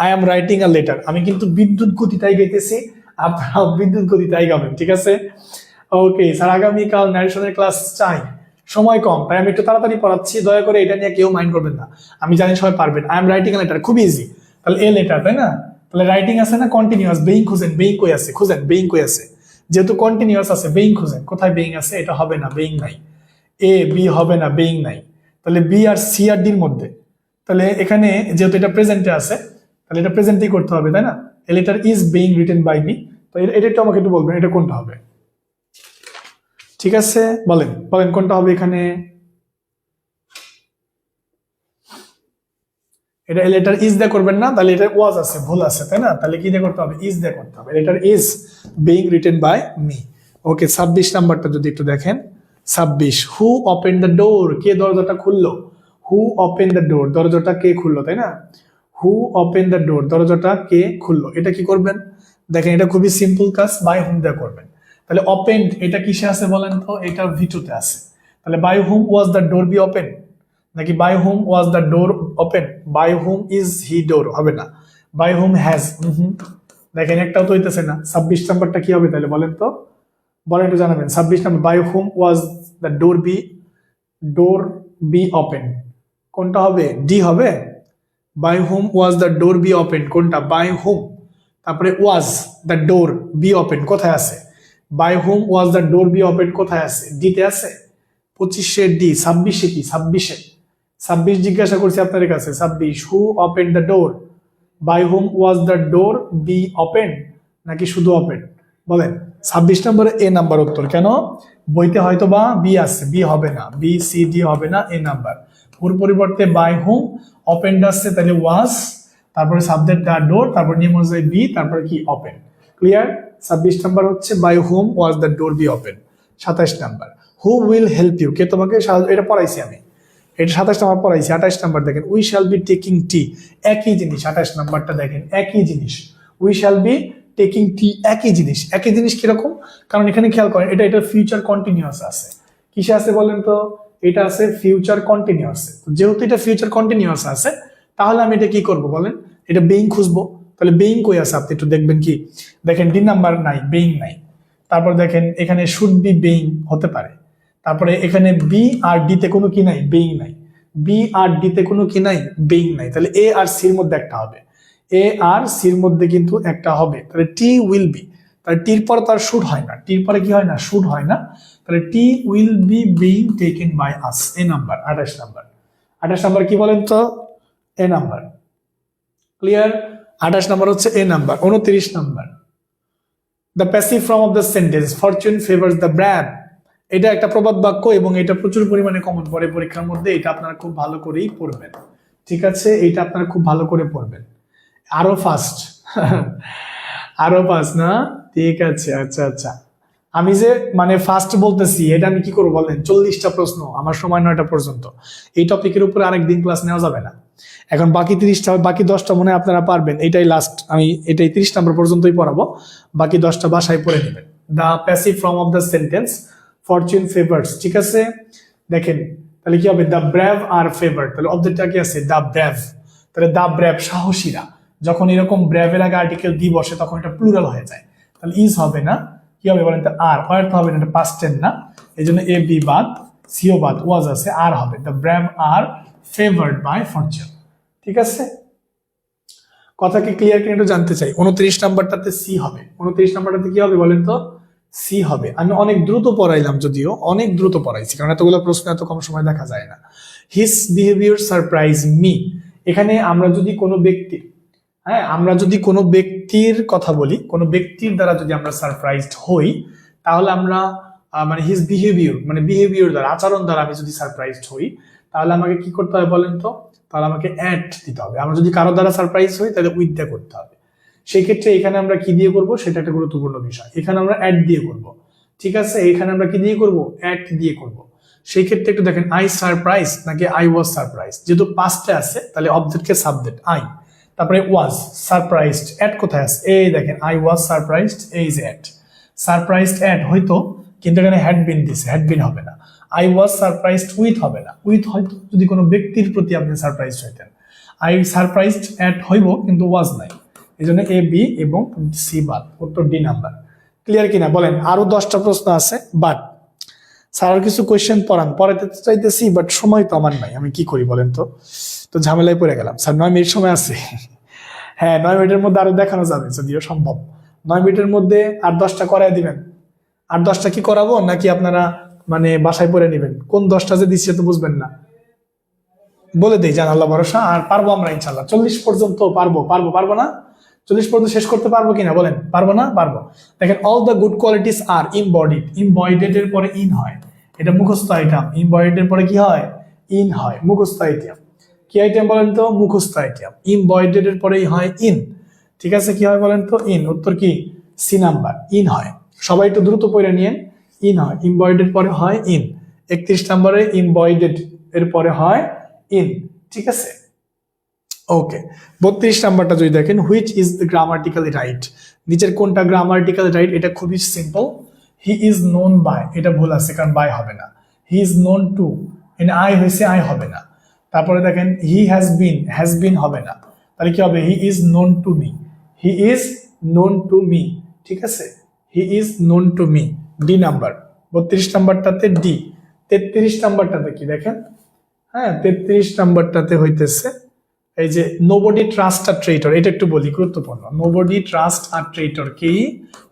I am writing a letter, আমি কিন্তু বিদ্যুৎ গতিতাই গাইতেছি, আপনারা বিদ্যুৎ গতিতাই গাবেন, ঠিক আছে। ওকে স্যার, আগামীকাল ন্যারেশনের ক্লাস চাই, সময় কম তাই আমি একটু তাড়াতাড়ি পড়াচ্ছি, দয়া করে এটা নিয়ে কেউ মাইন্ড করবেন না, আমি জানি সবাই পারবেন। I am writing a letter খুব ইজি, তাহলে এ লেটার, তাই না, তাহলে রাইটিং আছে না, কন্টিনিউয়াস, বেইং খুঁজেন, বেইং কই আছে খুঁজেন, বেইং কই আছে, যেহেতু কন্টিনিউয়াস আছে বেইং খুঁজেন, কোথায় বেইং আছে, এটা হবে না, বেইং নাই, এ বি হবে না, বেইং নাই, তাহলে বি আর সি আর ডির মধ্যে, তাহলে এখানে যেহেতু এটা প্রেজেন্টে আছে তাহলে এটা প্রেজেন্টেই করতে হবে, তাই না। A letter is being written by me, তো এটা একটু আমাকে একটু বলবেন এটা কোনটা হবে, ঠিক আছে, বলেন বলেন কোনটা হবে এখানে, এটা লেটার ইজ দিয়ে করবেন না, তাহলে এটা ওয়াজ আছে, ভুল আছে, তাই না, তাহলে কি দিয়ে করতে হবে, ইজ দিয়ে করতে হবে, letter is being written by me. Okay 26 নাম্বারটা যদি একটু দেখেন, 26, হু ওপেন দ্য ডোর, কে দরজাটা খুললো, হু ওপেন দ্য ডোর, দরজাটা কে খুললো, তাই না, হু ওপেন দ্য ডোর, দরজাটা কে খুললো, এটা কি করবেন, দেখেন এটা খুবই সিম্পল কাজ, বাই হুম দিয়ে করবেন। তাহলে ওপেন এটা কিসে আছে বলেন তো, এটা ভিটুতে আছে, তাহলে by whom was the door be open, নাকি by whom was the door open, by whom is he door হবে না, বাই হুম হ্যাজ, দেখেন একটাও তো হইতেছে না। 26 নাম্বারটা কি হবে তাহলে বলেন তো, বলেন একটু জানাবেন। 26 number, by whom was the door be open, কোনটা হবে, ডি হবে, by whom was the door be open কোনটা, বাই হুম, তারপরে was the door be open কোথায় আছে, by whom was the door be open কোথায় আছে, ডিতে আছে, 25-এ ডি, 26-এ কি, 26 জিজ্ঞাসা করছি আপনাদের কাছে, 26 who open the door, by whom was the door be open, নাকি শুধু ওপেন, বলেন। 26 নম্বরে এ নাম্বার উত্তর, কেন বইতে হয়তো বা বি আছে, বি হবে না, বি সি ডি হবে না, এ নাম্বার, ওর পরিবর্তে বাই হুম ওপেন আসছে, তাহলে ওয়াজ, তারপরে সাবজেক্ট দ্য ডোর, তারপর নিয়ম অনুযায়ী বি, তারপরে কি ওপেন। ক্লিয়ার, 26 নাম্বার হচ্ছে by whom was the door be open. 27 number, who will help you, কে তোমাকে এটা পড়াইছি আমি, এটা 27 নাম্বার পড়াইছি। 28 নাম্বার দেখেন, we shall be taking tea, একই জিনিস, 28 নাম্বারটা দেখেন একই জিনিস, we shall be taking tea, একই জিনিস, একই জিনিস কিরকম, কারণ এখানে খেয়াল করেন এটা ফিউচার কন্টিনিউয়াস আছে, কিসে আছে বলেন তো, এটা আছে ফিউচার কন্টিনিউয়াস, যেহেতু এটা ফিউচার কন্টিনিউয়াস আছে তাহলে আমি এটা কি করব বলেন, এটা বেইং খুঁজবো, তাহলে বেইং কই আছে আপনি একটু দেখবেন, কি দেখেন ডি নাম্বার নাই, বেইং নাই, তারপর দেখেন এখানে শুড বি বেইং হতে পারে, তারপরে এখানে বি আর ডি তে কোনো কি নাই, বেইং নাই, বি আর ডি তে কোনো কি নাই, বেইং নাই, তাহলে এ আর সির মধ্যে একটা হবে, এ আর সির মধ্যে কিন্তু একটা হবে, তাহলে টি উইল বি, তাহলে টির পরে তার শুড হয় না, টির পরে কি হয় না, শুড হয় না, তাহলে tea will be being taken by us, A number. 28 number, 28 number কি বলেন তো, এ নাম্বার। ক্লিয়ার, 28 নাম্বার হচ্ছে A number. 29 number the passive form of the sentence fortune favours the brave, এটা একটা প্রবাদ বাক্য এবং এটা প্রচুর পরিমাণে কমন পড়ে পরীক্ষার মধ্যে। এটা আপনারা খুব ভালো করেই পড়বেন, ঠিক আছে? এটা আপনারা খুব ভালো করে পড়বেন। আরো ফাস্ট আরো ফাস্ট না? ঠিক আছে, আচ্ছা আচ্ছা। আমি যে মানে ফার্স্ট বলতেছি, এটা আমি কি করবো বলেন? 40টা প্রশ্ন, আমার সময় 9টা পর্যন্ত। এই টপিকের উপরে আরেকদিন ক্লাস নেওয়া যাবে না। এখন বাকি 30টা, বাকি 10টা মনে হয় আপনারা পারবেন। এটাই লাস্ট, আমি এটাই 30 নম্বর পর্যন্তই পড়াবো, বাকি 10টা বাসায় পড়ে নেবেন। The passive form of the sentence fortune favours, ঠিক আছে? দেখেন তাহলে কি হবে? দ্য ব্র্যাভ আর ফেভার্ড, তাহলে অবজেক্টটা কি আছে? The brave. তাহলে দ্য ব্র্যাভ সাহসীরা, যখন এরকম ব্র্যাভের আগে আর্টিকেল দি বসে তখন এটা প্লুরাল হয়ে যায়, তাহলে ইজ হবে না, কি হবে বলেন তো? আর। ওয়ার তো হবে না, এটা পাস্ট টেন্স না, এই জন্য এ বি বাদ, সিও বাদ, ওয়াজ আছে, আর হবে। The brave are favoured by fortune, ঠিক আছে? কথা কি ক্লিয়ার কিনা একটু জানতে চাই। 29 নাম্বারটাতে সি হবে। 29 নাম্বারটাতে কি হবে বলেন তো? সি হবে। আমি অনেক দ্রুত পড়াইলাম, যদিও অনেক দ্রুত পড়াইছি, কারণ এতগুলো প্রশ্ন এত কম সময় দেখা যায় না। হিজ বিহেভিয়ার সারপ্রাইজ মি, এখানে আমরা যদি কোনো ব্যক্তির, হ্যাঁ, আমরা যদি কোনো ব্যক্তির কথা বলি, কোনো ব্যক্তির দ্বারা যদি আমরা সারপ্রাইজড হই, তাহলে আমরা মানে হিজ বিহেভিয়ার, মানে বিহেভিয়ার দ্বারা, আচরণ দ্বারা আমি যদি সারপ্রাইজড হই, তাহলে আমাকে কি করতে হবে বলেন তো? তাহলে আমাকে অ্যাট দিতে হবে। আমরা যদি কারো দ্বারা সারপ্রাইজ হই তাহলে উইথ দিয়ে করতে হবে। সেই ক্ষেত্রে এখানে আমরা কি দিয়ে করব সেটা একটা গুরুত্বপূর্ণ বিষয়। এখানে আমরা অ্যাট দিয়ে করব, ঠিক আছে? এখানে আমরা কি দিয়ে করব? অ্যাট দিয়ে করব। সেই ক্ষেত্রে একটু দেখেন, আই সারপ্রাইজ নাকি আই ওয়াজ সারপ্রাইজ? যেহেতু পাস্টে আছে তাহলে অবজেক্টকে সাবজেক্ট আই, তারপরে ওয়াজ, সারপ্রাইজড, অ্যাট কোথায় আছে? এই দেখেন, আই ওয়াজ সারপ্রাইজড, এই যে অ্যাট। সারপ্রাইজড অ্যাট হয়তো, কিন্তু এখানে হ্যাড বিন দিছে, হ্যাড বিন হবে না। আই ওয়াজ সারপ্রাইজড উইথ হবে না, উইথ হয়তো যদি কোনো ব্যক্তির প্রতি আপনি সারপ্রাইজড হইতেন। আই সারপ্রাইজড অ্যাট হইব, কিন্তু ওয়াজ নাই, এই জন্য এ বি এবং সি বাদ, উত্তর ডি নাম্বার। ক্লিয়ার কিনা বলেন? আরো 10টা প্রশ্ন আছে, বাট স্যার আর কিছু কোয়েশ্চেন পড়াতে চাইতেছি, বাট সময় তো আমার নাই, আমি কি করি বলেন তো? তো ঝামেলায় পড়ে গেলাম। স্যার 9 মিনিট সময় আছে। হ্যাঁ, 9 মিনিটের মধ্যে আরো দেখানো যাবে যদিও সম্ভব। 9 মিনিটের মধ্যে আর 10টা করাই দিবেন। আর 10টা কি করাবো, নাকি আপনারা মানে বাসায় পড়ে নেবেন? কোন 10টা যে দিচ্ছে তো বুঝবেন না, বলে দেই, জান আল্লাহ ভরসা। আর পারবো আমরা ইনশাল্লাহ, 40 পর্যন্ত পারবো না? 40 পর্যন্ত শেষ করতে পারবো কিনা বলেন? পারবো না? পারবো। দেখেন, all the good qualities are ইমবডিড, ইমবডিড এর পরে ইন হয়, এটা মুখস্থ আইটেম। ইমবডিড এর পরে কি হয়? ইন হয়, মুখস্থ আইটেম। কি আইটেম বলেন তো? মুখস্থ আইটেম। ইমবডিড এর পরেই হয় ইন, ঠিক আছে? কি হয় বলেন তো? ইন। উত্তর কি? সি নাম্বার, ইন হয়। সবাই একটু দ্রুত পড়ে নিয়েন, ইন হয়। ইমবডিড এর পরে হয় ইন। 31 নম্বরে ইমবডিড এর পরে হয় ইন, ঠিক আছে? ওকে। 32 নাম্বারটা যদি দেখেন, which is the grammatically right, নিচের কোনটা গ্রামাটিক্যালি রাইট? এটা খুবই simple. He is known by, এটা ভুল আছে, কারণ বাই হবে না। হি ইজ নোন টু, এখানে আই হয়েছে, আই হবে না। তারপরে দেখেন, হি হ্যাজ বিন হবে না, তাহলে কি হবে? He is known to me, he is known to me, ঠিক আছে? He is known to me, D number. 32 নাম্বারটাতে ডি। 33 নাম্বারটাতে কি দেখেন? হ্যাঁ, 33 নাম্বারটাতে হইতেছে এই যে নোবডি ট্রাস্ট আর ট্রেটর, এটা একটু বলি, গুরুত্বপূর্ণ। নোবডি ট্রাস্ট আর ট্রেটর, কেই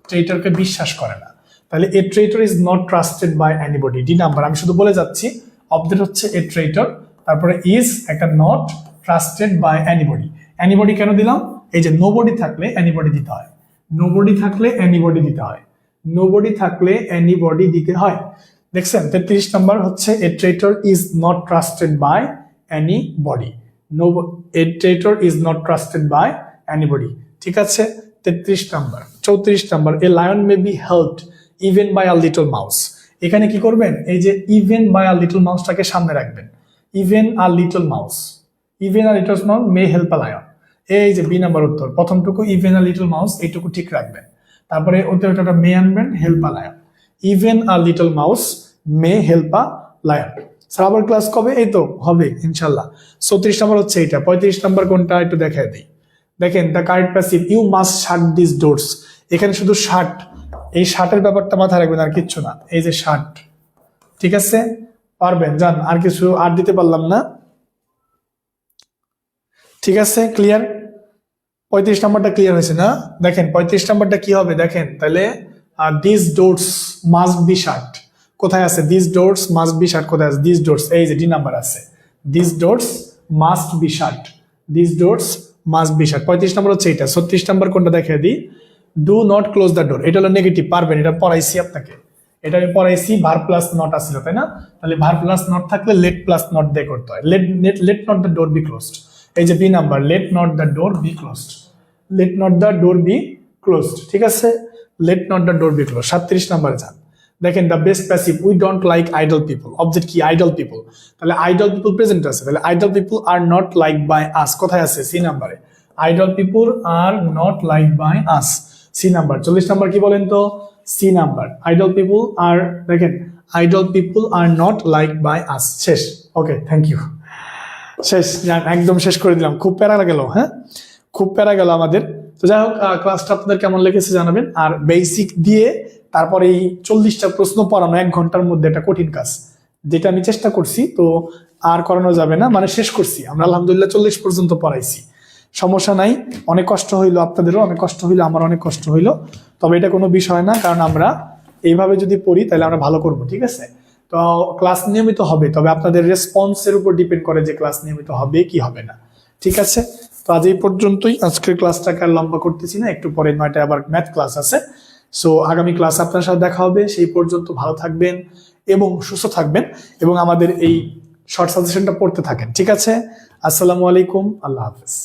ট্রেটরকে বিশ্বাস করে না, তাহলে a traitor is not trusted by anybody, D number. আমি শুধু বলে যাচ্ছি, অবজেক্ট হচ্ছে এ ট্রেটর, তারপরে ইজ একটা not trusted by anybody. Anybody কেন দিলাম? এই যে নোবডি থাকলে এনিবডি দিতে হয়, নোবডি থাকলে এনিবডি দিতে হয়, নোবডি থাকলে এনিবডি দিতে হয়। দেখছেন, 33 নাম্বার হচ্ছে a traitor is not trusted by anybody. A traitor is not trusted by anybody, ঠিক আছে? 33 number. 34 number, a lion may be helped even by a little mouse, এখানে কি করবেন? এই যে even by a little mouse-টাকে সামনে রাখবেন। even a little mouse may help a lion, এই যে বি নাম্বার উত্তর। প্রথমটুকু even a little mouse, এইটুকু ঠিক রাখবেন, তারপরে ওটা may আনবেন, help a lion, even a little mouse may help a lion। Sir আবার ক্লাস কবে? এই তো হবে ইনশাল্লাহ। 34 নাম্বার হচ্ছে এটা। 35 নাম্বার কোনটা একটু দেখায় দিই। দেখেন, the correct passive, you must shut this doors, এখানে শুধু শাট, এই শার্টের ব্যাপারটা মাথায় রাখবেন, আর কিচ্ছু না। এই যে শার্ট, ঠিক আছে? পারবেন, জান, আর কিছু আর দিতে পারলাম না, ঠিক আছে? ক্লিয়ার? 35 নাম্বারটা ক্লিয়ার হয়েছে না? দেখেন 35 নাম্বারটা কি হবে দেখেন, তাহলে দিস ডোরস মাস্ট বি শাট, কোথায় আছে? দিস ডোরস মাস্ট বি শাট, কোথায় আছে? দিস ডোরস, এই যে ডি নাম্বার আছে। This doors must be shut, this doors must be shut. 35 number হচ্ছে এটা। 36 নাম্বার কোনটা দেখাই দিই। Do not close the door, এটা হলো নেগেটিভ, পারবেন, এটা পড়াইছি আপনাকে, এটা আমি পড়াইছি, ভার প্লাস নট আসছিল তাই না? তাহলে ভার প্লাস নট থাকলে লেট প্লাস নট দিয়ে করতে হয়। Let not the door be closed, এই যে B number, let not the door be closed, let not the door be closed, ঠিক আছে, let not the door be close. 37 নম্বরে যান, দেখেন the best passive, we don't like idle people, object কি idle people, তাহলে idle people present আছে, তাহলে idle people are not like by us কোথায় আছে? সি নাম্বারে, idle people are not like by us, C number. 40 number কি বলেন তো? C number, idle people are, দেখেন idle people are not like by us, শেষ। ওকে, থ্যাংক ইউ, শেষ, একদম শেষ করে দিলাম, খুব প্যারা গেল, হ্যাঁ খুব প্যারা গেল আমাদের। তো যাই হোক, ক্লাসটা আপনাদের কেমন লেগেছে জানাবেন। আর বেসিক দিয়ে তারপরে এই 40টা প্রশ্ন পড়ানো 1 ঘন্টার মধ্যে একটা কঠিন কাজ, যেটা আমি চেষ্টা করছি, তো আর করানো যাবে না, মানে শেষ করছি আমরা আলহামদুলিল্লাহ, 40 পর্যন্ত পড়াইছি, সমস্যা নাই। অনেক কষ্ট হইলো, আপনাদেরও অনেক কষ্ট হইলো, আমার অনেক কষ্ট হইলো, তবে এটা কোনো বিষয় না, কারণ আমরা এইভাবে যদি পড়ি তাহলে আমরা ভালো করব, ঠিক আছে? তো ক্লাস নিয়মিত হবে, তবে আপনাদের রেসপন্সের উপর ডিপেন্ড করে যে ক্লাস নিয়মিত হবে কি হবে না, ঠিক আছে? তো আজ এই পর্যন্তই, আজকের ক্লাসটাকে আর লম্বা করতেছি না, একটু পরে 9টায় আবার ম্যাথ ক্লাস আছে। সো আগামী ক্লাস আপনার সাথে দেখা হবে, সেই পর্যন্ত ভালো থাকবেন এবং সুস্থ থাকবেন, এবং আমাদের এই শর্ট সাজেশনটা পড়তে থাকেন, ঠিক আছে? আসসালামু আলাইকুম, আল্লাহ হাফেজ।